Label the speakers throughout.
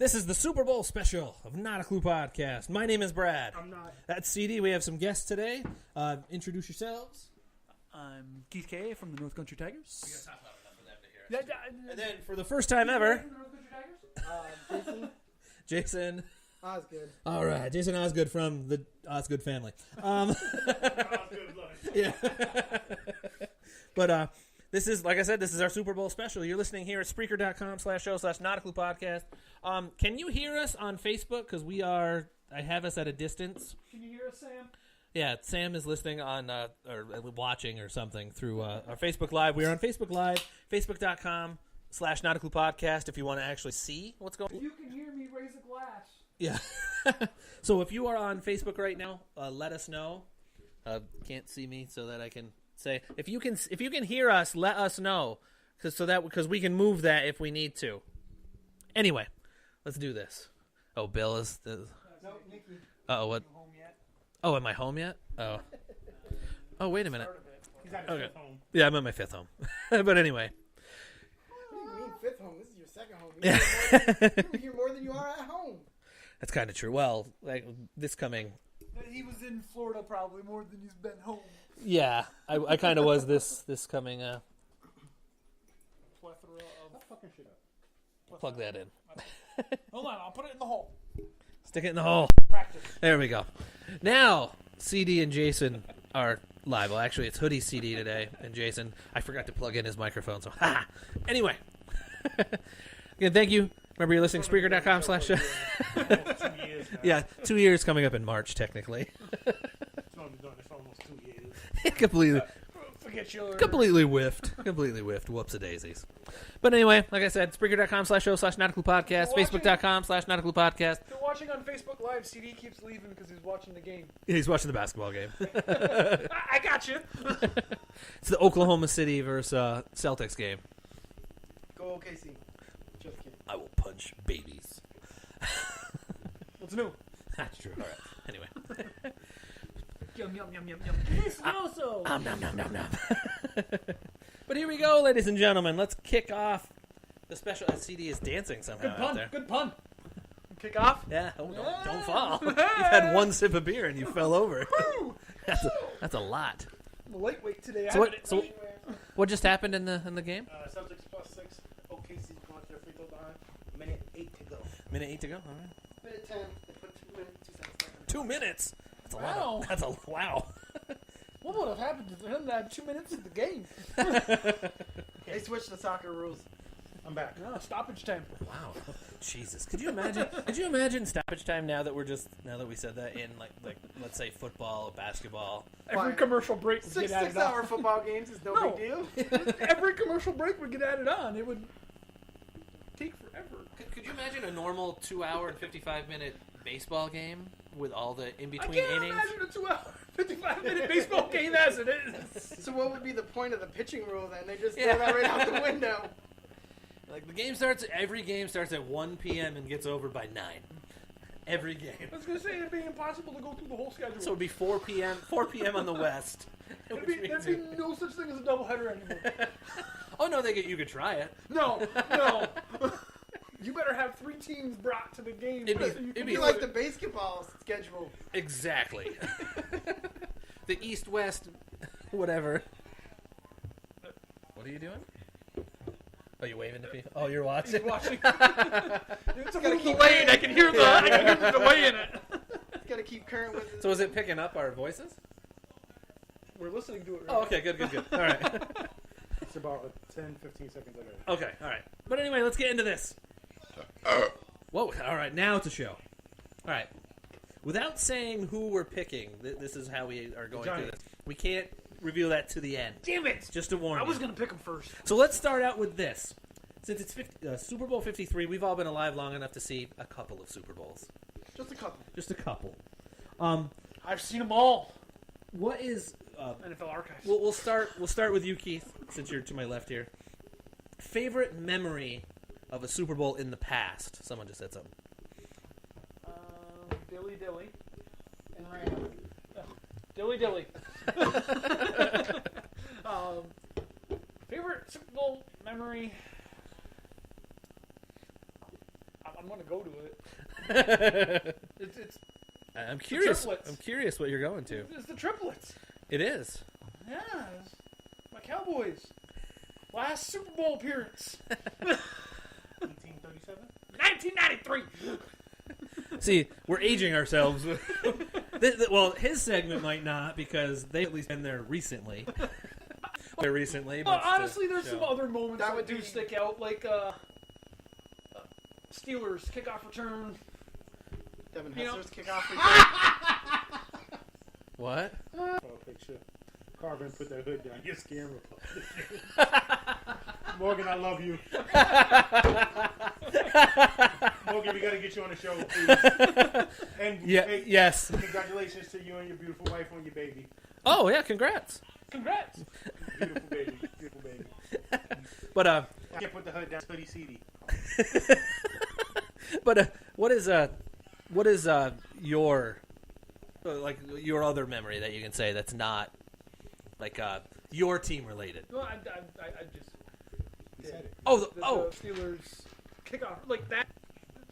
Speaker 1: This is the Super Bowl special of Not a Clue Podcast. My name is Brad.
Speaker 2: I'm not.
Speaker 1: That's CD. We have some guests today. Introduce yourselves.
Speaker 2: I'm Keith K. from the North Country Tigers.
Speaker 1: We got to talk loud enough for them to hear us.
Speaker 2: Yeah,
Speaker 1: And then for the first time ever,
Speaker 2: From the North Country Tigers?
Speaker 1: Jason.
Speaker 3: Osgood.
Speaker 1: All right, Jason Osgood from the Osgood family. Yeah. But this is, like I said, this is our Super Bowl special. You're listening here at Spreaker.com/show/Not-a-Clue-Podcast. Can you hear us on Facebook? Because I have us at a distance.
Speaker 2: Can you hear us, Sam?
Speaker 1: Yeah, Sam is listening on, or watching or something through our Facebook Live. We are on Facebook Live, Facebook.com/Not-a-Clue-Podcast if you want to actually see what's going on.
Speaker 2: If you can hear me, raise a glass.
Speaker 1: Yeah. So if you are on Facebook right now, let us know. Can't see me so that I can say if you can hear us, let us know because we can move that if we need to. Anyway, let's do this. Oh, Bill is.
Speaker 3: No, Nikki.
Speaker 1: What?
Speaker 2: Home yet?
Speaker 1: Oh, am I home yet? Oh. Oh, wait a minute.
Speaker 2: He's at his
Speaker 1: Okay.
Speaker 2: fifth home.
Speaker 1: Yeah, I'm at my fifth home. But anyway.
Speaker 3: What do you mean fifth home? This is your second home.
Speaker 1: Yeah.
Speaker 3: You're here more than you are at home.
Speaker 1: That's kind of true. Well, like this coming.
Speaker 2: He was in Florida probably more than he's been home.
Speaker 1: Yeah, I kind of was this coming.
Speaker 2: Plethora of fucking shit up.
Speaker 1: Plug that in.
Speaker 2: Hold on, I'll put it in the hole.
Speaker 1: Stick it in the hole.
Speaker 2: Practice.
Speaker 1: There we go. Now, CD and Jason are live. Well, actually, it's Hoodie CD today, and Jason, I forgot to plug in his microphone, so ha! Anyway. Again, thank you. Remember, you're listening to Spreaker.com/
Speaker 2: 2 years now.
Speaker 1: Yeah, 2 years coming up in March, technically.
Speaker 2: It's almost 2 years.
Speaker 1: Completely whiffed. Whoops-a-daisies. But anyway, like I said, Spreaker.com/show/Not-a-Clue-Podcast, Facebook.com/Not-a-Clue-Podcast.
Speaker 2: If you're watching on Facebook Live, CD keeps leaving because he's watching the game.
Speaker 1: He's watching the basketball game.
Speaker 2: I got you.
Speaker 1: It's the Oklahoma City versus Celtics game.
Speaker 3: Go OKC. Just kidding.
Speaker 1: I will punch babies.
Speaker 2: What's new?
Speaker 1: That's true. All right. Anyway.
Speaker 2: Yum, yum, yum, yum, yum. It's also.
Speaker 1: Nom, nom, nom, nom, nom. But here we go, ladies and gentlemen. Let's kick off the special. CD is dancing somehow
Speaker 2: Good
Speaker 1: out
Speaker 2: pun.
Speaker 1: there.
Speaker 2: Good pun. Kick off.
Speaker 1: Yeah. Oh, don't fall. You've had one sip of beer and you fell over. That's a lot.
Speaker 2: I'm a lightweight today.
Speaker 1: So what just happened in the game?
Speaker 4: Celtics +6. OKC's going to their free throw behind. Minute 8 to go.
Speaker 1: Minute 8 to go. All right.
Speaker 3: Minute 10. They put 2 minutes, 2 seconds back.
Speaker 1: 2 minutes. That's a
Speaker 2: Wow.
Speaker 1: lot. That's a wow.
Speaker 2: What would have happened if him to have 2 minutes of the game?
Speaker 3: They switched the soccer rules.
Speaker 4: I'm back.
Speaker 2: No, stoppage time.
Speaker 1: Wow. Jesus. Could you imagine stoppage time now that we said that in like let's say football, basketball?
Speaker 2: Every
Speaker 3: Fine.
Speaker 2: commercial break would get added
Speaker 3: 6-hour
Speaker 2: on.
Speaker 3: football games is no
Speaker 2: No.
Speaker 3: big deal.
Speaker 2: Every commercial break would get added on. It would take forever.
Speaker 1: Could you imagine a normal 2 hour and 55-minute baseball game with all the in
Speaker 2: I
Speaker 1: between
Speaker 2: can't
Speaker 1: innings?
Speaker 2: imagine a 2-hour, 55-minute baseball game as it is.
Speaker 3: So what would be the point of the pitching rule then? They just
Speaker 1: Yeah.
Speaker 3: throw that right out the window.
Speaker 1: Like every game starts at 1 p.m. and gets over by 9. Every game.
Speaker 2: I was going to say it'd be impossible to go through the whole schedule.
Speaker 1: So it'd be 4 p.m. on the West.
Speaker 2: There'd be no such thing as a doubleheader anymore.
Speaker 1: Oh no, you could try it.
Speaker 2: No. You better have 3 teams brought to the game.
Speaker 1: It'd be-
Speaker 2: so you
Speaker 1: it'd
Speaker 2: can
Speaker 1: be
Speaker 3: Be
Speaker 2: do
Speaker 3: like
Speaker 2: it.
Speaker 3: the basketball schedule.
Speaker 1: Exactly. The East-West, whatever. What are you doing? Oh, you waving to people? Oh, you're watching?
Speaker 2: He's watching. It's a
Speaker 3: Gotta
Speaker 2: little
Speaker 3: keep
Speaker 2: delayed.
Speaker 3: it.
Speaker 2: I can hear the delay in it.
Speaker 3: Gotta keep current with it.
Speaker 1: So is it picking up our voices?
Speaker 2: We're listening to it right
Speaker 1: Oh, okay, good. All right.
Speaker 4: It's about 10, 15 seconds later.
Speaker 1: Okay, all right. But anyway, let's get into this. Whoa, all right, now it's a show. All right. Without saying who we're picking, this is how we are going through this. We can't reveal that to the end.
Speaker 2: Damn it!
Speaker 1: Just to warn
Speaker 2: I was
Speaker 1: you.
Speaker 2: going to pick him first.
Speaker 1: So let's start out with this. Since it's Super Bowl 53, we've all been alive long enough to see a couple of Super Bowls.
Speaker 3: Just a couple.
Speaker 1: Just a couple.
Speaker 2: I've seen them all.
Speaker 1: What is...
Speaker 2: NFL Archives.
Speaker 1: We'll start with you, Keith, since you're to my left here. Favorite memory of a Super Bowl in the past? Someone just said something.
Speaker 2: Dilly Dilly.
Speaker 3: And Ram.
Speaker 2: Dilly Dilly. Favorite Super Bowl memory? I'm going want to go to it. It's
Speaker 1: I'm curious.
Speaker 2: triplets.
Speaker 1: I'm curious what you're going to.
Speaker 2: it's the triplets.
Speaker 1: It is.
Speaker 2: Yeah, it's my Cowboys. Last Super Bowl appearance.
Speaker 4: 1837.
Speaker 2: 1993.
Speaker 1: See, we're aging ourselves. Well, his segment might not because they at least been there recently. Recently,
Speaker 2: Well,
Speaker 1: but
Speaker 2: honestly, there's some other moments
Speaker 3: That
Speaker 2: that
Speaker 3: would
Speaker 2: do
Speaker 3: be-
Speaker 2: stick out, like Steelers kickoff return.
Speaker 3: Devin
Speaker 2: You know-
Speaker 3: Hester's kickoff return.
Speaker 1: What?
Speaker 4: Oh, picture. Carvin put that hood down. You're scaring Morgan, I love you. Morgan, we got to get you on the show, please. And
Speaker 1: Yeah.
Speaker 4: hey,
Speaker 1: Yes.
Speaker 4: congratulations to you and your beautiful wife on your baby.
Speaker 1: Oh yeah. Congrats.
Speaker 2: Congrats.
Speaker 4: Beautiful baby. Beautiful baby.
Speaker 1: But
Speaker 4: I can't put the hood down. Hoodie CD.
Speaker 1: but what is your like your other memory that you can say that's not like your team related?
Speaker 2: No, I just
Speaker 4: He said it.
Speaker 1: Oh,
Speaker 2: the Steelers kickoff like that.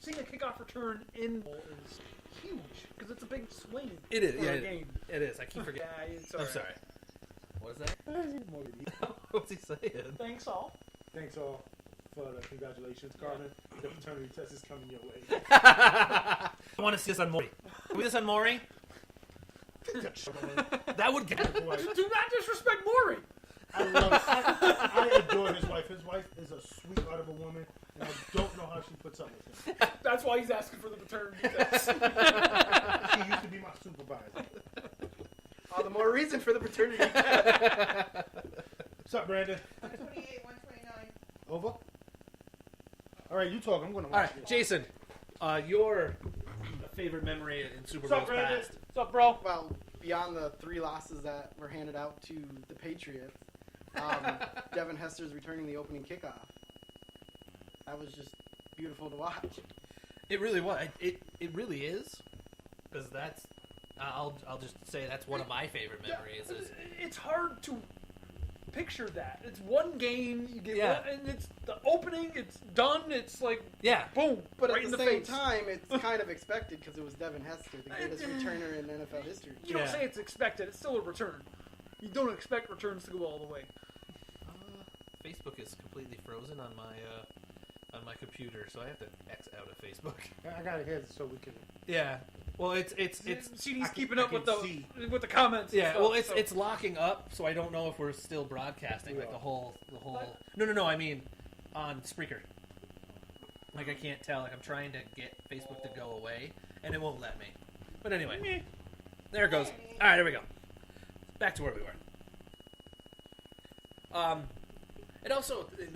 Speaker 2: Seeing a kickoff return in bowl is huge because it's a big swing.
Speaker 1: It is.
Speaker 2: for
Speaker 1: Yeah,
Speaker 2: a game.
Speaker 1: it is. I keep forgetting.
Speaker 2: Yeah, it's
Speaker 1: I'm
Speaker 2: alright.
Speaker 1: sorry. What is that?
Speaker 4: Morgan,
Speaker 1: What's he saying?
Speaker 2: Thanks all.
Speaker 4: thanks all for the congratulations, Carvin. The paternity test is coming your way.
Speaker 1: I want to see this on Maury. Can we do this on Maury? That would get.
Speaker 2: Do not disrespect Maury.
Speaker 4: I adore his wife. His wife is a sweetheart of a woman, and I don't know how she puts up with him.
Speaker 2: That's why he's asking for the paternity test.
Speaker 4: She used to be my supervisor.
Speaker 3: All the more reason for the paternity.
Speaker 4: What's up, Brandon?
Speaker 5: 128, 129.
Speaker 4: Over? All right, you talk. I'm going to
Speaker 1: All
Speaker 4: watch
Speaker 1: right,
Speaker 4: it.
Speaker 1: Jason. Your favorite memory in Super Bowl
Speaker 4: What's up, Brandon?
Speaker 1: past?
Speaker 2: What's up, bro?
Speaker 3: Well, beyond the 3 losses that were handed out to the Patriots, Devin Hester's returning the opening kickoff. That was just beautiful to watch.
Speaker 1: It really was. It really is. Because that's. I'll just say that's one of my favorite memories. Is
Speaker 2: It's hard to picture that. It's one game, you get
Speaker 1: Yeah.
Speaker 2: one, and it's the opening, it's done, it's like,
Speaker 1: yeah.
Speaker 2: boom,
Speaker 3: But
Speaker 2: right
Speaker 3: at
Speaker 2: in
Speaker 3: the
Speaker 2: the
Speaker 3: same
Speaker 2: face.
Speaker 3: time, it's kind of expected because it was Devin Hester, the greatest returner in NFL history.
Speaker 2: You don't
Speaker 1: Yeah.
Speaker 2: say it's expected, it's still a return. You don't expect returns to go all the way.
Speaker 1: Facebook is completely frozen on my computer, so I have to X out of Facebook.
Speaker 4: I got it here so we can.
Speaker 1: Yeah. Well, it's
Speaker 2: CD's
Speaker 4: I
Speaker 2: keeping
Speaker 4: can
Speaker 2: up with
Speaker 4: see.
Speaker 2: the comments. and
Speaker 1: yeah.
Speaker 2: stuff,
Speaker 1: Well,
Speaker 2: so-
Speaker 1: it's locking up, so I don't know if we're still broadcasting
Speaker 4: We
Speaker 1: like
Speaker 4: are.
Speaker 1: the whole.
Speaker 2: What?
Speaker 1: No. I mean, on Spreaker. Like I can't tell. Like I'm trying to get Facebook to go away, and it won't let me. But anyway, there it goes. All right, there we go. Back to where we were. And also, and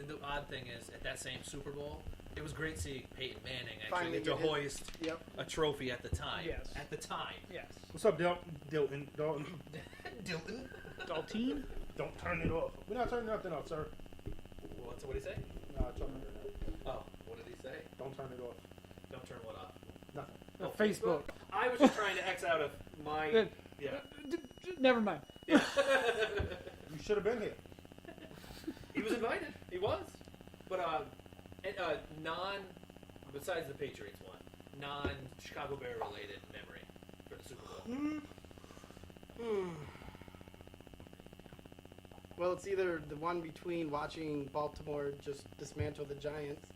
Speaker 1: the odd thing is, at that same Super Bowl, it was great seeing Peyton Manning actually
Speaker 3: Finally
Speaker 1: get to
Speaker 3: get his-
Speaker 1: hoist
Speaker 3: Yep.
Speaker 1: a trophy at the time.
Speaker 2: Yes.
Speaker 1: At the time.
Speaker 2: Yes.
Speaker 4: What's up, Dalton? Dalton?
Speaker 1: Dilton.
Speaker 2: Daltine?
Speaker 4: Don't turn it off. We're not turning nothing off, sir.
Speaker 1: What did he say?
Speaker 4: No, turn it off.
Speaker 1: Oh, what did he say?
Speaker 4: Don't turn it off.
Speaker 1: Don't turn what off?
Speaker 4: Nothing.
Speaker 1: Oh,
Speaker 2: Facebook.
Speaker 1: I was just trying to X out of my.
Speaker 2: Good.
Speaker 1: Yeah.
Speaker 2: Never mind.
Speaker 4: You should have been here.
Speaker 1: He was invited. He was. But besides the Patriots one, non-Chicago Bear related memory for the Super Bowl.
Speaker 3: Well, it's either the one between watching Baltimore just dismantle the Giants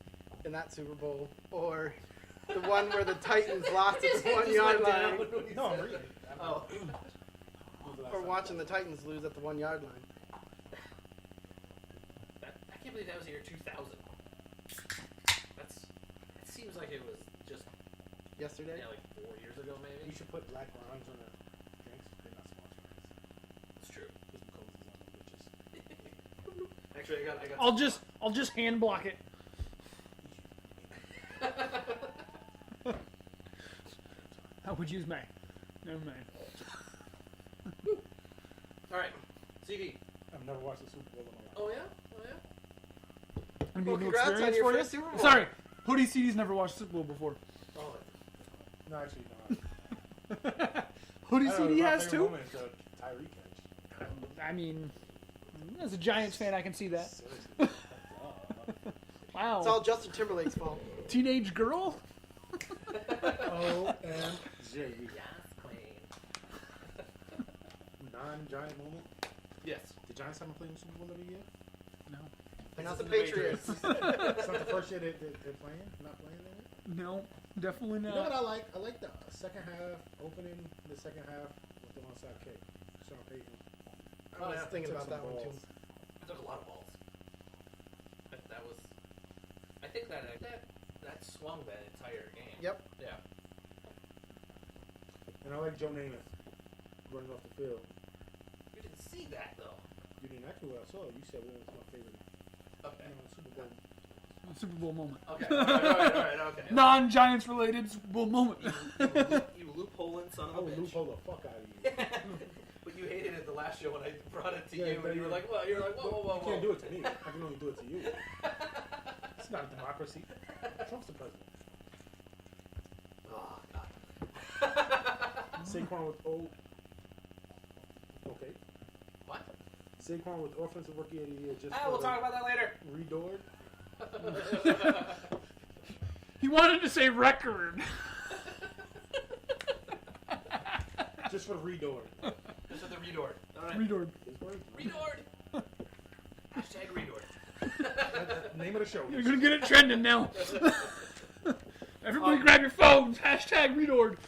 Speaker 3: in that Super Bowl, or the one where the Titans lost at the 1 yard line,
Speaker 4: No, I'm reading.
Speaker 1: Oh.
Speaker 3: or watching the Titans lose at the 1 yard line.
Speaker 1: I can't believe that was the year 2000. That seems like it was just
Speaker 3: Yesterday?
Speaker 1: like 4 years ago,
Speaker 4: You
Speaker 1: maybe.
Speaker 4: should put black rhymes on the drinks. They're not sponsoring
Speaker 1: It's true.
Speaker 4: us. Just because it's on the bitches.
Speaker 1: Actually, I got.
Speaker 2: I'll just hand block it. I would use May. Never mind.
Speaker 1: All right, CD.
Speaker 4: I've never watched a Super Bowl in my life.
Speaker 1: Oh yeah.
Speaker 2: Gonna be
Speaker 3: Well,
Speaker 2: a new
Speaker 3: congrats on
Speaker 2: experience
Speaker 3: your
Speaker 2: for you.
Speaker 3: first Super Bowl.
Speaker 2: Sorry, Hoodie CD's never watched Super Bowl before.
Speaker 1: Oh.
Speaker 4: No, actually, no.
Speaker 2: Hoodie
Speaker 4: I don't know,
Speaker 2: CD
Speaker 4: my
Speaker 2: has
Speaker 4: favorite
Speaker 2: too.
Speaker 4: moment is the Tyree catch.
Speaker 2: I mean, as a Giants fan, I can see that.
Speaker 4: Seriously.
Speaker 2: Wow.
Speaker 3: It's all Justin Timberlake's fault.
Speaker 2: teenage girl?
Speaker 4: OMG.
Speaker 1: Yes, queen.
Speaker 4: Non-Giant moment.
Speaker 1: Yes.
Speaker 4: The Giants haven't played in the Super Bowl every year?
Speaker 2: No.
Speaker 3: They're not
Speaker 1: This
Speaker 3: the
Speaker 1: is the
Speaker 3: Patriots.
Speaker 4: It's not the first year they're playing? Not playing in it?
Speaker 2: No, definitely
Speaker 4: You know what
Speaker 2: not.
Speaker 4: I like? I like the second half, opening the second half with the onside kick. Sean Payton.
Speaker 3: I was thinking
Speaker 4: Took
Speaker 3: about that
Speaker 4: some
Speaker 3: one too.
Speaker 4: balls.
Speaker 1: I took a lot of balls. That was. I think that swung that entire game.
Speaker 3: Yep.
Speaker 1: Yeah.
Speaker 4: And I like Joe Namath running off the field.
Speaker 1: You didn't see that though.
Speaker 4: You didn't actually what I saw. You said what was my favorite
Speaker 1: Okay.
Speaker 4: Super Bowl.
Speaker 2: Super Bowl moment.
Speaker 1: Okay. All right. Okay.
Speaker 2: Non-Giants related Super Bowl moment.
Speaker 1: You loopholing son of
Speaker 4: I
Speaker 1: a
Speaker 4: would
Speaker 1: bitch.
Speaker 4: loophole the fuck out of you.
Speaker 1: But you hated it the last show when I brought it to
Speaker 4: Yeah,
Speaker 1: you,
Speaker 4: but
Speaker 1: and you were
Speaker 4: you-
Speaker 1: like, "Well, you're like, whoa."
Speaker 4: You can't do it to me. I can only do it to you. It's not a democracy. Trump's the president.
Speaker 1: Oh God.
Speaker 4: Saquon with okay.
Speaker 1: What?
Speaker 4: Saquon with offensive rookie of the year just
Speaker 1: We'll talk about that later.
Speaker 4: redored.
Speaker 2: He wanted to say record.
Speaker 4: Just for the redored.
Speaker 1: Just with the redored. All right.
Speaker 2: Redored.
Speaker 4: His word.
Speaker 1: Redored. Hashtag redored.
Speaker 4: Name of the show.
Speaker 2: You're gonna get it trending now. Everybody grab your phones. Hashtag redored.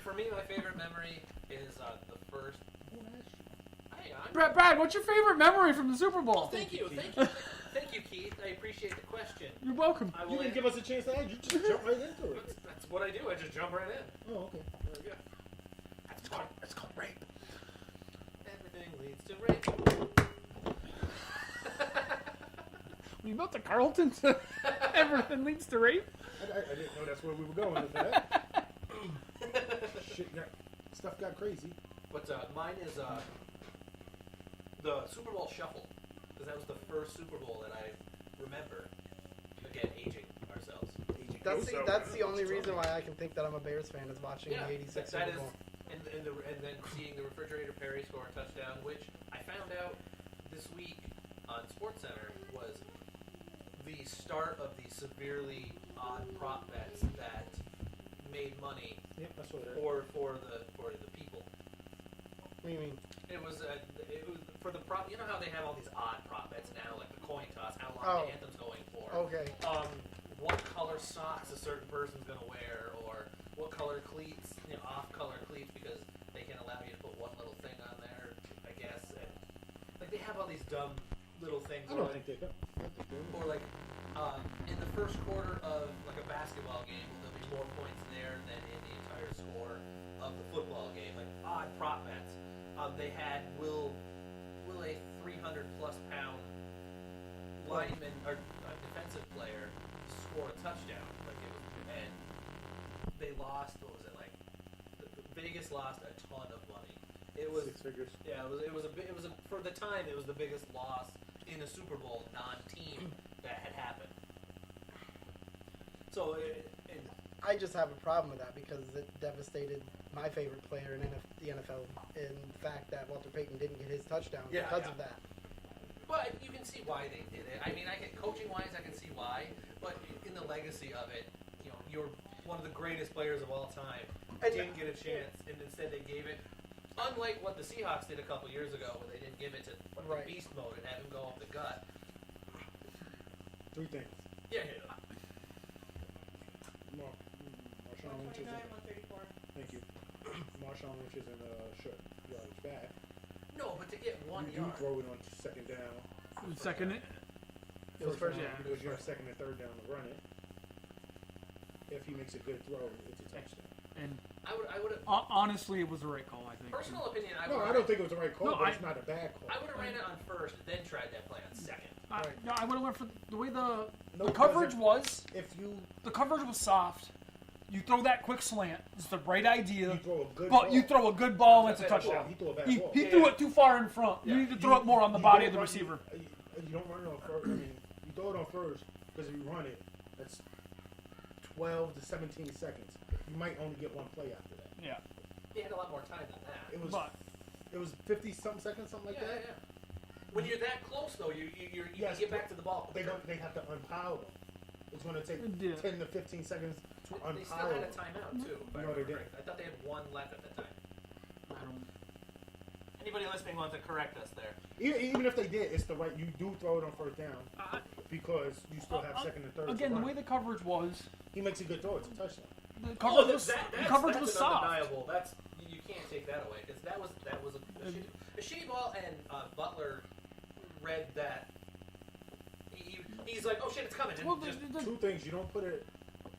Speaker 1: For me, my favorite memory is the first. Hey,
Speaker 2: Brad, what's your favorite memory from the Super Bowl?
Speaker 1: Thank you, Keith. I appreciate the question.
Speaker 2: You're welcome.
Speaker 1: I
Speaker 4: You
Speaker 1: will.
Speaker 4: didn't give us a chance to ask. You just jumped right into it.
Speaker 1: That's what I do. I just jump right in.
Speaker 4: Oh, okay.
Speaker 1: There we go.
Speaker 2: It's called rape.
Speaker 1: Everything leads to rape.
Speaker 2: When you built the Carlton, everything leads to rape.
Speaker 4: I didn't know that's where we were going with that. Stuff got crazy.
Speaker 1: But mine is the Super Bowl Shuffle, because that was the first Super Bowl that I remember. Again, aging ourselves.
Speaker 3: That's the only reason why I can think that I'm a Bears fan is watching the '86
Speaker 1: that
Speaker 3: Super
Speaker 1: is,
Speaker 3: Bowl.
Speaker 1: and then seeing the refrigerator Perry score a touchdown, which I found out this week on SportsCenter was the start of the severely odd prop bets that made money
Speaker 4: Yep, that's what it is.
Speaker 1: for the people.
Speaker 3: What do you mean?
Speaker 1: It was for the prop. You know how they have all these odd prop bets now, like the coin toss, how long the anthem's going for.
Speaker 3: Okay.
Speaker 1: What color socks a certain person's gonna wear, or what color cleats, off-color cleats, because they can allow you to put one little thing on there, I guess. And like they have all these dumb little things.
Speaker 4: I don't think they do.
Speaker 1: Or like in the first quarter of like a basketball game, there'll be more points there than in the entire score of the football game. Like odd prop bets. They had will a 300+ pound lineman or defensive player score a touchdown? Like it was, and they lost. What was it like? Vegas lost a ton of money. It was
Speaker 4: 6 figures.
Speaker 1: yeah. It was for the time. It was the biggest loss in a Super Bowl non-team that had happened. So
Speaker 3: I just have a problem with that because it devastated my favorite player in the NFL in the fact that Walter Payton didn't get his touchdown because of that.
Speaker 1: But you can see why they did it. I mean, coaching-wise, I can see why. But in the legacy of it, you're one of the greatest players of all time. Didn't get a chance, and instead they gave it. Unlike what the Seahawks did a couple years ago, where they didn't give it to fucking beast mode and have him go off the gut.
Speaker 4: 3 things.
Speaker 1: Yeah.
Speaker 4: Marshawn Lynch is in. Thank you. Marshawn Lynch is in short yardage back.
Speaker 1: No, but to get 1
Speaker 4: You
Speaker 1: yard.
Speaker 4: throw it on second down.
Speaker 2: Second it.
Speaker 3: It was first.
Speaker 4: down, because you have second and third down to run it. If he makes a good throw, it's a touchdown.
Speaker 2: And
Speaker 1: I would have.
Speaker 2: honestly, it was the right call, I think.
Speaker 1: Personal opinion.
Speaker 4: No, I don't think it was the right call,
Speaker 2: No,
Speaker 4: but it's not a bad call.
Speaker 1: I would have ran it on first, then tried that play on second.
Speaker 2: No, I would have went for the way the
Speaker 4: No,
Speaker 2: coverage was.
Speaker 4: If you
Speaker 2: The coverage was soft. You throw that quick slant. It's the right idea.
Speaker 4: you throw a good
Speaker 2: But
Speaker 4: ball,
Speaker 2: you throw a good ball, it's a
Speaker 1: That's
Speaker 2: touchdown.
Speaker 4: he threw a bad
Speaker 2: He,
Speaker 4: ball.
Speaker 2: he threw it too far in front.
Speaker 1: Yeah.
Speaker 2: You need to throw it more on the body of the
Speaker 4: don't
Speaker 2: receiver.
Speaker 4: run- You don't run it on first. I mean, you throw it on first because if you run it, that's 12 to 17 seconds. You might only get one play after that.
Speaker 2: Yeah.
Speaker 1: He had a lot more time than that.
Speaker 4: It was 50-something seconds, something like that.
Speaker 1: When you're that close, though, you
Speaker 4: Yes,
Speaker 1: get back to the ball.
Speaker 4: They have to unpile them. it's going to take
Speaker 2: Yeah.
Speaker 4: 10 to 15 seconds to unpile.
Speaker 1: They still had a timeout too. if I
Speaker 4: No, they
Speaker 1: remember
Speaker 4: didn't.
Speaker 1: correct. I thought they had one left at the time.
Speaker 2: I don't.
Speaker 1: Anybody listening wants to correct us there.
Speaker 4: Even if they did, it's the right. You do throw it on first down because you still have second and third.
Speaker 2: Again,
Speaker 4: to
Speaker 2: the
Speaker 4: run.
Speaker 2: way the coverage was,
Speaker 4: He makes a good throw. It's a touchdown.
Speaker 2: the coverage was,
Speaker 1: that's
Speaker 2: the coverage was soft.
Speaker 1: undeniable. That's you can't take that away because that was a shitty ball, and Butler read that. He's like, oh shit, it's coming. And
Speaker 2: Well,
Speaker 1: just,
Speaker 4: Two things. You don't put it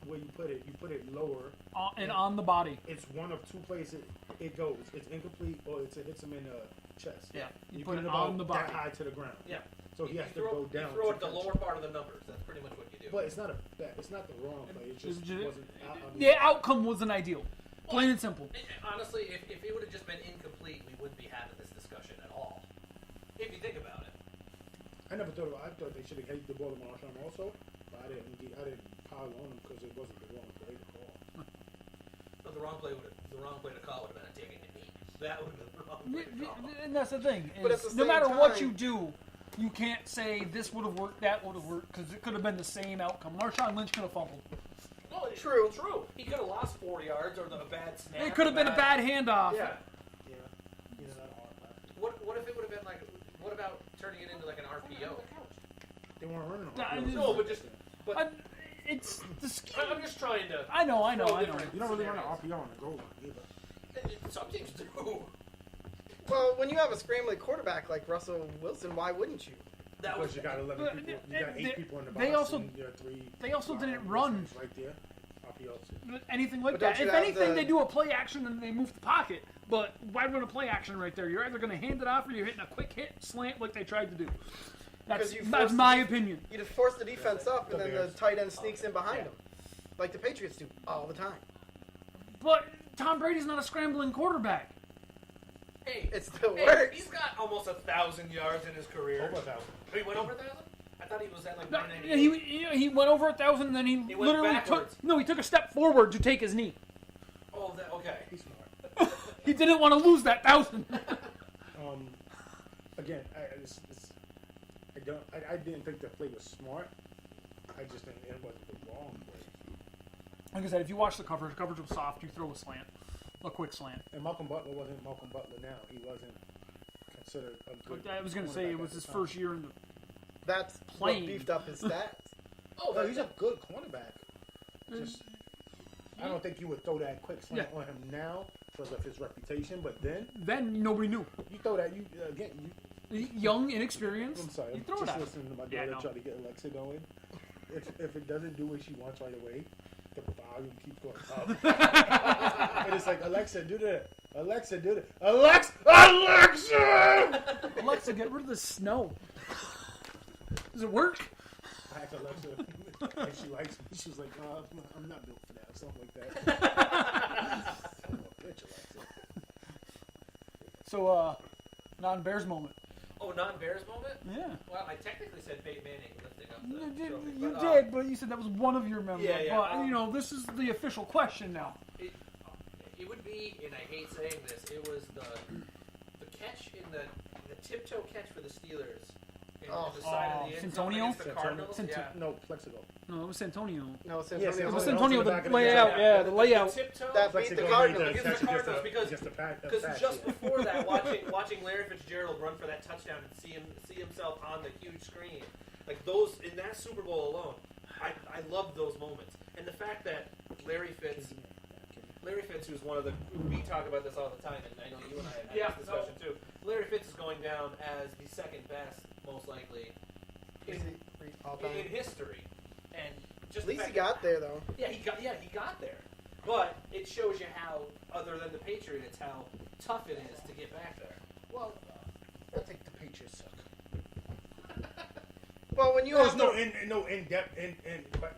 Speaker 4: where you put it. You put it lower.
Speaker 2: And on the body.
Speaker 4: It's one of two places it goes. It's incomplete or it hits him in the chest.
Speaker 2: Yeah, you
Speaker 4: put
Speaker 2: put it
Speaker 4: about
Speaker 2: on the body.
Speaker 4: that high to the ground.
Speaker 1: yeah.
Speaker 4: So he has to
Speaker 1: throw,
Speaker 4: go down.
Speaker 1: You throw
Speaker 4: to
Speaker 1: at the
Speaker 4: catch.
Speaker 1: lower part of the numbers. That's pretty much what you do.
Speaker 4: But it's not it's not the wrong play. It just wasn't.
Speaker 2: The outcome wasn't ideal. Plain and simple.
Speaker 1: Honestly, if it would have just been incomplete, we wouldn't be having this discussion at all. If you think about it.
Speaker 4: I never thought. I thought they should have hit the ball to Marshawn also, but I didn't pile on him because it wasn't the wrong play to call.
Speaker 1: No, the wrong play to call would have been taking a knee. That would have been the wrong play to call.
Speaker 2: And that's the thing.
Speaker 3: But at
Speaker 2: Is
Speaker 3: the
Speaker 2: no
Speaker 3: same
Speaker 2: matter what
Speaker 3: time-
Speaker 2: you do, you can't say this would have worked, that would have worked, because it could have been the same outcome. Marshawn Lynch could have fumbled.
Speaker 1: No,
Speaker 3: True.
Speaker 1: True. He could have lost 4 yards or a bad snap.
Speaker 2: It could have been a bad handoff.
Speaker 1: Yeah.
Speaker 4: Yeah, you know that hard.
Speaker 1: What if it would have been like? What about turning it into like an RPO?
Speaker 4: They weren't running on.
Speaker 2: Nah,
Speaker 4: field.
Speaker 1: No, but just. But
Speaker 2: It's the scheme.
Speaker 1: I'm just trying to.
Speaker 2: I know.
Speaker 4: You don't really run an RPO on the goal line either.
Speaker 1: Some teams do.
Speaker 3: Well, when you have a scrambling quarterback like Russell Wilson, why wouldn't you?
Speaker 1: That was
Speaker 4: Because you got 11
Speaker 2: But
Speaker 4: people. You got 8 people in the box.
Speaker 2: they also-
Speaker 4: and you got 3.
Speaker 2: they also didn't
Speaker 4: wide
Speaker 2: run.
Speaker 4: receivers right there. RPOs.
Speaker 2: Anything like
Speaker 3: But
Speaker 2: that.
Speaker 3: don't you
Speaker 2: If
Speaker 3: have
Speaker 2: anything,
Speaker 3: the-
Speaker 2: they do a play action and they move the pocket. But why run a play action right there? You're either going to hand it off or you're hitting a quick hit slant like they tried to do. That's,
Speaker 3: Because you
Speaker 2: that's
Speaker 3: forced
Speaker 2: my
Speaker 3: the-
Speaker 2: opinion.
Speaker 3: You just force the defense up, and
Speaker 4: The
Speaker 3: then the
Speaker 4: Bears.
Speaker 3: tight end sneaks in behind them, like the Patriots do all the time.
Speaker 2: But Tom Brady's not a scrambling quarterback.
Speaker 1: Hey,
Speaker 3: It still
Speaker 1: hey,
Speaker 3: works.
Speaker 1: he's got almost 1,000 yards in his career.
Speaker 4: Over 1,000.
Speaker 1: He went over 1,000? I thought he was at like
Speaker 2: No,
Speaker 1: 998.
Speaker 2: he went over 1,000, and then he
Speaker 1: went
Speaker 2: literally
Speaker 1: backwards.
Speaker 2: he took a step forward to take his knee.
Speaker 1: Oh, okay.
Speaker 4: He's smart.
Speaker 2: He didn't want to lose that 1,000.
Speaker 4: Again, I didn't think the play was smart. I just think it wasn't the wrong play.
Speaker 2: Like I said, if you watch the coverage was soft. You throw a slant, a quick slant.
Speaker 4: And Malcolm Butler wasn't Malcolm Butler now. He wasn't considered a good.
Speaker 2: I was going to say it was his first year in the.
Speaker 3: That's
Speaker 2: Plain.
Speaker 3: what beefed up his stats.
Speaker 1: Oh,
Speaker 4: No, he's a good cornerback. Just, I don't think you would throw that quick slant
Speaker 2: Yeah.
Speaker 4: on him now because of his reputation. But then
Speaker 2: Then nobody knew.
Speaker 4: you throw that. You again.
Speaker 2: Young, inexperienced.
Speaker 4: I'm sorry.
Speaker 2: You
Speaker 4: I'm
Speaker 2: throw it
Speaker 4: just
Speaker 2: at him.
Speaker 4: listening to my
Speaker 2: Yeah,
Speaker 4: daughter
Speaker 2: no.
Speaker 4: try to get Alexa going. If it doesn't do what she wants right away, the volume keeps going up. And it's like, Alexa, do that. Alexa, do that. Alexa!
Speaker 2: Alexa, get rid of the snow. Does it work?
Speaker 4: I asked Alexa if she likes me. She was like, I'm not built for that, or something like that. Bitch, Alexa.
Speaker 2: So, non-Bears moment.
Speaker 1: Oh, non-Bears moment?
Speaker 2: Yeah.
Speaker 1: Well, I technically said Peyton Manning lifting up the
Speaker 2: You
Speaker 1: trophy.
Speaker 2: did,
Speaker 1: but,
Speaker 2: did, but you said that was one of your memories.
Speaker 1: Yeah,
Speaker 2: But, this is the official question now.
Speaker 1: It would be, and I hate saying this, it was the catch in the tiptoe catch for the Steelers. In the side of the end zone
Speaker 2: Santonio?
Speaker 1: against the Cardinals. Yeah.
Speaker 4: No, Plexico.
Speaker 2: No, it was Santonio.
Speaker 3: No, it's
Speaker 4: Yes,
Speaker 2: It was
Speaker 4: Santonio.
Speaker 2: Santonio,
Speaker 4: on the
Speaker 2: the
Speaker 4: back of the
Speaker 2: layout.
Speaker 4: end.
Speaker 2: Yeah, the layout.
Speaker 1: tiptoe.
Speaker 3: That beat the
Speaker 4: Plexico
Speaker 3: Cardinals.
Speaker 4: made the
Speaker 1: Against the
Speaker 4: catch
Speaker 1: Cardinals, because
Speaker 4: patch,
Speaker 1: just
Speaker 4: yeah.
Speaker 1: before that, watching Larry Fitzgerald run for that touchdown and see himself on the huge screen, like those in that Super Bowl alone, I loved those moments, and the fact that Larry Fitz, who's one of the, we talk about this all the time, and I know you and I had this discussion too. Larry Fitz is going down as the second best, most likely, in history, and just
Speaker 3: At least
Speaker 1: the
Speaker 3: he
Speaker 1: fact
Speaker 3: got there, though.
Speaker 1: yeah, he got there. But it shows you how, other than the Patriots, how tough it is to get back there.
Speaker 4: Well, I think the Patriots suck.
Speaker 3: Well, when you
Speaker 4: There's
Speaker 3: have
Speaker 4: no in depth but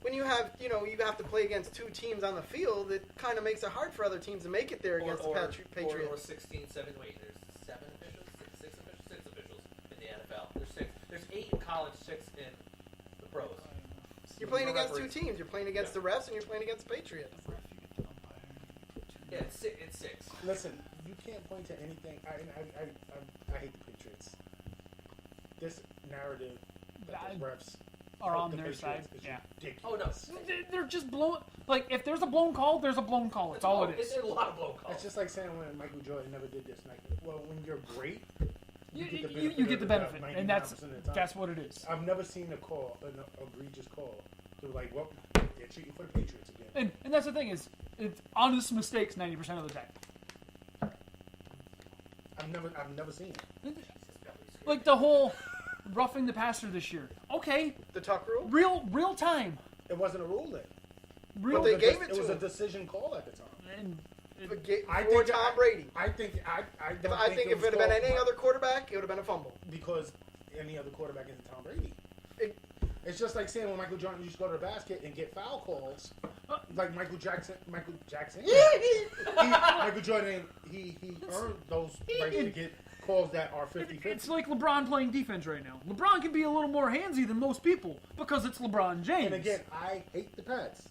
Speaker 3: when you have you have to play against two teams on the field, it kind of makes it hard for other teams to make it there against the Patriots.
Speaker 1: Or 16, 7, wait, there's 7 officials? 6 officials in the NFL. There's 6. There's 8 in college, 6 in the pros.
Speaker 3: You're playing
Speaker 1: No
Speaker 3: against
Speaker 1: referees.
Speaker 3: two teams. You're playing against the refs, and you're playing against the Patriots.
Speaker 1: Yeah, it's 6.
Speaker 4: listen. You can't point to anything. I hate the Patriots. This narrative that the refs
Speaker 2: are
Speaker 4: Fuck
Speaker 2: on
Speaker 4: the
Speaker 2: their
Speaker 4: Patriots.
Speaker 2: side.
Speaker 4: It's
Speaker 2: Yeah.
Speaker 4: ridiculous.
Speaker 1: Oh no,
Speaker 2: They're just blowing. Like, if there's a blown call, there's a blown call. That's all it is.
Speaker 1: It's a lot of blown calls.
Speaker 4: It's just like saying when Michael Jordan never did this. Like, well, when you're great,
Speaker 2: You
Speaker 4: benefit
Speaker 2: get the
Speaker 4: of
Speaker 2: benefit,
Speaker 4: doubt
Speaker 2: and
Speaker 4: 99% of the time.
Speaker 2: that's what it is.
Speaker 4: I've never seen a call, an egregious call. So like, well, they're cheating for the Patriots again.
Speaker 2: And that's the thing is, it's honest mistakes 90% of the time.
Speaker 4: I've never seen it.
Speaker 2: Like the whole roughing the passer this year. Okay,
Speaker 3: The Tuck rule?
Speaker 2: real time.
Speaker 4: It wasn't a rule then.
Speaker 2: Real.
Speaker 3: But they gave it
Speaker 4: It
Speaker 3: to
Speaker 4: was a
Speaker 3: him.
Speaker 4: decision call at the time.
Speaker 2: And
Speaker 3: For Ga-
Speaker 4: I
Speaker 3: for
Speaker 4: think
Speaker 3: Tom Brady.
Speaker 4: I think
Speaker 3: I think if it had been any other quarterback, it would have been a fumble.
Speaker 4: because any other quarterback isn't Tom Brady.
Speaker 3: It-
Speaker 4: It's just like saying when Michael Jordan used to go to the basket and get foul calls, like Michael Jackson. Michael Jordan, he earned those rights to get calls that are 50-50.
Speaker 2: it's like LeBron playing defense right now. LeBron can be a little more handsy than most people because it's LeBron James.
Speaker 4: And again, I hate the Pats.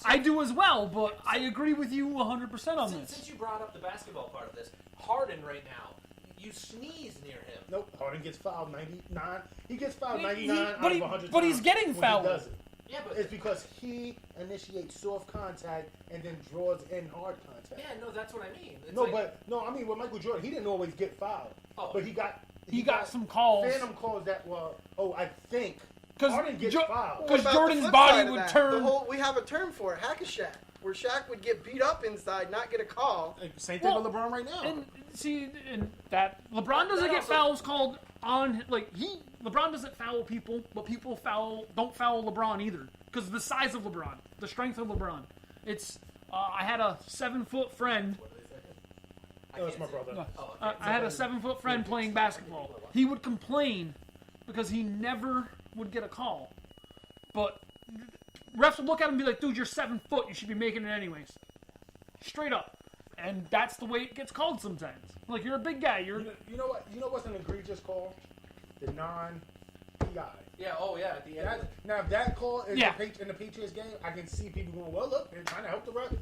Speaker 2: I do as well, but I agree with you 100% on this.
Speaker 1: Since you brought up the basketball part of this, Harden right now, you sneeze near him.
Speaker 4: Nope, Harden gets fouled 99. He gets fouled
Speaker 2: He-
Speaker 4: 99
Speaker 2: he-
Speaker 4: out
Speaker 2: but
Speaker 4: of
Speaker 2: he-
Speaker 4: 100
Speaker 2: but he's
Speaker 4: times
Speaker 2: getting
Speaker 4: when
Speaker 2: fouled.
Speaker 4: He does it.
Speaker 1: Yeah, but
Speaker 4: It's because he initiates soft contact and then draws in hard contact.
Speaker 1: yeah, no, that's what I mean. It's
Speaker 4: No,
Speaker 1: like,
Speaker 4: I mean with Michael Jordan, he didn't always get fouled,
Speaker 1: Oh.
Speaker 4: but he got
Speaker 2: some calls.
Speaker 4: phantom calls that were, I think
Speaker 2: Because
Speaker 4: Harden gets fouled.
Speaker 3: What
Speaker 2: because
Speaker 3: about the
Speaker 2: Jordan's
Speaker 3: flip
Speaker 2: body
Speaker 3: side of
Speaker 2: would
Speaker 3: that?
Speaker 2: turn.
Speaker 3: We have a term for it, hack-a-Shack, where Shaq would get beat up inside, not get a call.
Speaker 4: Same thing
Speaker 2: Well,
Speaker 4: with LeBron right now.
Speaker 2: And see, and that LeBron doesn't
Speaker 1: That
Speaker 2: get
Speaker 1: also-
Speaker 2: fouls called on LeBron doesn't foul people, but people don't foul LeBron either because the size of LeBron, the strength of LeBron. It's I had a 7-foot friend.
Speaker 4: No, it's my brother.
Speaker 2: I had a 7-foot friend playing basketball. He would complain because he never would get a call, but refs would look at him and be like, "Dude, you're 7 foot. You should be making it anyways." Straight up, and that's the way it gets called sometimes. Like you're a big guy. You're
Speaker 4: You know what? You know what's an egregious call? The non-PI.
Speaker 1: yeah, oh yeah, at the end.
Speaker 4: Now, if that call is
Speaker 2: Yeah.
Speaker 4: in the Patriots game, I can see people going, well, look, they're trying to help the ref.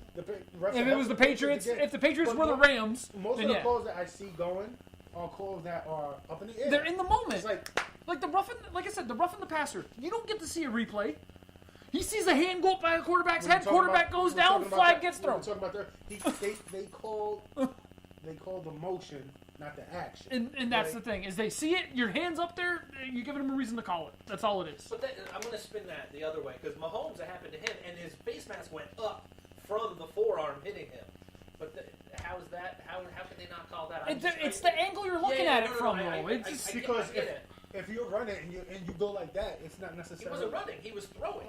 Speaker 2: If it was the Patriots, if the Patriots were the Rams,
Speaker 4: most
Speaker 2: then
Speaker 4: of the
Speaker 2: yeah,
Speaker 4: calls that I see going are calls that are up in the air.
Speaker 2: they're in the moment.
Speaker 4: It's like,
Speaker 2: the roughing, like I said, the roughing the passer. You don't get to see a replay. He sees a hand go up by a quarterback's head. Quarterback goes down. Flag gets thrown.
Speaker 4: We're talking about they call the motion, not the action.
Speaker 2: And that's the thing is they see it. Your hand's up there. You're giving them a reason to call it. That's all it is.
Speaker 1: But I'm going to spin that the other way because Mahomes, it happened to him, and his face mask went up from the forearm hitting him. But how is that? How can they not call that?
Speaker 2: It's the angle you're looking at it from, though. It's just
Speaker 4: Because
Speaker 1: I get it.
Speaker 4: if you're running and you go like that, it's not
Speaker 1: He
Speaker 4: necessarily.
Speaker 1: wasn't running; he was throwing.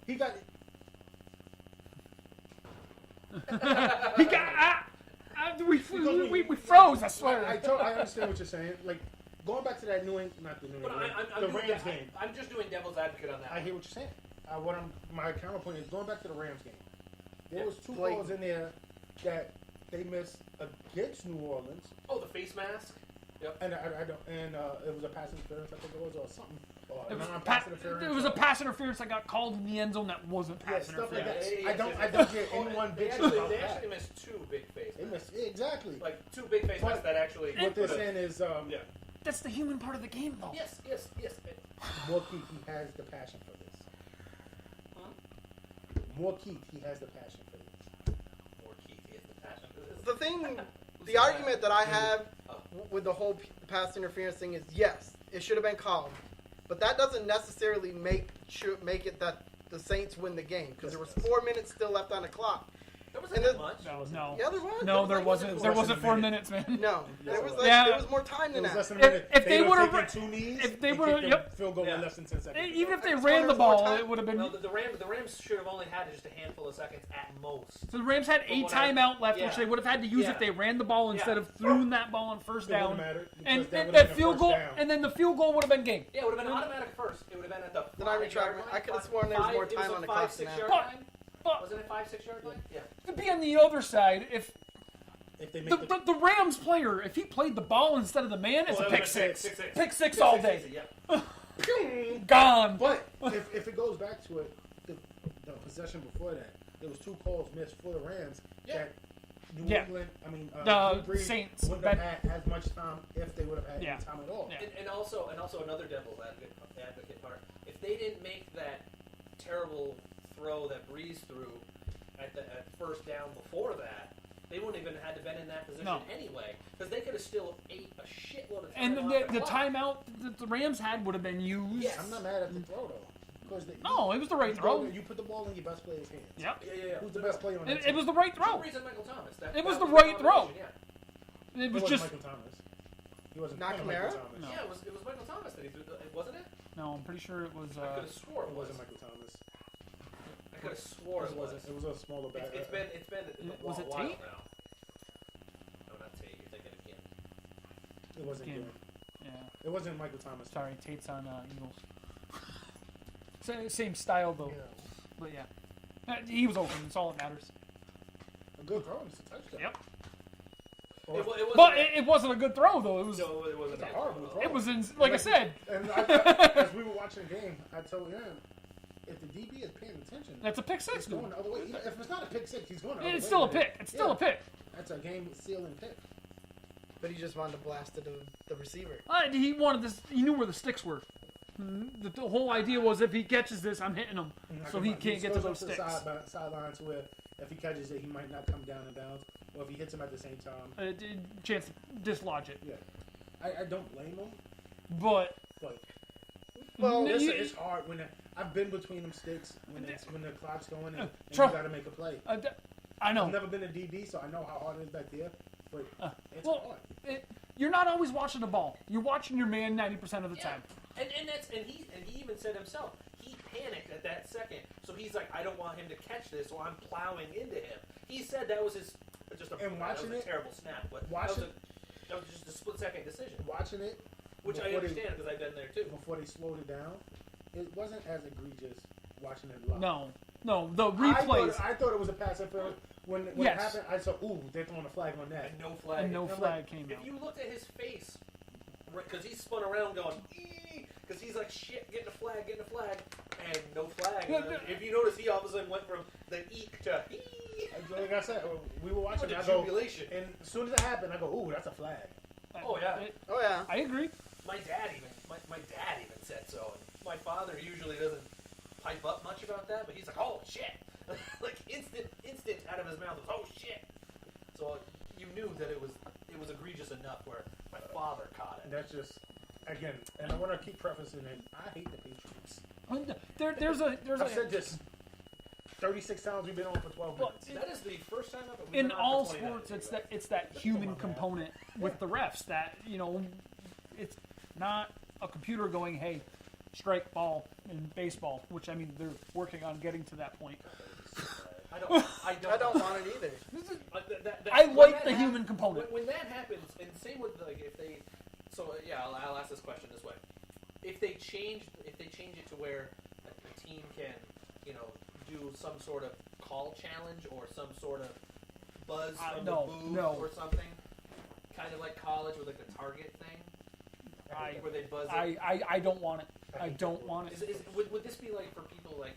Speaker 4: He got.
Speaker 2: he got. We froze. I swear.
Speaker 4: I understand what you're saying. Like going back to that not the New
Speaker 1: But
Speaker 4: England,
Speaker 1: I'm
Speaker 4: the
Speaker 1: doing
Speaker 4: Rams
Speaker 1: that-
Speaker 4: game.
Speaker 1: I'm just doing devil's advocate on that.
Speaker 4: I hear what you're saying. My counterpoint is going back to the Rams game. There
Speaker 1: Yeah.
Speaker 4: was two calls in there that they missed against New Orleans,
Speaker 1: Oh, the face mask. Yep.
Speaker 4: and I don't. And it was a pass interference, I think it was, or something. Or
Speaker 2: It was,
Speaker 4: non-pass interference.
Speaker 2: it was a pass interference that got called in the end zone that wasn't
Speaker 4: Yeah,
Speaker 2: pass
Speaker 4: stuff like
Speaker 2: interference.
Speaker 4: that. I don't get anyone
Speaker 1: They
Speaker 4: bitching about
Speaker 1: they
Speaker 4: that.
Speaker 1: actually missed two big face
Speaker 4: They
Speaker 1: masks.
Speaker 4: missed exactly.
Speaker 1: Like two big face
Speaker 4: But
Speaker 1: masks that actually.
Speaker 4: What they're saying is,
Speaker 1: Yeah.
Speaker 2: That's the human part of the game, though.
Speaker 1: Yes.
Speaker 4: Moorkeith, he has the passion for this. Moorkeith, he has the passion for this.
Speaker 1: More Keith, he has the passion for this.
Speaker 3: The thing, the argument that I have with the whole pass interference thing is yes, it should have been called, but that doesn't necessarily make it that the Saints win the game because there was 4 minutes still left on the clock.
Speaker 1: There wasn't
Speaker 3: And
Speaker 1: that
Speaker 3: then-
Speaker 1: much.
Speaker 2: No.
Speaker 3: Yeah, there was.
Speaker 2: No, there
Speaker 3: like-
Speaker 2: wasn't. There wasn't 4 minutes, man.
Speaker 3: No, there was
Speaker 2: Yeah.
Speaker 3: there was more time
Speaker 4: It
Speaker 3: than
Speaker 4: was less
Speaker 3: that.
Speaker 4: than a minute.
Speaker 2: If they
Speaker 4: would've
Speaker 2: would've
Speaker 4: taken 2 knees,
Speaker 2: if they
Speaker 4: and
Speaker 2: would've-
Speaker 4: kicked
Speaker 2: yep.
Speaker 4: them field goal
Speaker 1: Yeah.
Speaker 4: in less than 10 seconds.
Speaker 2: Even if they
Speaker 3: As long
Speaker 2: ran
Speaker 3: as
Speaker 2: the
Speaker 3: more
Speaker 2: ball,
Speaker 3: time-
Speaker 2: it would have been.
Speaker 1: No, the Rams should have only had just a handful of seconds at most.
Speaker 2: So the Rams had a
Speaker 1: what I-
Speaker 2: timeout left,
Speaker 1: yeah.
Speaker 2: which they would have had to use
Speaker 1: Yeah.
Speaker 2: if they ran the ball instead of throwing that ball on first
Speaker 4: It
Speaker 2: down.
Speaker 4: wouldn't matter, because
Speaker 2: And
Speaker 4: that
Speaker 2: that
Speaker 4: would've been a
Speaker 2: field
Speaker 4: first
Speaker 2: goal,
Speaker 4: down.
Speaker 2: and then the field goal would have been game.
Speaker 1: Yeah, it would have been automatic first. It would have been at the.
Speaker 3: Then I retract my- I could have sworn there was more time on the clock than that.
Speaker 1: 5-6 yard
Speaker 2: But-
Speaker 1: line.
Speaker 2: But
Speaker 1: Wasn't it 5-6 yard line? Yeah.
Speaker 2: to be on the other side, if
Speaker 4: If they
Speaker 2: the,
Speaker 4: make
Speaker 2: the Rams player, if he played the ball instead of the man, it's
Speaker 1: Well,
Speaker 2: a
Speaker 1: it
Speaker 2: pick
Speaker 1: would've been
Speaker 2: six.
Speaker 1: 6-6.
Speaker 2: Pick six all day.
Speaker 1: Easy, yeah.
Speaker 2: Gone.
Speaker 4: But if it goes back to it, the possession before that, there was 2 calls missed for the Rams
Speaker 1: Yeah.
Speaker 4: that New
Speaker 2: Yeah.
Speaker 4: England, I mean,
Speaker 2: The
Speaker 4: Drew Brees
Speaker 2: Saints,
Speaker 4: wouldn't have had as much time if they would have had
Speaker 2: Yeah.
Speaker 4: any time at all.
Speaker 2: Yeah.
Speaker 1: And also another devil's advocate part. If they didn't make that terrible throw that Breeze threw at first down before that, they wouldn't even had to been in that position anyway, because they could have still ate a shitload of time.
Speaker 2: And the timeout that the Rams had would have been used.
Speaker 1: Yes.
Speaker 4: I'm not mad at the throw, though.
Speaker 2: No, it was the right throw.
Speaker 4: You put the ball in your best player's hands.
Speaker 2: Yep.
Speaker 1: Yeah.
Speaker 4: Who's the best player on that
Speaker 2: It
Speaker 4: team?
Speaker 2: was the right
Speaker 1: For
Speaker 2: throw.
Speaker 1: some reason, Michael Thomas.
Speaker 2: It was the right throw.
Speaker 1: Yeah.
Speaker 2: It
Speaker 4: It
Speaker 2: was
Speaker 4: wasn't
Speaker 2: just
Speaker 4: Michael Thomas. He wasn't
Speaker 3: Not
Speaker 4: Michael
Speaker 3: Kamara?
Speaker 4: Thomas.
Speaker 2: No.
Speaker 1: Yeah, it was Michael Thomas that he threw. Wasn't it?
Speaker 2: no. I'm pretty sure it was.
Speaker 1: I could have swore
Speaker 4: It
Speaker 1: it was.
Speaker 4: wasn't Michael Thomas.
Speaker 1: I could have swore it was.
Speaker 4: It was a smaller back.
Speaker 1: It's been a
Speaker 2: Was it
Speaker 1: while
Speaker 2: Tate?
Speaker 1: now. No, not Tate. You're thinking of Kim.
Speaker 4: It wasn't
Speaker 2: Game.
Speaker 4: good.
Speaker 2: Yeah.
Speaker 4: It wasn't Michael Thomas.
Speaker 2: Sorry, Tate's on Eagles. Same style though, but yeah, he was open. That's all that matters.
Speaker 4: A good throw. It's a touchdown.
Speaker 2: Yep.
Speaker 4: Or-
Speaker 1: It wasn't.
Speaker 2: But it wasn't a good throw though. It was.
Speaker 1: No, it wasn't.
Speaker 4: It's a horrible throw.
Speaker 2: It was in, like I said.
Speaker 4: And as we were watching the game, I told him, if the DB is paying attention,
Speaker 2: That's a pick six,
Speaker 4: it's
Speaker 2: dude.
Speaker 4: going the other way. If it's not a pick six, he's going the other way.
Speaker 2: It's still a
Speaker 4: man.
Speaker 2: pick. It's still a pick.
Speaker 4: That's a game-sealing pick.
Speaker 3: But he just wanted to blast to the receiver.
Speaker 2: He wanted this. He knew where the sticks were. The whole idea was if he catches this, I'm hitting him, so he can't get to those sticks.
Speaker 4: Sideline to where if he catches it, he might not come down in bounds, or if he hits him at the same time.
Speaker 2: Chance to dislodge it.
Speaker 4: Yeah, I don't blame him,
Speaker 2: But
Speaker 4: but
Speaker 3: Well,
Speaker 4: listen, it's hard when I've been between them sticks when the clock's going and you
Speaker 2: Tro-
Speaker 4: got to make a play.
Speaker 2: I know.
Speaker 4: I've never been a DB, so I know how hard it is back there, but it's
Speaker 2: well,
Speaker 4: hard.
Speaker 2: You're not always watching the ball. You're watching your man 90% of the time.
Speaker 1: And he even said himself, he panicked at that second. So he's like, I don't want him to catch this, so I'm plowing into him. He said that was his a terrible snap, but that was just a split-second decision.
Speaker 4: Watching it,
Speaker 1: Which I understand because I've been there too.
Speaker 4: before they slowed it down, it wasn't as egregious watching it live.
Speaker 2: No, the replays.
Speaker 4: I thought it was a pass interference. When it
Speaker 2: Yes.
Speaker 4: happened, I said, "Ooh, they're throwing a flag on that."
Speaker 1: And no flag.
Speaker 2: And no
Speaker 1: And I'm
Speaker 2: flag
Speaker 1: like,
Speaker 2: came
Speaker 1: If
Speaker 2: out.
Speaker 1: you looked at his face, because he spun around going, because he's like, shit, getting a flag, and no flag. And then if you notice, he all of a sudden went from the eek to
Speaker 4: Like I said, we were watching.
Speaker 1: the
Speaker 4: I go,
Speaker 1: jubilation.
Speaker 4: and as soon as it happened, I go, "Ooh, that's a flag."
Speaker 1: Oh, yeah.
Speaker 3: Oh yeah.
Speaker 2: I agree.
Speaker 1: My dad even said so. And my father usually doesn't pipe up much about that, but he's like, oh shit, like instant out of his mouth. Was, oh shit. So you knew that it was egregious enough where my father caught it.
Speaker 4: That's just again, and I want to keep prefacing it. I hate the Patriots.
Speaker 2: There's
Speaker 4: I've said this 36 times. We've been on for 12
Speaker 2: Well,
Speaker 4: minutes.
Speaker 1: That is the first time I've
Speaker 2: in
Speaker 1: been on
Speaker 2: all
Speaker 1: for 29
Speaker 2: sports,
Speaker 1: minutes.
Speaker 2: it's that human component with the refs that it's not a computer going, hey, strike ball in baseball, which I mean they're working on getting to that point.
Speaker 1: I don't
Speaker 3: want it either.
Speaker 2: I
Speaker 1: when
Speaker 2: like
Speaker 1: that
Speaker 2: the
Speaker 1: hap-
Speaker 2: human component.
Speaker 1: When that happens, and same with like if they, I'll ask this question this way: if they change it to where a team can, do some sort of call challenge or some sort of buzz from the booth or something, kind of like college with like the target thing, where they buzz.
Speaker 2: I don't want it. I don't want it.
Speaker 1: Would this be like for people like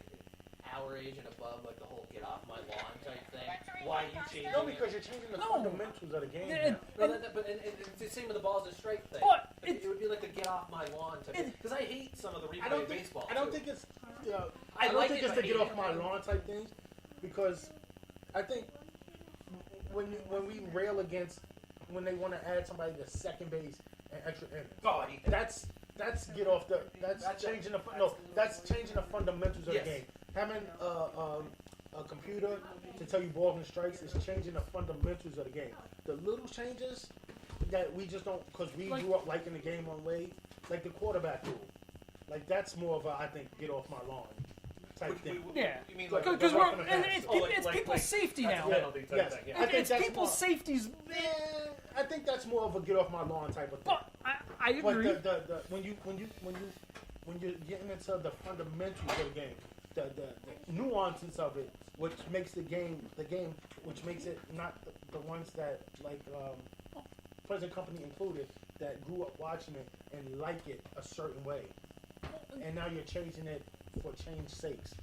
Speaker 1: our age and above, like the whole "get off my lawn" type thing? Why are you changing?
Speaker 4: No, because you're changing the fundamentals of the game.
Speaker 2: And-
Speaker 4: now.
Speaker 1: But it's the same with the balls and strike thing.
Speaker 2: But
Speaker 1: it would be like the "get off my lawn" type thing. Because I hate some of the replay of baseball.
Speaker 4: I don't
Speaker 1: too.
Speaker 4: think it's.
Speaker 1: I
Speaker 4: I don't
Speaker 1: like
Speaker 4: think
Speaker 1: it,
Speaker 4: it's
Speaker 1: but
Speaker 4: the get
Speaker 1: hate
Speaker 4: off
Speaker 1: it.
Speaker 4: my lawn type things, because I think when we rail against when they want to add somebody to second base and extra innings.
Speaker 1: Oh, I hate that.
Speaker 4: That's get off the. That's changing the fundamentals of
Speaker 1: Yes.
Speaker 4: the game. Having a computer to tell you balls and strikes is changing the fundamentals of the game. The little changes that we just don't, because we grew up liking the game one way, like the quarterback rule. Like that's more of a, I think, get off my lawn type thing.
Speaker 2: Yeah,
Speaker 1: You mean like
Speaker 2: because
Speaker 4: the
Speaker 2: we're
Speaker 4: rock and a pass.
Speaker 2: it's people's safety
Speaker 1: that's
Speaker 2: now.
Speaker 1: a penalty type
Speaker 4: Yes.
Speaker 1: thing,
Speaker 4: I think
Speaker 2: It's
Speaker 4: that's
Speaker 2: people's
Speaker 4: more-
Speaker 2: safeties.
Speaker 4: I think that's more of a get off my lawn type of thing.
Speaker 2: But I
Speaker 4: But
Speaker 2: agree.
Speaker 4: when you're getting into the fundamentals of the game, the nuances of it, which makes the game, which makes it not the ones that like present company included that grew up watching it and like it a certain way, and now you're changing it for change sakes.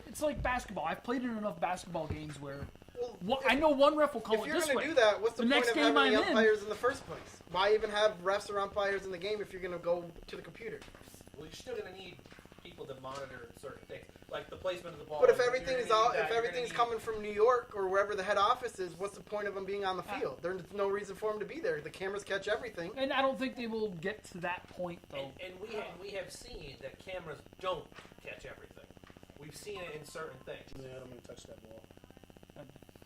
Speaker 2: It's like basketball. I've played in enough basketball games where
Speaker 3: Well,
Speaker 2: I know one ref will call
Speaker 3: if
Speaker 2: it
Speaker 3: you're
Speaker 2: this
Speaker 3: going
Speaker 2: way.
Speaker 3: to do that, what's the point
Speaker 2: next
Speaker 3: of
Speaker 2: game
Speaker 3: having the
Speaker 2: I'm in-
Speaker 3: umpires in the first place? Why even have refs or umpires in the game if you're going to go to the computer?
Speaker 5: Well, you're still going to need people to monitor certain things, like the placement of the ball.
Speaker 3: But if
Speaker 5: You're
Speaker 3: everything
Speaker 5: gonna
Speaker 3: is
Speaker 5: need
Speaker 3: all,
Speaker 5: that,
Speaker 3: if
Speaker 5: you're gonna
Speaker 3: everything's
Speaker 5: need-
Speaker 3: coming from New York or wherever the head office is, what's the point of them being on the field? There's no reason for them to be there. The cameras catch everything.
Speaker 2: And I don't think they will get to that point, though.
Speaker 5: And we have seen that cameras don't catch everything. We've seen it in certain things.
Speaker 4: Yeah, I don't mean touch that ball.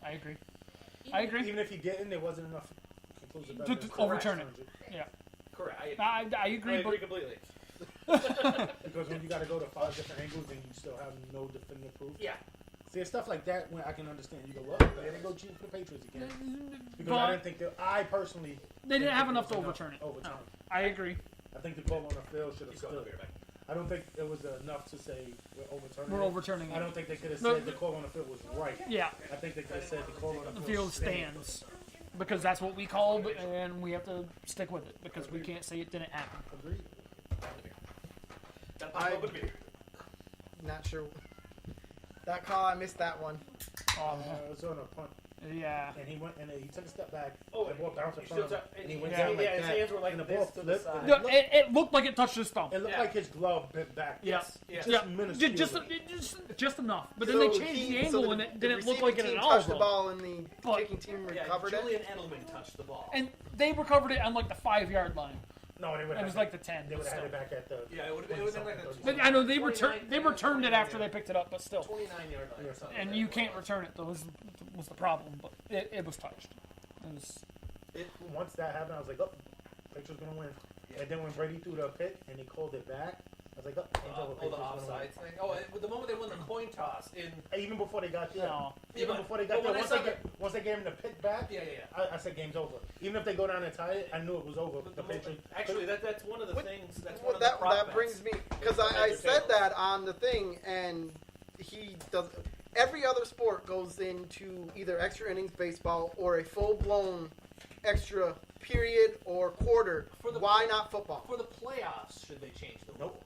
Speaker 2: I agree. I agree.
Speaker 4: Even if he didn't, there wasn't enough conclusive
Speaker 2: To
Speaker 4: evidence.
Speaker 2: overturn it. Yeah.
Speaker 5: Correct.
Speaker 2: I agree, but
Speaker 5: completely.
Speaker 4: Because when you got to go to 5 different angles and you still have no definitive proof.
Speaker 5: Yeah.
Speaker 4: See, it's stuff like that when I can understand. You go, well, they didn't go cheating for the Patriots again. Because I didn't think that. I personally.
Speaker 2: they didn't have
Speaker 4: think
Speaker 2: enough
Speaker 4: there
Speaker 2: to
Speaker 4: was
Speaker 2: overturn it.
Speaker 4: Overturn.
Speaker 2: No, I agree.
Speaker 4: I think the call on the field should have
Speaker 5: He's going
Speaker 4: stood.
Speaker 5: to be right back.
Speaker 4: I don't think it was enough to say we're overturning
Speaker 2: We're
Speaker 4: it.
Speaker 2: overturning
Speaker 4: I
Speaker 2: it.
Speaker 4: don't think they could have
Speaker 2: No,
Speaker 4: said the call on the field was right.
Speaker 2: Yeah,
Speaker 4: I think they could have said the call on
Speaker 2: the
Speaker 4: the
Speaker 2: field stands. Because that's what we called, and we have to stick with it. Because we can't say it didn't happen.
Speaker 4: Agreed.
Speaker 3: Not sure. That call, I missed that one.
Speaker 4: It was on a punt,
Speaker 2: Yeah.
Speaker 4: and he went and he took a step back.
Speaker 5: Oh,
Speaker 4: the ball bounced in
Speaker 5: He
Speaker 4: front
Speaker 5: still
Speaker 4: of him,
Speaker 5: and
Speaker 4: and he
Speaker 5: he
Speaker 4: went
Speaker 2: yeah,
Speaker 4: down like
Speaker 5: his
Speaker 4: that.
Speaker 5: hands were like
Speaker 4: and the
Speaker 5: this
Speaker 4: ball
Speaker 5: to the
Speaker 4: flipped.
Speaker 5: side.
Speaker 4: and
Speaker 2: No, it looked like it touched his thumb.
Speaker 4: It looked
Speaker 5: Yeah.
Speaker 4: like his glove bent back.
Speaker 2: Yes.
Speaker 5: Yes.
Speaker 4: Just
Speaker 2: Yeah,
Speaker 4: minuscule.
Speaker 2: just enough. But then
Speaker 3: So
Speaker 2: they changed the
Speaker 3: so
Speaker 2: angle, and it didn't look
Speaker 3: receiving
Speaker 2: like it
Speaker 3: team
Speaker 2: at all.
Speaker 3: touched the
Speaker 2: though.
Speaker 3: ball, and the
Speaker 2: But-
Speaker 3: kicking team
Speaker 5: Yeah,
Speaker 3: recovered it.
Speaker 5: Julian Edelman touched the ball.
Speaker 2: And they recovered it on like the 5-yard line.
Speaker 4: No, they would.
Speaker 2: It was like the 10.
Speaker 4: They would have had it back at the.
Speaker 5: Yeah, it would have been like a
Speaker 4: 20-something,
Speaker 2: I know they
Speaker 5: 29
Speaker 2: returned it after they picked it up, but still.
Speaker 5: 29-yard line or something.
Speaker 2: And you can't return it though. Was the problem? But it was touched. It was.
Speaker 4: Once that happened, I was like, oh, Patriots gonna win. And then when Brady threw the pick and he called it back, I was like, oh, game's over,
Speaker 5: the
Speaker 4: Patriots gonna
Speaker 5: offside
Speaker 4: win.
Speaker 5: thing. Oh, the moment they won the coin toss in.
Speaker 4: Even before they got there.
Speaker 2: No.
Speaker 4: Even
Speaker 5: Yeah,
Speaker 4: before they
Speaker 5: but
Speaker 4: got there,
Speaker 5: when I saw
Speaker 4: once they gave him the pick back,
Speaker 5: Yeah, yeah, yeah.
Speaker 4: I said game's over. Even if they go down and tie it, I knew it was over.
Speaker 5: But
Speaker 4: The
Speaker 5: the moment-
Speaker 4: Patriots.
Speaker 5: actually, that's one of the
Speaker 3: What-
Speaker 5: things. That's
Speaker 3: Well,
Speaker 5: one of the prop
Speaker 3: that
Speaker 5: bets.
Speaker 3: brings me because
Speaker 5: It's
Speaker 3: I said
Speaker 5: entertainment.
Speaker 3: that on the thing, and he does. Every other sport goes into either extra innings baseball or a full blown extra period or quarter.
Speaker 5: For the-
Speaker 3: Why not football?
Speaker 5: For the playoffs, should they change the rule?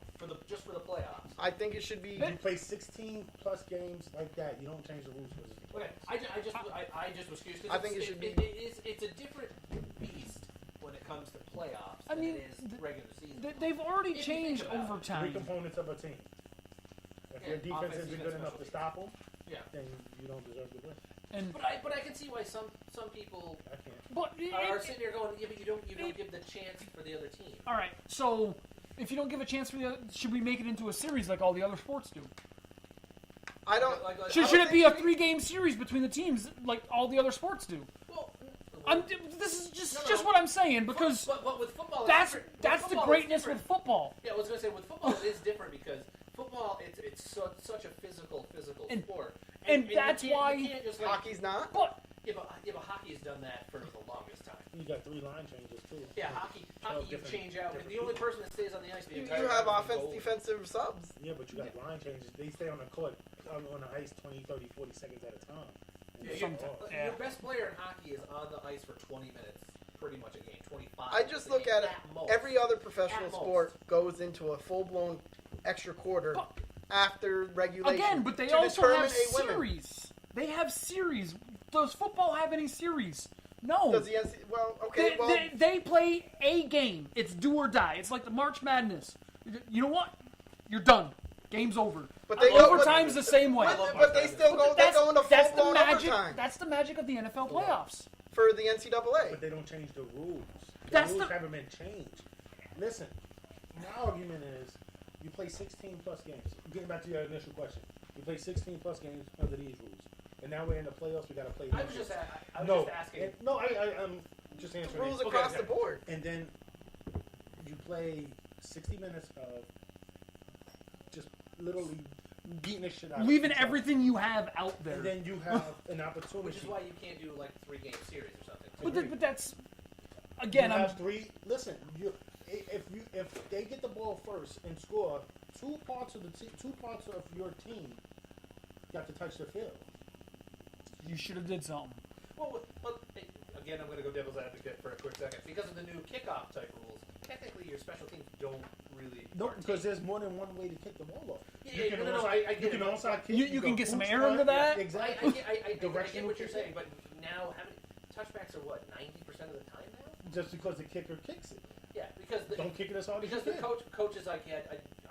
Speaker 5: Just for the playoffs.
Speaker 3: I think it should be.
Speaker 4: You play 16 plus games like that, you don't change the rules for this.
Speaker 5: Okay, I just was curious. 'Cause
Speaker 3: I think it should be-
Speaker 5: It's a different beast when it comes to playoffs
Speaker 2: I
Speaker 5: than
Speaker 2: mean,
Speaker 5: it is regular season.
Speaker 2: They've already
Speaker 5: If you
Speaker 2: changed
Speaker 5: think about it.
Speaker 4: Three
Speaker 2: overtime.
Speaker 4: components of a team. If
Speaker 5: Yeah,
Speaker 4: your defense
Speaker 5: offense,
Speaker 4: isn't
Speaker 5: defense,
Speaker 4: good enough
Speaker 5: special
Speaker 4: to stop them,
Speaker 5: Yeah.
Speaker 4: then you don't deserve to win.
Speaker 2: And
Speaker 5: But I can see why some people
Speaker 4: I can't.
Speaker 2: but
Speaker 5: are sitting there going, yeah, but you don't give the chance for the other team.
Speaker 2: all right. So if you don't give a chance for the other, should we make it into a series like all the other sports do?
Speaker 3: I don't.
Speaker 5: Like,
Speaker 3: I
Speaker 2: Should
Speaker 3: don't
Speaker 2: it be a
Speaker 3: think
Speaker 2: 3-game series between the teams like all the other sports do?
Speaker 5: well,
Speaker 2: This is just
Speaker 5: No.
Speaker 2: just what I'm saying because
Speaker 5: but with football,
Speaker 2: that's
Speaker 5: it's different. With
Speaker 2: that's the
Speaker 5: football, it's
Speaker 2: greatness
Speaker 5: different.
Speaker 2: with football.
Speaker 5: Yeah, I was gonna say with football it is different because football it's such a physical
Speaker 2: And-
Speaker 5: sport,
Speaker 2: and
Speaker 5: you
Speaker 2: that's
Speaker 5: can't-
Speaker 2: why
Speaker 5: you can't just like,
Speaker 3: Hockey's not.
Speaker 2: But
Speaker 5: yeah, but hockey's done that for the longest time.
Speaker 4: You got 3 line changes too.
Speaker 5: Yeah, hockey you
Speaker 4: different-
Speaker 5: change out.
Speaker 4: different
Speaker 5: The only
Speaker 4: people.
Speaker 5: person that stays on the ice the
Speaker 3: You
Speaker 5: entire
Speaker 3: have
Speaker 5: time is the
Speaker 3: offense,
Speaker 5: goalie.
Speaker 3: defensive subs.
Speaker 4: Yeah, but you got line changes. They stay on the court on the ice 20, 30, 40 seconds at a time.
Speaker 5: Yeah,
Speaker 2: Sometimes,
Speaker 5: your,
Speaker 2: yeah.
Speaker 5: your best player in hockey is on the ice for 20 minutes, pretty much a game, 25.
Speaker 3: I just
Speaker 5: a
Speaker 3: look
Speaker 5: game
Speaker 3: at it.
Speaker 5: most.
Speaker 3: Every other professional
Speaker 5: At most.
Speaker 3: sport goes into a full blown extra quarter
Speaker 2: But-
Speaker 3: after regulation.
Speaker 2: again, but they
Speaker 3: to
Speaker 2: also
Speaker 3: determine
Speaker 2: have
Speaker 3: a winner.
Speaker 2: series. They have series. Does football have any series? No.
Speaker 3: Does the well, okay, well,
Speaker 2: They play a game. It's do or die. It's like the March Madness. You know what? You're done. Game's over.
Speaker 3: But they go-
Speaker 2: Overtime's the same way.
Speaker 3: but they still go. They go into
Speaker 2: that's
Speaker 3: full
Speaker 2: the
Speaker 3: blown
Speaker 2: magic.
Speaker 3: overtime
Speaker 2: That's the magic of the NFL playoffs.
Speaker 3: for the NCAA.
Speaker 4: But they don't change the rules. The
Speaker 2: That's
Speaker 4: rules
Speaker 2: the-
Speaker 4: haven't been changed. Listen, my argument is you play 16 plus games. Getting back to your initial question, you play 16 plus games under these rules, and now we're in the playoffs. We got to play.
Speaker 5: I was
Speaker 4: these
Speaker 5: just,
Speaker 4: rules.
Speaker 5: I was
Speaker 4: no,
Speaker 5: just asking.
Speaker 4: I'm just answering.
Speaker 3: Rules
Speaker 4: it.
Speaker 3: across
Speaker 5: okay.
Speaker 3: the board.
Speaker 4: And then you play 60 minutes of just literally beating the shit out of
Speaker 2: Leaving
Speaker 4: each other.
Speaker 2: everything you have out there.
Speaker 4: And then you have an opportunity.
Speaker 5: Which is why you can't do like 3-game series or something.
Speaker 2: But that's again.
Speaker 4: you
Speaker 2: I'm
Speaker 4: have 3. Listen, if they get the ball first and score, two parts of your team got to touch the field.
Speaker 2: you should have did something.
Speaker 5: Well, again, I'm going to go devil's advocate for a quick second. Because of the new kickoff type rules, technically your special teams don't really.
Speaker 4: No,
Speaker 5: partake.
Speaker 4: because there's more than one way to kick the ball off.
Speaker 5: Yeah, no, I get it.
Speaker 4: onside kick.
Speaker 2: You can get some
Speaker 4: boost
Speaker 2: air
Speaker 4: punt.
Speaker 2: into that.
Speaker 4: Yeah,
Speaker 5: I
Speaker 4: exactly.
Speaker 5: get what you're saying, but now how many touchbacks are what 90% of the time now?
Speaker 4: Just because the kicker kicks it.
Speaker 5: Yeah, because
Speaker 4: Don't kick it as hard as
Speaker 5: because
Speaker 4: you
Speaker 5: the
Speaker 4: can.
Speaker 5: coach is like, yeah,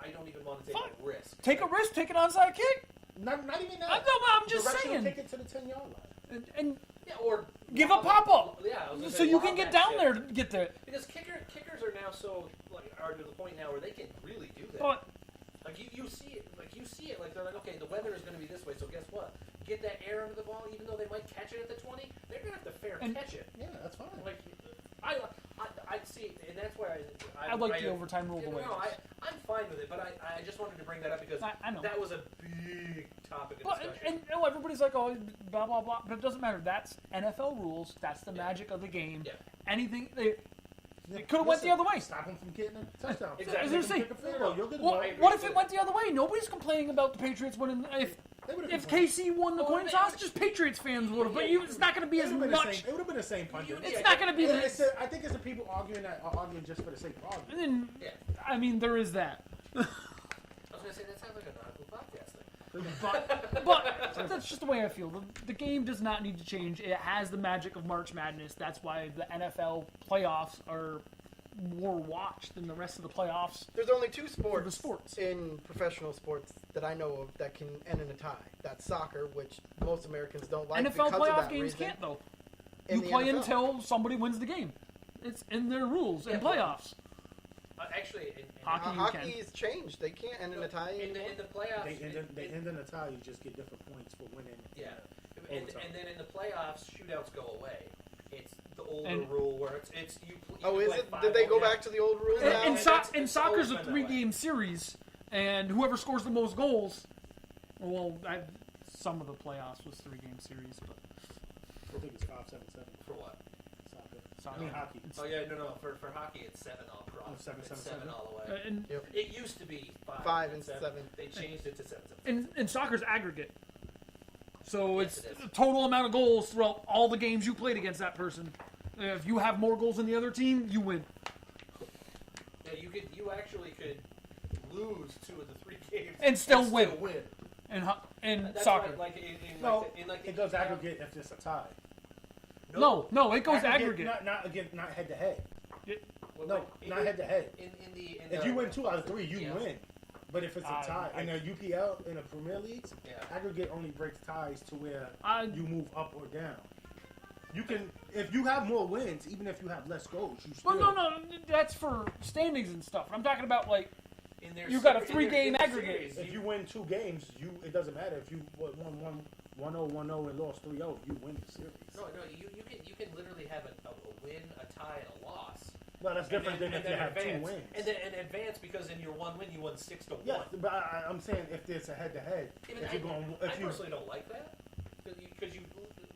Speaker 5: I don't even want to take
Speaker 2: Fine.
Speaker 5: a risk.
Speaker 2: Take a risk, take an onside kick.
Speaker 4: Not even that.
Speaker 2: I'm just
Speaker 4: Directional
Speaker 2: saying.
Speaker 4: kick it to the 10-yard line.
Speaker 2: And
Speaker 5: Yeah, or
Speaker 2: give a pop up.
Speaker 5: Yeah, I was gonna
Speaker 2: so
Speaker 5: say
Speaker 2: you can
Speaker 5: lob
Speaker 2: get
Speaker 5: that
Speaker 2: down
Speaker 5: shit.
Speaker 2: there to get there.
Speaker 5: Because kickers are now so are to the point now where they can really do that.
Speaker 2: But
Speaker 5: Like you see it like they're like, okay, the weather is going to be this way, so guess what? Get that air under the ball, even though they might catch it at the 20, they're going to have to fair catch it.
Speaker 4: Yeah, that's fine.
Speaker 5: Like I see, and that's where
Speaker 2: I like the overtime rule the way
Speaker 5: No,
Speaker 2: it is.
Speaker 5: I'm fine with it, but I just wanted to bring that up because
Speaker 2: I know.
Speaker 5: that was a big topic of
Speaker 2: But,
Speaker 5: discussion.
Speaker 2: and everybody's like, oh, blah, blah, blah. But it doesn't matter. That's NFL rules. That's the magic of the game.
Speaker 5: Yeah.
Speaker 2: Anything, it could have went the other way.
Speaker 4: Stop him from getting a touchdown.
Speaker 5: Exactly.
Speaker 2: I was gonna say,
Speaker 4: Kick a field goal. You're good to
Speaker 2: Well,
Speaker 4: go.
Speaker 5: agree
Speaker 2: what if
Speaker 5: with
Speaker 2: it went the other way? Nobody's complaining about the Patriots winning.
Speaker 4: They would've
Speaker 2: If
Speaker 4: been
Speaker 2: KC won the
Speaker 5: Oh,
Speaker 2: coin
Speaker 5: they-
Speaker 2: toss, just Patriots fans would have. But it's not going to be
Speaker 4: It
Speaker 2: as
Speaker 4: would have been the
Speaker 2: much.
Speaker 4: same. It would have been the same punting.
Speaker 2: It's not going to be
Speaker 4: And
Speaker 2: the.
Speaker 4: I think it's the people arguing just for the sake of arguing.
Speaker 2: And,
Speaker 5: Yeah.
Speaker 2: I mean, there is that.
Speaker 5: I was going to say that sounds like a non-cool podcast thing.
Speaker 2: But that's just the way I feel. The game does not need to change. It has the magic of March Madness. That's why the NFL playoffs are more watched than the rest of the playoffs.
Speaker 3: There's only two
Speaker 2: For the
Speaker 3: sports,
Speaker 2: sports.
Speaker 3: in professional sports that I know of that can end in a tie. That's soccer, which most Americans don't like
Speaker 2: NFL
Speaker 3: because of
Speaker 2: playoff
Speaker 3: that
Speaker 2: games
Speaker 3: reason.
Speaker 2: can't, though.
Speaker 3: In
Speaker 2: You
Speaker 3: the
Speaker 2: play
Speaker 3: NFL.
Speaker 2: until somebody wins the game. It's in their rules in
Speaker 5: Yeah,
Speaker 2: playoffs.
Speaker 5: Actually,
Speaker 2: Hockey, you can.
Speaker 3: Hockey's changed. They can't end in a tie
Speaker 5: in
Speaker 3: anymore.
Speaker 5: the playoffs.
Speaker 4: They end in a tie. You just get different points for winning.
Speaker 5: Yeah, and then in the playoffs, shootouts go away. It's the older
Speaker 2: And-
Speaker 5: rule where it's you.
Speaker 3: Oh,
Speaker 5: you
Speaker 3: is
Speaker 5: play
Speaker 3: it?
Speaker 5: 5
Speaker 3: Did they go
Speaker 5: on-
Speaker 3: back to the old rules
Speaker 2: And,
Speaker 3: now?
Speaker 2: and,
Speaker 5: it's-
Speaker 2: so-
Speaker 5: it's
Speaker 2: soccer's
Speaker 5: always
Speaker 2: a
Speaker 5: been that way.
Speaker 2: 3-game series, and whoever scores the most goals. Well, some of the playoffs was 3-game series, but
Speaker 4: I think it's 5-7-7
Speaker 5: For what?
Speaker 4: soccer.
Speaker 2: soccer.
Speaker 4: I mean hockey.
Speaker 5: Oh yeah, no. For hockey, it's 7 all across.
Speaker 4: Oh, 7,
Speaker 5: It's
Speaker 4: 7,
Speaker 5: 7
Speaker 4: 7.
Speaker 5: all the way.
Speaker 2: And
Speaker 5: It used to be 5,
Speaker 3: 5 and 7.
Speaker 5: They changed it to 7.
Speaker 2: and soccer's aggregate. So
Speaker 5: Yes,
Speaker 2: it's
Speaker 5: it is.
Speaker 2: the total amount of goals throughout all the games you played against that person. If you have more goals than the other team, you win.
Speaker 5: Yeah, you actually could lose 2 of the 3 games
Speaker 2: And still win.
Speaker 5: win.
Speaker 2: In
Speaker 5: That's
Speaker 2: soccer.
Speaker 5: Why, like in
Speaker 4: No,
Speaker 5: like the, in like the
Speaker 4: it goes
Speaker 5: EPL
Speaker 4: aggregate if it's a tie.
Speaker 2: No, it goes aggregate.
Speaker 4: Not head to head.
Speaker 5: Well,
Speaker 4: No,
Speaker 5: like,
Speaker 4: not head to head.
Speaker 5: In the
Speaker 4: If you win 2 out of 3, you
Speaker 5: Yeah.
Speaker 4: win. But if it's a tie in the UPL in the Premier Leagues,
Speaker 5: Yeah.
Speaker 4: aggregate only breaks ties to where
Speaker 2: I-
Speaker 4: you move up or down. You can, if you have more wins, even if you have less goals, you still.
Speaker 2: Well, no, that's for standings and stuff. I'm talking about like
Speaker 5: in their
Speaker 2: you got a
Speaker 5: in
Speaker 2: 3-game
Speaker 5: their
Speaker 2: aggregate.
Speaker 5: series,
Speaker 4: If you win 2 games, it doesn't matter if you won 1-0, and lost 3-0. You win the series.
Speaker 5: No, you can literally have a win, a tie, and a loss.
Speaker 4: Well, that's different than if you have 2
Speaker 5: advance.
Speaker 4: wins.
Speaker 5: And then advance because in your 1 win you won 6-1.
Speaker 4: Yeah, but I'm saying if there's a head-to-head,
Speaker 5: Even
Speaker 4: if
Speaker 5: I,
Speaker 4: you're going,
Speaker 5: I
Speaker 4: if you
Speaker 5: personally don't like that because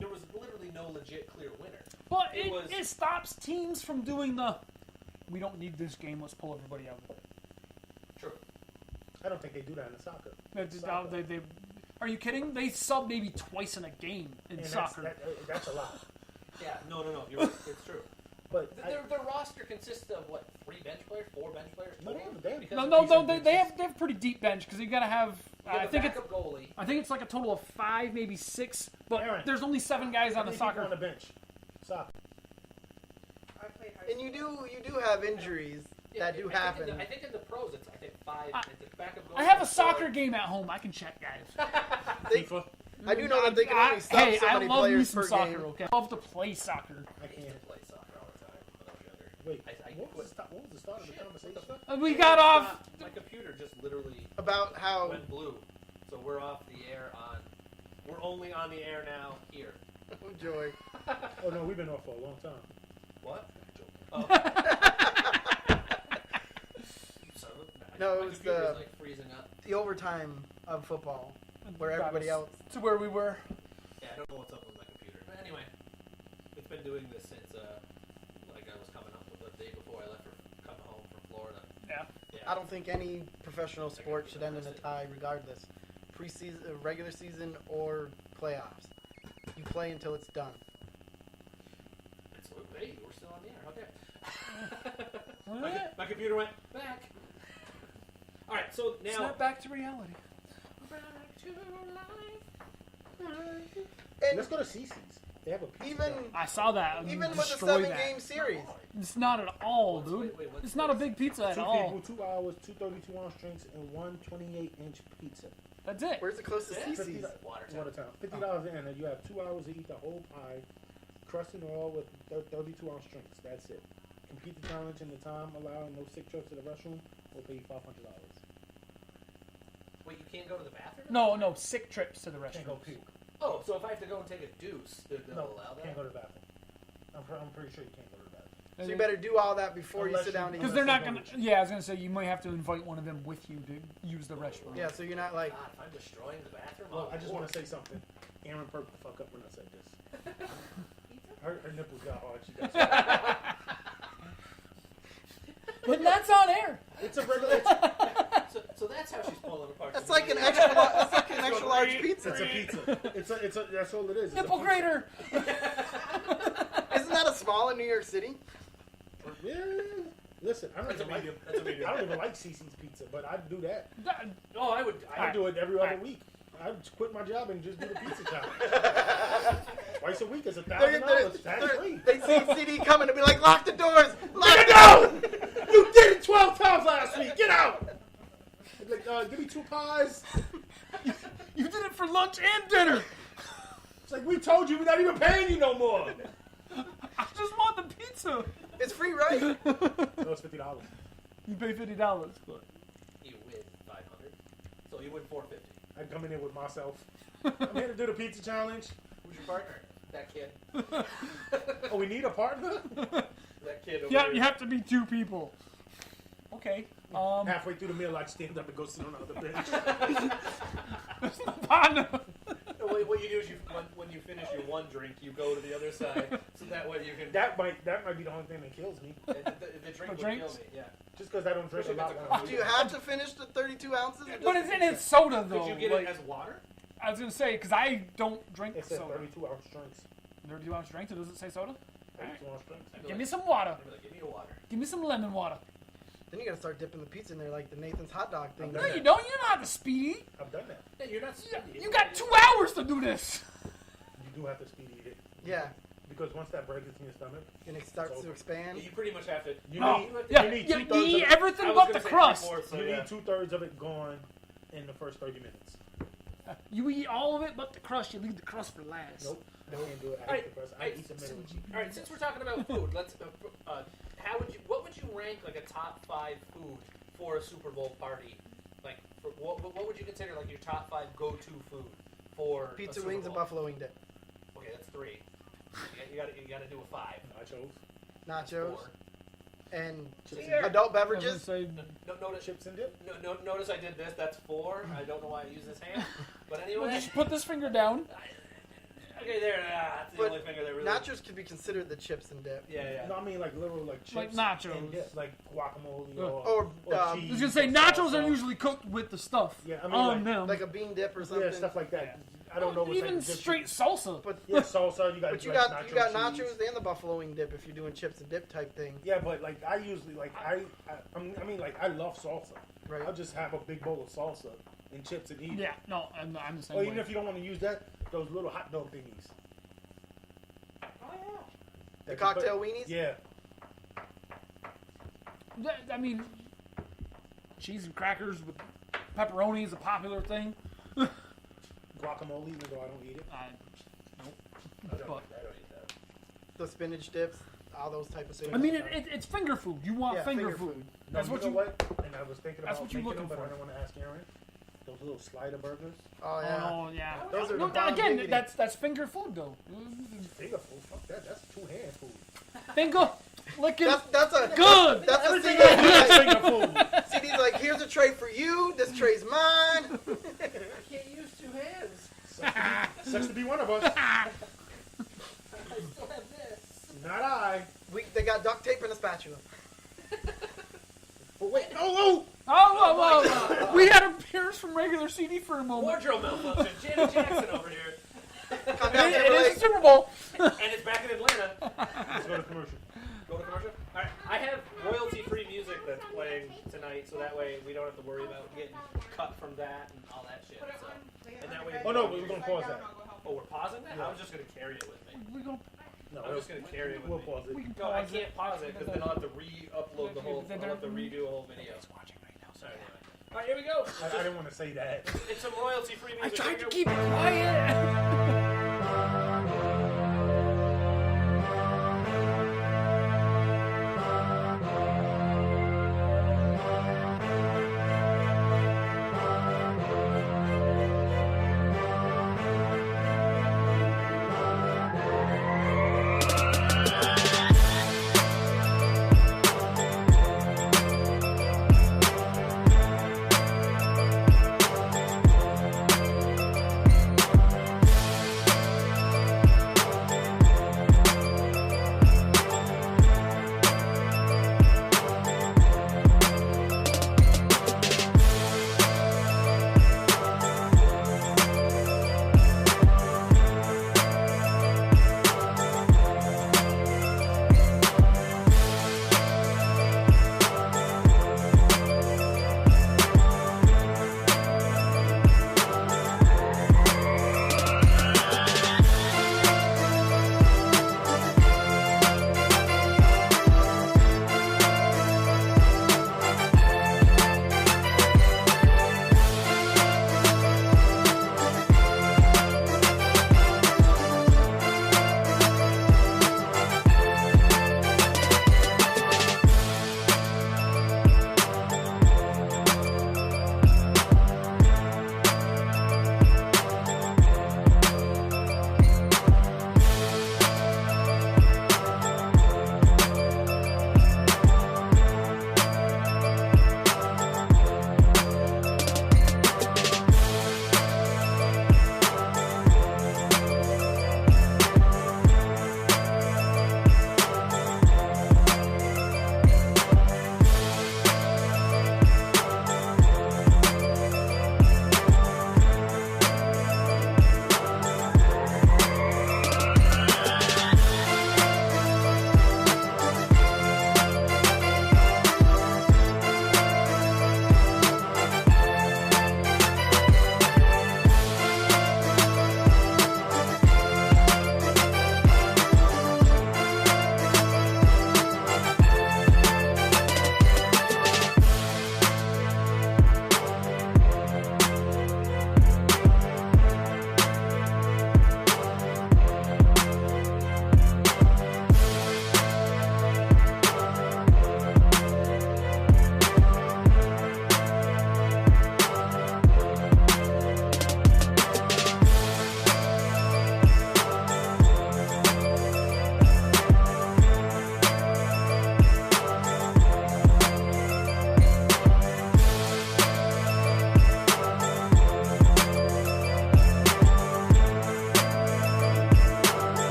Speaker 5: there was literally no legit clear winner.
Speaker 2: But
Speaker 5: It was-
Speaker 2: it stops teams from doing we don't need this game, let's pull everybody out of it.
Speaker 5: True.
Speaker 4: I don't think they do that in soccer.
Speaker 2: Are you kidding? They sub maybe twice in a game in
Speaker 4: And
Speaker 2: soccer.
Speaker 4: that's a lot.
Speaker 5: Yeah. No. You're right. It's true.
Speaker 4: But
Speaker 5: Their roster consists of what? 3 bench players, 4 bench players.
Speaker 4: No,
Speaker 5: total?
Speaker 4: they have-
Speaker 5: Because
Speaker 2: No,
Speaker 5: of these-
Speaker 2: they have pretty deep bench because you got to have.
Speaker 5: you have
Speaker 2: I
Speaker 5: a
Speaker 2: think it's
Speaker 5: backup goalie.
Speaker 2: like a total of 5, maybe 6. But
Speaker 4: Aaron,
Speaker 2: there's only 7 guys
Speaker 4: how
Speaker 2: on the
Speaker 4: many people
Speaker 2: soccer.
Speaker 4: on the bench. Soccer.
Speaker 3: And you do have injuries that do happen.
Speaker 5: I think in the pros it's 5. It's a backup goalie.
Speaker 2: I have a
Speaker 5: it's 4.
Speaker 2: soccer game at home. I can check, guys.
Speaker 4: FIFA.
Speaker 3: I do know that they can only sub
Speaker 2: Hey,
Speaker 3: so
Speaker 2: I
Speaker 3: many
Speaker 2: love me
Speaker 3: players
Speaker 2: some
Speaker 3: per
Speaker 2: soccer.
Speaker 3: game.
Speaker 2: Okay, I love to play soccer.
Speaker 4: I
Speaker 5: I used
Speaker 4: can't.
Speaker 5: to play soccer all the time when I was younger.
Speaker 4: Wait.
Speaker 5: I
Speaker 4: What was
Speaker 5: quit.
Speaker 4: the start of the
Speaker 5: Shit,
Speaker 4: conversation?
Speaker 5: what the fuck?
Speaker 2: We got off.
Speaker 5: My computer just literally
Speaker 3: About how
Speaker 5: went blue. So we're off the air on. We're only on the air now here.
Speaker 3: oh joy.
Speaker 4: Oh no, we've been off for a long time.
Speaker 5: What? Oh. You son of a-
Speaker 3: No, it
Speaker 5: my
Speaker 3: was
Speaker 5: computer's,
Speaker 3: the-
Speaker 5: like freezing up.
Speaker 3: The overtime of football, where
Speaker 2: Got
Speaker 3: everybody
Speaker 2: us
Speaker 3: else.
Speaker 2: to where we were.
Speaker 5: Yeah, I don't know what's up with my computer. But anyway, it's been doing this since like I was coming up with the day before I left for coming home from Florida.
Speaker 2: Yeah.
Speaker 5: Yeah.
Speaker 3: I don't think any professional sport should end in a tie, regardless, preseason, regular season, or playoffs. You play until it's done.
Speaker 5: It's, hey, we're still on the air. Okay.
Speaker 2: Alright.
Speaker 5: My computer went back. All right, so now
Speaker 2: Snap back to reality.
Speaker 3: And
Speaker 4: Let's go to CC's. They have a pizza.
Speaker 3: even
Speaker 2: I saw that.
Speaker 3: even with a
Speaker 2: Destroy
Speaker 3: 7-game series,
Speaker 2: It's not at all, dude.
Speaker 5: Wait, what's
Speaker 2: It's not a big pizza at
Speaker 4: Two
Speaker 2: all.
Speaker 4: people, 2 hours, 2 32-ounce drinks, and 1 28-inch pizza.
Speaker 2: That's it.
Speaker 3: where's the closest
Speaker 5: Yeah.
Speaker 3: CC's?
Speaker 5: Watertown.
Speaker 4: $50 in, and you have 2 hours to eat the whole pie, crust and all with 32-ounce drinks. That's it. Complete the challenge in the time allowed. No sick trips to the restroom. We'll pay you $500.
Speaker 5: Wait, you can't go to the bathroom?
Speaker 2: No, sick trips to the
Speaker 4: Can't go
Speaker 2: restroom.
Speaker 4: puke.
Speaker 5: Oh, so if I have to go and take a deuce, they'll
Speaker 4: No,
Speaker 5: allow that?
Speaker 4: can't go to the bathroom. I'm pretty sure you can't go to the bathroom.
Speaker 3: So you better do all that before you
Speaker 4: Unless
Speaker 3: sit down to eat.
Speaker 2: Because they're not gonna. Yeah, I was gonna say you might have to invite one of them with you to use the restroom.
Speaker 3: Yeah, so you're not like.
Speaker 5: God, if I'm destroying the bathroom,
Speaker 4: Well,
Speaker 5: I'll
Speaker 4: I just
Speaker 5: board.
Speaker 4: want to say something. Aaron perked the fuck up when I said this. Her nipples got hard. She got
Speaker 2: But that's on air.
Speaker 4: It's a regular.
Speaker 5: So that's how she's pulling apart.
Speaker 3: That's
Speaker 5: the
Speaker 3: like an
Speaker 5: meat.
Speaker 3: extra. That's like an extra large pizza.
Speaker 4: It's a pizza. It's a. That's all it is. It's a
Speaker 2: Nipple
Speaker 4: pizza.
Speaker 2: grater.
Speaker 3: Isn't that a small in New York City?
Speaker 4: Yeah. Listen, I don't
Speaker 5: That's a
Speaker 4: even like.
Speaker 5: medium. That's a medium.
Speaker 4: I don't even like CC's pizza, but I'd do that.
Speaker 5: Oh, I would.
Speaker 4: I do it every other
Speaker 2: Alright.
Speaker 4: week. I'd quit my job and just do the pizza challenge. Twice a week is
Speaker 3: They're-
Speaker 4: $1,000. That's free.
Speaker 3: They see CD coming and be like, lock the doors! Lock
Speaker 4: Get
Speaker 3: the
Speaker 4: out! You did it 12 times last week. Get out! Like, give me 2 pies.
Speaker 2: You did it for lunch and dinner.
Speaker 4: It's like we told you we're not even paying you no more.
Speaker 2: I just want the pizza.
Speaker 3: It's free, right?
Speaker 4: No, it's $50.
Speaker 2: You pay $50, but
Speaker 5: You win 500. So you win 450.
Speaker 4: I'd come in there with myself. I'm here to do the pizza challenge.
Speaker 5: Who's your partner? That kid.
Speaker 4: Oh, we need a partner?
Speaker 5: That kid over
Speaker 2: yeah,
Speaker 5: there.
Speaker 2: you have to be 2 people. Okay.
Speaker 4: Halfway through the meal, I'd stand up and go sit on the other bench.
Speaker 2: Partner.
Speaker 5: No, what you do is when you finish your one drink, you go to the other side, so that way you can.
Speaker 4: That might be the only thing that kills me.
Speaker 5: The drink
Speaker 2: For
Speaker 5: would
Speaker 2: drinks?
Speaker 5: kill me. Yeah.
Speaker 4: Just because I don't drink a lot. when I'm
Speaker 3: Do you
Speaker 4: eating.
Speaker 3: have to finish the 32 ounces? Or
Speaker 2: But
Speaker 3: just-
Speaker 2: it's in its soda though.
Speaker 5: Could you get
Speaker 2: like,
Speaker 5: it as water?
Speaker 2: I was gonna say because I don't drink
Speaker 4: It said
Speaker 2: soda.
Speaker 4: 32-ounce drinks.
Speaker 2: 32-ounce drink. So does it say soda?
Speaker 4: 32-ounce drinks.
Speaker 5: I'd be
Speaker 2: Give
Speaker 5: like-
Speaker 2: me some water.
Speaker 5: I'd be like, give me a water.
Speaker 2: Give me some lemon water.
Speaker 3: Then you gotta start dipping the pizza in there like the Nathan's hot dog thing.
Speaker 2: No, you don't. You're not the speedy.
Speaker 4: I've done that.
Speaker 5: Yeah, you're not.
Speaker 2: You got 2 hours to do this.
Speaker 4: You do have to speed eat it.
Speaker 3: Yeah,
Speaker 4: Because once that bread gets in your stomach,
Speaker 3: and it starts to expand.
Speaker 5: You pretty much have to.
Speaker 4: you
Speaker 2: No.
Speaker 4: need,
Speaker 2: Yeah,
Speaker 4: you need
Speaker 2: you
Speaker 4: 2/3
Speaker 2: eat
Speaker 4: of it.
Speaker 2: everything
Speaker 5: I was
Speaker 2: but
Speaker 5: gonna
Speaker 2: the
Speaker 5: say
Speaker 2: crust.
Speaker 5: 3/4, so
Speaker 4: You
Speaker 5: yeah.
Speaker 4: need 2/3 of it gone in the first 30 minutes.
Speaker 2: You eat all of it but the crust. You leave the crust for last.
Speaker 4: Nope. I can't do it. I
Speaker 5: Alright,
Speaker 4: eat the first. I
Speaker 5: alright,
Speaker 4: eat the middle.
Speaker 5: All right, since we're talking about food, let's. What would you rank like a top 5 food for a Super Bowl party? Like, what would you consider like your top 5 go-to food for a
Speaker 3: Pizza
Speaker 5: Super
Speaker 3: wings and
Speaker 5: Bowl?
Speaker 3: buffalo wing dip.
Speaker 5: Okay, that's 3. You gotta do a 5.
Speaker 4: Nachos,
Speaker 3: Nachos
Speaker 5: 4.
Speaker 3: and
Speaker 4: Chips and
Speaker 5: Here.
Speaker 4: dip.
Speaker 3: adult
Speaker 2: I was gonna
Speaker 3: beverages.
Speaker 2: say,
Speaker 5: Notice.
Speaker 4: Chips and dip.
Speaker 5: Notice I did this. That's 4. I don't know why I use this hand, but
Speaker 2: well,
Speaker 5: anyway.
Speaker 2: just put this finger down.
Speaker 5: Okay, there. That's the
Speaker 3: But
Speaker 5: only finger that really.
Speaker 3: Nachos could be considered the chips and dip.
Speaker 5: Yeah.
Speaker 4: No, I mean like literal like chips
Speaker 2: Like nachos.
Speaker 4: and dip, like guacamole
Speaker 2: Yeah.
Speaker 3: Or
Speaker 4: cheese.
Speaker 2: I was gonna say
Speaker 4: or
Speaker 2: nachos
Speaker 4: salsa.
Speaker 2: are usually cooked with the stuff
Speaker 4: Yeah, I mean,
Speaker 2: on
Speaker 4: like-
Speaker 2: them.
Speaker 3: like a bean dip or something.
Speaker 4: Yeah, stuff like that. I don't know what
Speaker 2: even
Speaker 4: type of dip
Speaker 2: straight salsa.
Speaker 3: But
Speaker 4: Yeah, salsa. You got.
Speaker 3: but you
Speaker 4: like,
Speaker 3: got
Speaker 4: nacho
Speaker 3: nachos
Speaker 4: cheese.
Speaker 3: and the buffalo wing dip if you're doing chips and dip type thing,
Speaker 4: Yeah, but like I usually like I mean like I love salsa.
Speaker 3: right?
Speaker 4: I'll just have a big bowl of salsa and chips and eat.
Speaker 2: Yeah, no, I'm the same
Speaker 4: Or
Speaker 2: way.
Speaker 4: even if you don't want to use that, those little hot dog thingies.
Speaker 5: Oh yeah.
Speaker 3: The
Speaker 4: That you put-
Speaker 3: cocktail weenies.
Speaker 4: Yeah.
Speaker 2: I mean, cheese and crackers with pepperoni is a popular thing.
Speaker 4: Guacamole, even though I don't eat it.
Speaker 2: Nope.
Speaker 5: I don't
Speaker 2: But
Speaker 5: eat that.
Speaker 3: The spinach dips, all those type of things.
Speaker 2: I mean, it's finger food. You want
Speaker 3: Yeah,
Speaker 2: finger
Speaker 3: finger
Speaker 2: food.
Speaker 3: food.
Speaker 2: That's
Speaker 4: No,
Speaker 2: what
Speaker 4: you
Speaker 2: you.
Speaker 4: know what? And I was thinking
Speaker 2: That's
Speaker 4: about
Speaker 2: what you're
Speaker 4: making
Speaker 2: looking
Speaker 4: them, but
Speaker 2: for.
Speaker 4: I don't want to ask Aaron. Those little slider burgers.
Speaker 3: Oh yeah.
Speaker 2: Oh yeah.
Speaker 3: Those are
Speaker 2: No,
Speaker 3: the bomb
Speaker 2: again,
Speaker 3: diggity.
Speaker 2: that's finger food though.
Speaker 4: Finger food. Fuck that. That's 2-hand food.
Speaker 2: Finger licking.
Speaker 3: That's a
Speaker 2: Good.
Speaker 3: That's a
Speaker 4: Everything
Speaker 3: CD.
Speaker 4: else is
Speaker 3: Like,
Speaker 4: finger food.
Speaker 3: CD's like, here's a tray for you. This tray's mine.
Speaker 5: I can't use 2 hands.
Speaker 4: Sucks to be one of us.
Speaker 5: I still have this.
Speaker 4: Not I.
Speaker 3: They got duct tape and a spatula.
Speaker 4: But wait. Oh,
Speaker 2: Oh, whoa. We had a Pierce from regular CD for a moment.
Speaker 5: Wardrobe malfunction. Janet Jackson over here,
Speaker 3: Come down
Speaker 2: It
Speaker 3: there
Speaker 2: is
Speaker 3: like,
Speaker 2: the Super Bowl.
Speaker 5: and it's back in Atlanta.
Speaker 4: let's go to commercial.
Speaker 5: Go to commercial. All right, I have royalty-free music that's playing tonight, so that way we don't have have to worry about getting cut from that and all that shit. So. And that way.
Speaker 4: Oh no, we're gonna pause that.
Speaker 5: Oh, we're pausing that?
Speaker 4: Yeah.
Speaker 5: I was just gonna carry it with me.
Speaker 2: We're gonna,
Speaker 4: No,
Speaker 5: I'm just gonna carry it with
Speaker 4: we'll
Speaker 5: me.
Speaker 4: pause it.
Speaker 2: we can
Speaker 5: No, I
Speaker 2: pause it.
Speaker 5: can't pause it because then I'll have to re-upload the whole. I'll have to redo a whole video.
Speaker 2: Watching right now.
Speaker 5: So anyway. All right, here we go.
Speaker 4: I didn't want to say that.
Speaker 5: It's some royalty-free
Speaker 2: I
Speaker 5: music.
Speaker 2: tried
Speaker 5: Here
Speaker 2: to
Speaker 5: we go.
Speaker 2: keep it quiet.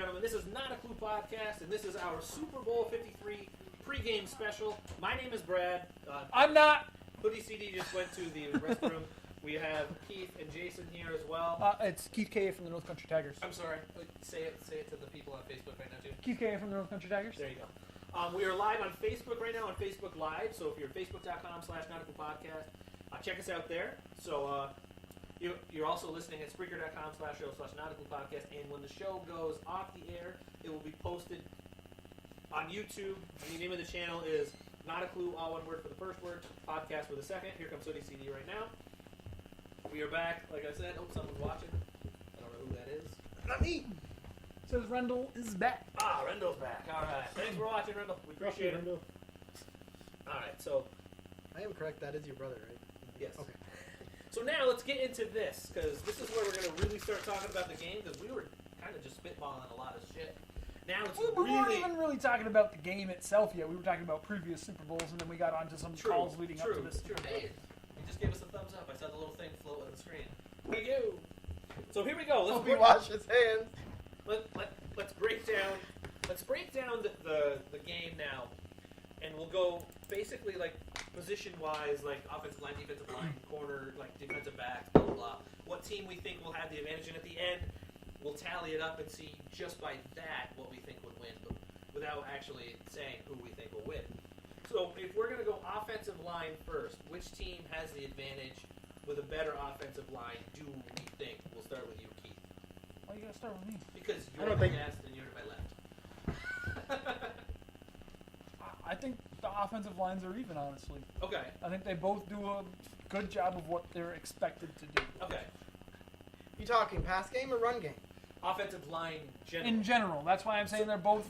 Speaker 5: gentlemen, this is Not a Clue Podcast, and this is our Super Bowl 53 pregame special. My name is Brad.
Speaker 2: I'm not.
Speaker 5: Hoodie CD just went to the restroom. We have Keith and Jason here as well.
Speaker 2: It's Keith K. from the North Country Tigers.
Speaker 5: I'm sorry. Say it to the people on Facebook right now, too.
Speaker 2: Keith K. from the North Country Tigers.
Speaker 5: There you go. We are live on Facebook right now on Facebook Live. So if you're facebook.com/nauticalpodcast, check us out there. So you're also listening at spreaker.com/show/nauticalpodcast. And when the show goes off the air, it will be posted on YouTube. The name of the channel is Not a Clue, all one word for the first word, podcast with a second. Here comes Hoodie CD right now. We are back. Like I said, someone's watching. I don't know who that is.
Speaker 4: Not me.
Speaker 2: Says Rendell is back.
Speaker 5: Rendell's back. All right. Thanks for watching, Rendell. We appreciate it. All right. So,
Speaker 3: I am correct. That is your brother, right?
Speaker 5: yes.
Speaker 3: Okay.
Speaker 5: So now let's get into this, because this is where we're going to really start talking about the game, because we were kind of just spitballing a lot of shit. Now it's
Speaker 2: We weren't
Speaker 5: really...
Speaker 2: even really talking about the game itself yet. We were talking about previous Super Bowls, and then we got onto some calls leading up to this.
Speaker 5: True. Hey, you just gave us a thumbs up. I saw the little thing float on the screen. Thank you. So here we go.
Speaker 3: Hope he washed his hands.
Speaker 5: Let's break down. Let's break down the game now, and we'll go basically like position wise, like offensive line, defensive line, corner, like defensive backs, blah blah blah. What team we think will have the advantage, and at the end, we'll tally it up and see just by that what we think would win, but without actually saying who we think will win. So if we're gonna go offensive line first, which team has the advantage with a better offensive line? Do we think? We'll start with you, Keith.
Speaker 2: Why you gotta start with me?
Speaker 5: Because
Speaker 4: I
Speaker 5: you're
Speaker 4: don't
Speaker 5: my
Speaker 4: think-
Speaker 5: guest and you're to my left.
Speaker 2: I think the offensive lines are even, honestly.
Speaker 5: Okay.
Speaker 2: I think they both do a good job of what they're expected to do.
Speaker 5: Okay.
Speaker 3: You talking pass game or run game?
Speaker 5: Offensive line general.
Speaker 2: In general, that's why I'm saying they're both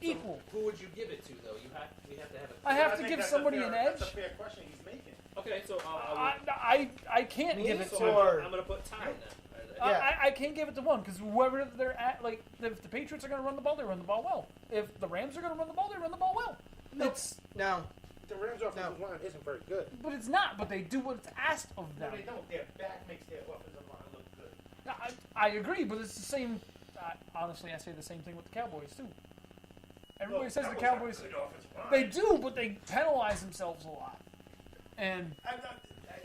Speaker 2: equal.
Speaker 5: So who would you give it to, though? We have to have it.
Speaker 2: I have to
Speaker 4: think
Speaker 2: give
Speaker 4: that's
Speaker 2: somebody
Speaker 4: a fair,
Speaker 2: an edge.
Speaker 4: That's a fair question he's making.
Speaker 5: Okay, so
Speaker 2: I can't
Speaker 3: Me
Speaker 2: give it
Speaker 5: so
Speaker 2: to.
Speaker 3: or-
Speaker 5: I'm going to put Ty then.
Speaker 3: Yeah.
Speaker 2: I can't give it to one because whoever they're at, like if the Patriots are going to run the ball, they run the ball well. If the Rams are going to run the ball, they run the ball well. It's
Speaker 3: Now,
Speaker 4: The Rams' offensive line isn't very good.
Speaker 2: but it's not. But they do what's asked of
Speaker 4: No,
Speaker 2: them.
Speaker 4: they don't. Their back makes their offensive line look good.
Speaker 2: I agree, but it's the same. Honestly, I say the same thing with the Cowboys too. Everybody says the Cowboys. They do, but they penalize themselves a lot. And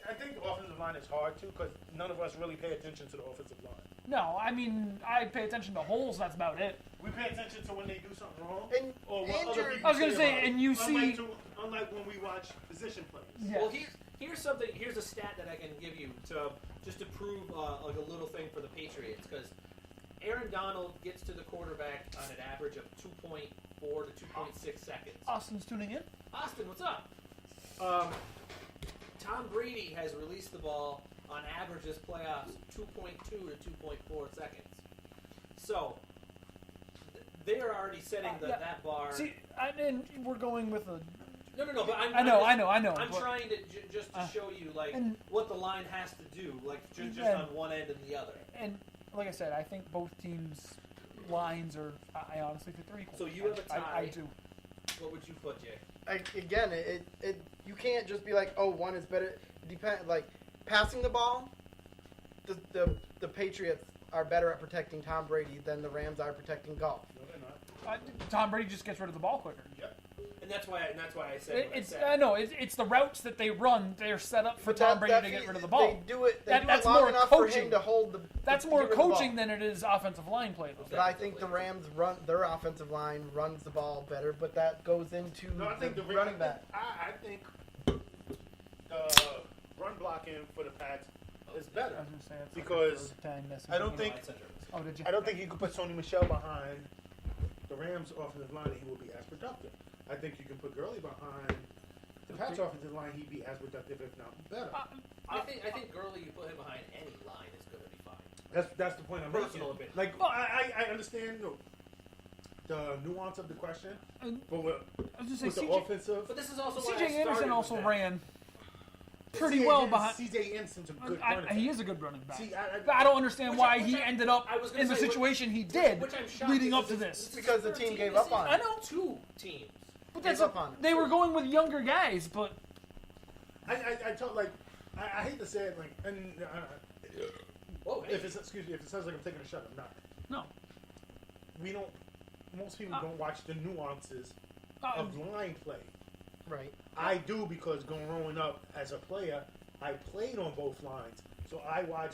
Speaker 4: I think the offensive line is hard too because none of us really pay attention to the offensive line.
Speaker 2: no, I mean I pay attention to holes. That's about it.
Speaker 4: We pay attention to when they do something wrong
Speaker 3: And
Speaker 4: or what other people
Speaker 2: I was gonna
Speaker 4: say
Speaker 2: say,
Speaker 4: about it.
Speaker 2: and you see-
Speaker 4: unlike when we watch position plays.
Speaker 2: Yeah.
Speaker 5: Well, here's something. Here's a stat that I can give you to just to prove like a little thing for the Patriots, because Aaron Donald gets to the quarterback on an average of 2.4 to 2.6 seconds.
Speaker 2: Austin's tuning in.
Speaker 5: Austin, what's up? Tom Brady has released the ball on average this playoffs 2.2 to 2.4 seconds. So they are already setting
Speaker 2: Yeah.
Speaker 5: that bar.
Speaker 2: See, and we're going with a.
Speaker 5: No. But
Speaker 2: I know.
Speaker 5: I'm
Speaker 2: but-
Speaker 5: trying to just to show you like
Speaker 2: and-
Speaker 5: what the line has to do, like just
Speaker 2: Yeah.
Speaker 5: on one end and the other.
Speaker 2: And like I said, I think both teams' lines are. I honestly think they're equal.
Speaker 5: So you have a tie.
Speaker 2: I do.
Speaker 5: What would you put, Jay?
Speaker 3: again, it you can't just be like, oh, one is better. It depend like passing the ball. The Patriots are better at protecting Tom Brady than the Rams are protecting golf.
Speaker 4: No, they're not.
Speaker 2: Tom Brady just gets rid of the ball quicker.
Speaker 5: And that's why I said what I
Speaker 2: It's
Speaker 5: said.
Speaker 2: I know it's the routes that they run. They're set up for Tom Brady to get rid of the ball.
Speaker 3: They do it. They do
Speaker 2: That's
Speaker 3: it long
Speaker 2: more
Speaker 3: enough for
Speaker 2: coaching.
Speaker 3: him to hold the.
Speaker 2: That's
Speaker 3: to
Speaker 2: more
Speaker 3: get rid of the
Speaker 2: coaching
Speaker 3: ball.
Speaker 2: than it is offensive line play. Though.
Speaker 3: But I think the Rams their offensive line runs the ball better, but that goes into
Speaker 4: No, I think the
Speaker 3: running back.
Speaker 4: I think the run blocking for the Pats is better.
Speaker 2: I was gonna say that's
Speaker 4: Because
Speaker 2: a time message.
Speaker 4: I don't think
Speaker 2: Oh, did you?
Speaker 4: I don't think you could put Sony Michel behind the Rams offensive line and he will be as productive. I think you can put Gurley behind the Pats offensive line, he'd be as productive, if not better.
Speaker 5: I think Gurley, you put him behind any line is going to be fine.
Speaker 4: That's the point I'm
Speaker 5: Personal
Speaker 4: making.
Speaker 5: opinion.
Speaker 4: Like I understand the nuance of the question, but with
Speaker 2: I was just
Speaker 4: the
Speaker 2: saying,
Speaker 4: offensive,
Speaker 5: But this is also why I
Speaker 2: CJ Anderson
Speaker 5: started
Speaker 2: also
Speaker 5: with that.
Speaker 2: ran pretty well behind.
Speaker 4: CJ Anderson's a good running back.
Speaker 2: He is a good running back.
Speaker 4: See,
Speaker 2: But I don't understand
Speaker 5: Which
Speaker 2: why
Speaker 5: I-
Speaker 2: he ended up
Speaker 5: I was gonna
Speaker 2: in the
Speaker 5: say, which-
Speaker 2: situation he did
Speaker 5: which I'm shocked
Speaker 2: leading up
Speaker 5: because
Speaker 2: to
Speaker 5: this
Speaker 2: this.
Speaker 5: is
Speaker 3: Because the
Speaker 5: third
Speaker 3: team gave
Speaker 5: this
Speaker 3: up on
Speaker 5: season.
Speaker 3: him.
Speaker 2: I know.
Speaker 5: 2 teams.
Speaker 2: But
Speaker 3: Gave
Speaker 2: that's
Speaker 3: up on him.
Speaker 2: they were going with younger guys, but
Speaker 4: I told like I hate to say it like
Speaker 5: Whoa, hey.
Speaker 4: if it sounds like I'm taking a shot, I'm not.
Speaker 2: no.
Speaker 4: most people don't watch the nuances of line play.
Speaker 3: Right.
Speaker 4: I do because growing up as a player, I played on both lines, so I watch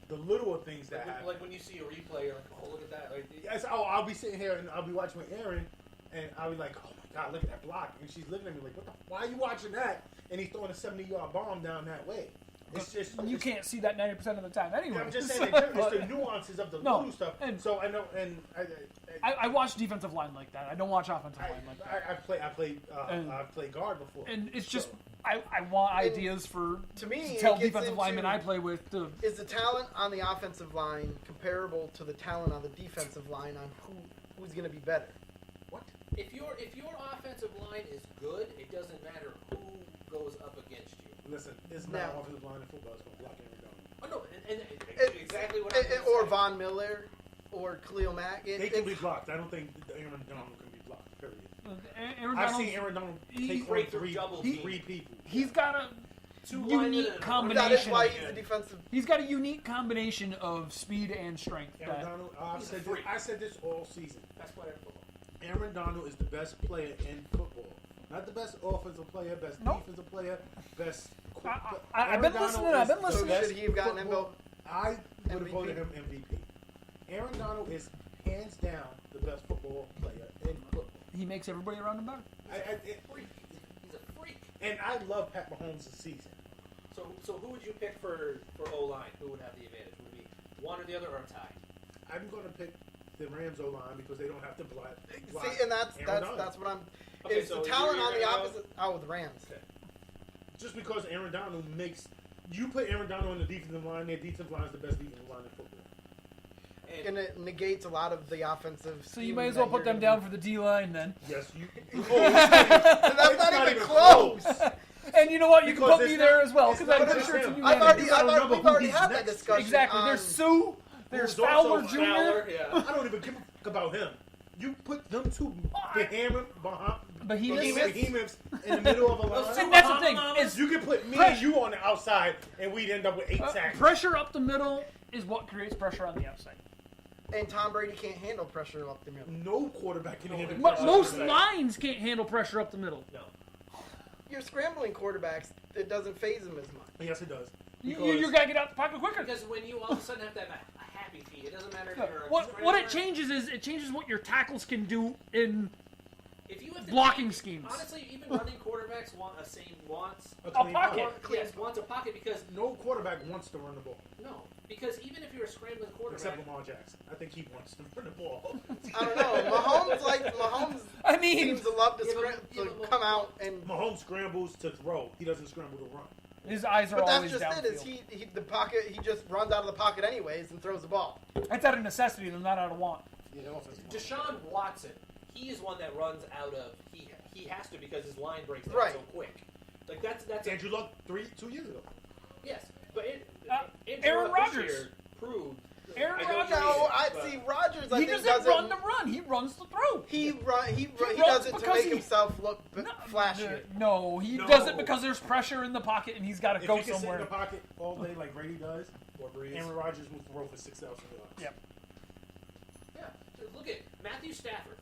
Speaker 4: the little things that happen.
Speaker 5: Like when you see a replay, you're like, oh, look at that. Like,
Speaker 4: Yes, I'll be sitting here and I'll be watching with Aaron, and I'll be like, oh my God, look at that block. And she's looking at me like, why are you watching that? And he's throwing a 70-yard bomb down that way. It's just
Speaker 2: You can't see that 90% of the time anyway.
Speaker 4: I'm just saying, it's the nuances of the little stuff.
Speaker 2: and-
Speaker 4: So I know, and
Speaker 2: I watch defensive line like that. I don't watch offensive line like that.
Speaker 4: I played guard before.
Speaker 2: And it's just I want ideas for
Speaker 3: To me,
Speaker 2: tell
Speaker 3: it gets
Speaker 2: defensive linemen
Speaker 3: into-
Speaker 2: I play with to
Speaker 3: Is the talent on the offensive line comparable to the talent on the defensive line on who's going to be better?
Speaker 4: What?
Speaker 5: if your offensive line is good, it doesn't matter who goes up against you.
Speaker 4: Listen, it's
Speaker 3: Now-
Speaker 4: not offensive line in football. It's going to block Aaron Donald.
Speaker 5: Oh no, and
Speaker 3: It's-
Speaker 5: exactly what I'm gonna
Speaker 3: Or
Speaker 5: say.
Speaker 3: Von Miller or Khalil Mack.
Speaker 4: They can be blocked. I don't think Aaron Donald can be blocked, period.
Speaker 2: Aaron
Speaker 4: I've
Speaker 2: Donald's-
Speaker 4: seen Aaron Donald
Speaker 2: he-
Speaker 4: take on
Speaker 5: break through
Speaker 4: three
Speaker 5: double
Speaker 4: people.
Speaker 2: He's got a
Speaker 5: Two linemen
Speaker 2: unique
Speaker 5: and a-
Speaker 2: combination.
Speaker 3: That is why
Speaker 2: of-
Speaker 3: he's the defensive.
Speaker 2: He's got a unique combination of speed and strength.
Speaker 4: Aaron
Speaker 2: that-
Speaker 4: Donald,
Speaker 5: He's a freak.
Speaker 4: I said this all season.
Speaker 5: That's what I'm
Speaker 4: Aaron Donald is the best player in football. Not the best offensive player, best
Speaker 2: Nope.
Speaker 4: defensive player, best.
Speaker 2: I've been listening. I've been
Speaker 3: So
Speaker 2: listening.
Speaker 3: should he have gotten
Speaker 4: football. I would have
Speaker 3: MVP?
Speaker 4: voted him MVP. Aaron Donald is hands down the best football player in football.
Speaker 2: He makes everybody around him better.
Speaker 5: He's a freak.
Speaker 4: And I love Pat Mahomes this season.
Speaker 5: So who would you pick for O line? Who would have the advantage? Would it be one or the other, or a tie?
Speaker 4: I'm going to pick the Rams O line because they don't have to block.
Speaker 3: See, and that's what I'm.
Speaker 5: Okay,
Speaker 3: Is
Speaker 5: so
Speaker 3: the talent
Speaker 5: you're
Speaker 3: on the
Speaker 5: gonna go-
Speaker 3: opposite? Oh, with the Rams.
Speaker 5: Okay.
Speaker 4: Just because Aaron Donald makes you put Aaron Donald on the defensive line, their defensive line is the best defensive line in football.
Speaker 3: And it negates a lot of the offensive.
Speaker 2: So you might as well put them down for the D line then.
Speaker 4: Yes, you.
Speaker 3: And that's not even close.
Speaker 2: And you know what? You can
Speaker 4: Because
Speaker 2: put me
Speaker 4: it's
Speaker 2: there
Speaker 4: not-
Speaker 2: as well
Speaker 4: it's
Speaker 2: because I'm
Speaker 4: not
Speaker 2: pretty
Speaker 4: just
Speaker 2: sure it's
Speaker 4: him.
Speaker 2: a
Speaker 3: We've
Speaker 2: unanimous.
Speaker 3: already
Speaker 4: who
Speaker 3: had
Speaker 4: he's
Speaker 3: that
Speaker 4: next.
Speaker 3: discussion.
Speaker 2: Exactly.
Speaker 3: on-
Speaker 2: There's Sue. There's
Speaker 4: Who's
Speaker 2: Fowler
Speaker 4: also
Speaker 2: Jr.
Speaker 5: Fowler, yeah.
Speaker 4: I don't even give a fuck about him. You put them two behemoths in the middle of a line.
Speaker 2: And that's the thing. Is
Speaker 4: You can put me
Speaker 2: Pressure.
Speaker 4: and you on the outside, and we'd end up with 8 sacks.
Speaker 2: pressure up the middle is what creates pressure on the outside.
Speaker 3: And Tom Brady can't handle pressure up the middle.
Speaker 4: No quarterback can handle
Speaker 2: But
Speaker 4: pressure.
Speaker 2: most lines can't handle pressure up the middle.
Speaker 5: No.
Speaker 3: You're scrambling quarterbacks. It doesn't phase them as much.
Speaker 4: Yes, it does.
Speaker 2: You
Speaker 4: Because-
Speaker 2: gotta get out the pocket quicker.
Speaker 5: Because when you all of a sudden have to have a happy feet, it doesn't matter if you're a
Speaker 2: What it
Speaker 5: scrambler.
Speaker 2: changes is it changes what your tackles can do in
Speaker 5: If you have to
Speaker 2: blocking schemes.
Speaker 5: Honestly, even running quarterbacks wants
Speaker 4: A
Speaker 2: A
Speaker 4: clean
Speaker 2: pocket.
Speaker 5: wants a pocket because
Speaker 4: No quarterback wants to run the ball,
Speaker 5: because even if you're a scrambling quarterback,
Speaker 4: except Lamar Jackson. I think he wants to run the ball.
Speaker 3: I don't know. Mahomes
Speaker 2: I mean,
Speaker 3: seems to love to,
Speaker 5: Yeah, but-
Speaker 3: to
Speaker 5: yeah, but-
Speaker 3: come out and.
Speaker 4: Mahomes scrambles to throw. He doesn't scramble to run.
Speaker 2: his eyes are
Speaker 3: But that's
Speaker 2: always
Speaker 3: just
Speaker 2: downfield.
Speaker 3: it. Is he the pocket? He just runs out of the pocket anyways and throws the ball.
Speaker 2: That's out of necessity, and not out of want.
Speaker 4: Yeah, offensive line.
Speaker 5: Deshaun Watson, he is one that runs out of he has to because his line breaks down
Speaker 3: Right.
Speaker 5: so quick. Like that's
Speaker 4: Andrew Luck 2 years ago.
Speaker 5: yes, but Andrew
Speaker 2: Aaron
Speaker 5: Luck this
Speaker 2: Rodgers.
Speaker 5: year proved.
Speaker 2: Aaron
Speaker 5: I know
Speaker 2: Rodgers.
Speaker 5: you're
Speaker 3: No,
Speaker 5: hating,
Speaker 3: I
Speaker 5: but-
Speaker 3: see Rodgers. I
Speaker 2: He
Speaker 3: think
Speaker 2: doesn't run the run. He runs the throw.
Speaker 3: He
Speaker 2: runs
Speaker 3: does it to
Speaker 2: because
Speaker 3: make
Speaker 2: he-
Speaker 3: himself look flashy.
Speaker 2: No, he
Speaker 4: No.
Speaker 2: does it because there's pressure in the pocket and he's got to
Speaker 4: If
Speaker 2: go
Speaker 4: he can sit in the
Speaker 2: somewhere.
Speaker 4: pocket all day like Brady does,
Speaker 5: Or Breeze.
Speaker 4: Aaron Rodgers will throw for 6,000 yards.
Speaker 2: Yep.
Speaker 5: Yeah, so look at Matthew Stafford.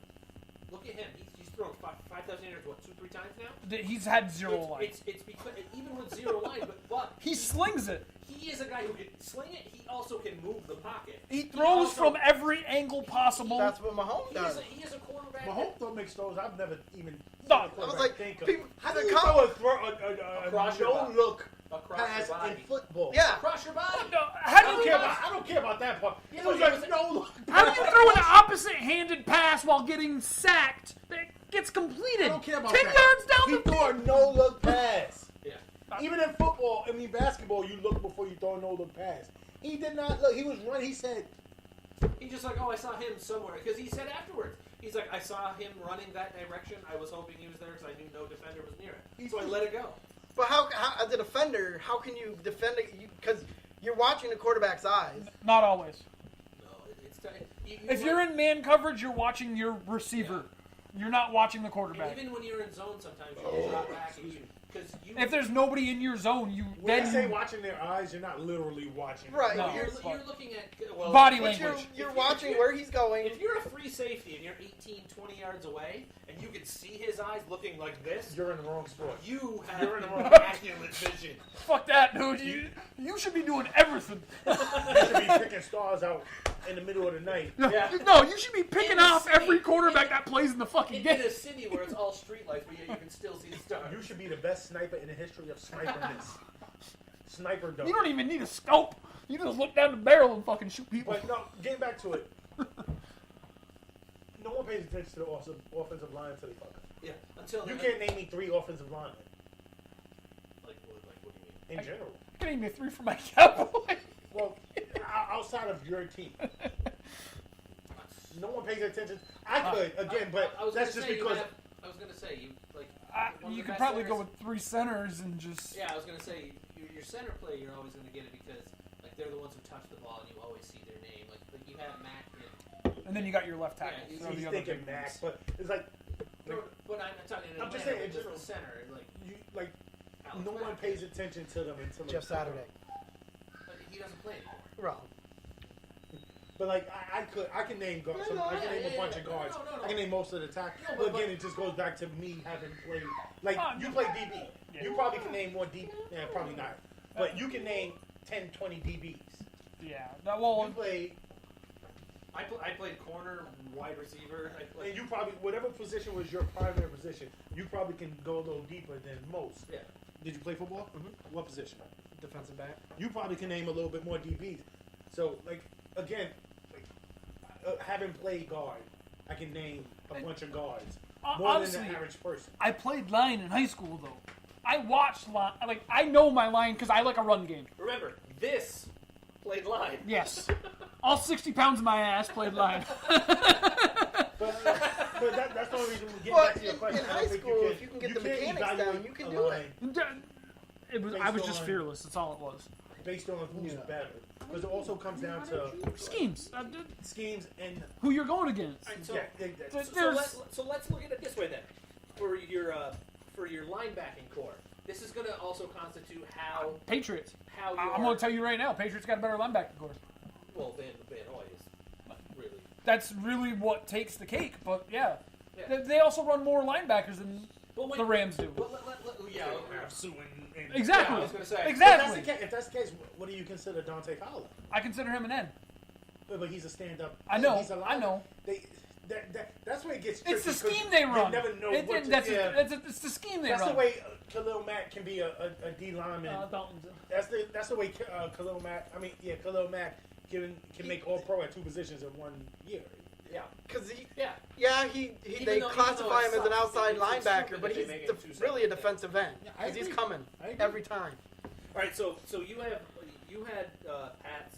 Speaker 5: Look at him. He's thrown 5,000 yards. What 2-3 times now?
Speaker 2: He's had zero line.
Speaker 5: It's because even with zero line, but
Speaker 2: He slings it.
Speaker 5: he is a guy who can sling it. He also can move the pocket.
Speaker 2: He throws
Speaker 5: also-
Speaker 2: from every angle possible.
Speaker 3: That's what Mahomes does.
Speaker 5: He is a quarterback.
Speaker 4: Mahomes don't make throws. I've never even.
Speaker 2: No.
Speaker 3: I was like, people,
Speaker 4: how do
Speaker 3: the
Speaker 4: you
Speaker 3: com-
Speaker 4: throw a
Speaker 5: Across your body.
Speaker 4: no-look
Speaker 5: across
Speaker 4: pass
Speaker 5: your body.
Speaker 4: in football?
Speaker 3: Yeah.
Speaker 5: Across your body.
Speaker 2: No, how do you
Speaker 4: I don't care about that part.
Speaker 5: Yeah,
Speaker 4: It was
Speaker 5: but
Speaker 4: like
Speaker 5: it
Speaker 4: no-look.
Speaker 2: how do you throw an opposite-handed pass while getting sacked that gets completed?
Speaker 4: I don't care about
Speaker 2: 10
Speaker 4: that.
Speaker 2: yards down
Speaker 4: He
Speaker 2: the
Speaker 4: threw a no-look pass.
Speaker 5: Yeah.
Speaker 4: Even in football, basketball, you look before you throw a no-look pass. He did not look. He was running. He said,
Speaker 5: He's just like, oh, I saw him somewhere. Because he said afterwards, he's like, I saw him running that direction. I was hoping he was there because I knew no defender was near it. So I let it go.
Speaker 3: But how as a defender, how can you defend it? Because you're watching the quarterback's eyes.
Speaker 2: Not always.
Speaker 5: No, it's
Speaker 2: If you're in man coverage, you're watching your receiver. You're not watching the quarterback.
Speaker 5: And even when you're in zone, sometimes you can drop back and because you.
Speaker 2: If there's nobody in your zone,
Speaker 4: When I say watching their eyes, you're not literally watching.
Speaker 3: Right.
Speaker 2: No.
Speaker 5: You're looking at
Speaker 2: Body
Speaker 3: But
Speaker 2: language.
Speaker 3: you're watching where he's going.
Speaker 5: If you're a free safety and you're 18, 20 yards away, and you can see his eyes looking like this,
Speaker 4: You're in the wrong sport.
Speaker 5: you have
Speaker 4: You're in the wrong-
Speaker 5: immaculate vision.
Speaker 2: Fuck that, dude. You should be doing everything.
Speaker 4: You should be picking stars out in the middle of the night.
Speaker 5: Yeah.
Speaker 2: No, you should be picking
Speaker 5: In a
Speaker 2: off
Speaker 5: city-
Speaker 2: every quarterback that plays in the fucking
Speaker 5: In
Speaker 2: game.
Speaker 5: a city where it's all street lights, but yet you can still see the stars.
Speaker 4: You should be the best sniper in the history of sniperness. Sniper dog.
Speaker 2: You don't even need a scope. You just look down the barrel and fucking shoot people.
Speaker 4: But no, getting back to it. No one pays attention to the offensive line until they fuck up.
Speaker 5: Yeah, until
Speaker 4: You can't name me 3 offensive linemen
Speaker 5: Like what do you mean?
Speaker 4: in general.
Speaker 2: I can name 3 for my Cowboys.
Speaker 4: Well, outside of your team. No one pays attention. I could, again, but
Speaker 5: I was
Speaker 4: that's
Speaker 5: gonna
Speaker 4: just
Speaker 5: say you
Speaker 4: because...
Speaker 5: have- I was gonna say you like. one of
Speaker 2: You
Speaker 5: the
Speaker 2: could
Speaker 5: best
Speaker 2: probably go
Speaker 5: centers-
Speaker 2: with 3 centers and just.
Speaker 5: Yeah, I was gonna say your center play. You're always gonna get it because like they're the ones who touch the ball, and you always see their name. Like you have Mac.
Speaker 2: And then you got your left tackle.
Speaker 5: Yeah,
Speaker 2: So
Speaker 4: He's
Speaker 2: the other
Speaker 4: thinking
Speaker 2: big
Speaker 4: Mac,
Speaker 2: ones.
Speaker 4: but it's like...
Speaker 5: No, but I'm talking.
Speaker 4: I'm just
Speaker 5: Atlanta,
Speaker 4: saying, in
Speaker 5: just
Speaker 4: general,
Speaker 5: the center. Like
Speaker 4: You, like,
Speaker 5: Alex
Speaker 4: no one
Speaker 5: Mack.
Speaker 4: pays attention to them until...
Speaker 3: Jeff
Speaker 4: they fuck up.
Speaker 3: Saturday.
Speaker 5: But he doesn't play anymore.
Speaker 3: Wrong.
Speaker 4: But like I can name guards.
Speaker 3: No, no,
Speaker 4: I can name a bunch of
Speaker 5: no,
Speaker 4: guards.
Speaker 5: no.
Speaker 4: I can name most of the tackles.
Speaker 5: No,
Speaker 4: but
Speaker 5: but-
Speaker 4: again, it just goes back to me having played. Like you
Speaker 2: no.
Speaker 4: play DB.
Speaker 2: Yeah.
Speaker 4: You probably can name more DB. Yeah, probably not. But you can name 10, 20 DBs.
Speaker 2: Yeah. Well,
Speaker 4: You play,
Speaker 5: I played corner, wide receiver. I played.
Speaker 4: and you probably whatever position was your primary position, you probably can go a little deeper than most.
Speaker 5: Yeah.
Speaker 4: Did you play football?
Speaker 3: Mhm.
Speaker 4: What position?
Speaker 3: Defensive back.
Speaker 4: You probably can name a little bit more DBs. So like again, like having played guard, I can name a bunch of guards more
Speaker 2: honestly,
Speaker 4: than the average person.
Speaker 2: I played line in high school though. I watched line. Like I know my line because I like a run game.
Speaker 5: Remember, this played line.
Speaker 2: Yes. All 60 pounds of my ass played line.
Speaker 4: But that's the only reason we get
Speaker 3: Well,
Speaker 4: back to your question.
Speaker 3: in
Speaker 4: I
Speaker 3: high
Speaker 4: don't think
Speaker 3: school, if you can get the
Speaker 4: can't
Speaker 3: mechanics down,
Speaker 4: evaluate
Speaker 3: you can
Speaker 4: a
Speaker 3: do it.
Speaker 4: line
Speaker 2: I was just
Speaker 4: on-
Speaker 2: fearless. That's all it was.
Speaker 4: based on who's
Speaker 3: Yeah.
Speaker 4: better. Because it also comes down to
Speaker 2: Schemes.
Speaker 4: schemes and
Speaker 2: Who you're going against.
Speaker 5: All right, so,
Speaker 4: yeah,
Speaker 2: There's-
Speaker 5: so let's look at it this way then. For your linebacking core, this is going to also constitute how
Speaker 2: Patriots.
Speaker 5: how you
Speaker 2: I'm
Speaker 5: are.
Speaker 2: going to tell you right now, Patriots got a better linebacker core.
Speaker 5: Well, Van Hoy is really.
Speaker 2: That's really what takes the cake. But yeah,
Speaker 5: Yeah.
Speaker 2: they also run more linebackers than
Speaker 5: But when,
Speaker 2: the Rams do.
Speaker 5: Well, yeah.
Speaker 2: Exactly.
Speaker 5: I was gonna say.
Speaker 2: Exactly.
Speaker 4: If that's the case, what do you consider Dante Fowler?
Speaker 2: I consider him an N.
Speaker 4: But he's a stand-up.
Speaker 2: I know.
Speaker 4: He's a
Speaker 2: I know.
Speaker 4: That's where it gets tricky.
Speaker 2: It's the
Speaker 4: 'cause
Speaker 2: scheme they run.
Speaker 4: never know
Speaker 2: It's
Speaker 4: what to,
Speaker 2: it's the scheme they
Speaker 4: That's
Speaker 2: run.
Speaker 4: the way Khalil Mack can be a D lineman.
Speaker 2: Dalton's-
Speaker 4: That's the way Khalil Mack. Khalil Mack can make all pro at 2 positions in 1 year.
Speaker 5: Yeah.
Speaker 3: Because he,
Speaker 5: Yeah.
Speaker 3: yeah,
Speaker 5: Even
Speaker 3: they
Speaker 5: though
Speaker 3: classify
Speaker 5: it
Speaker 3: him as an
Speaker 5: sucks,
Speaker 3: outside
Speaker 5: it's stupid
Speaker 3: linebacker,
Speaker 5: that
Speaker 3: but
Speaker 5: they
Speaker 3: he's
Speaker 5: make it 2
Speaker 3: really a
Speaker 5: seconds.
Speaker 3: defensive end.
Speaker 4: Yeah, I
Speaker 3: Because he's
Speaker 4: agree.
Speaker 3: coming
Speaker 4: I agree.
Speaker 3: every time.
Speaker 5: All right. So you had Pat's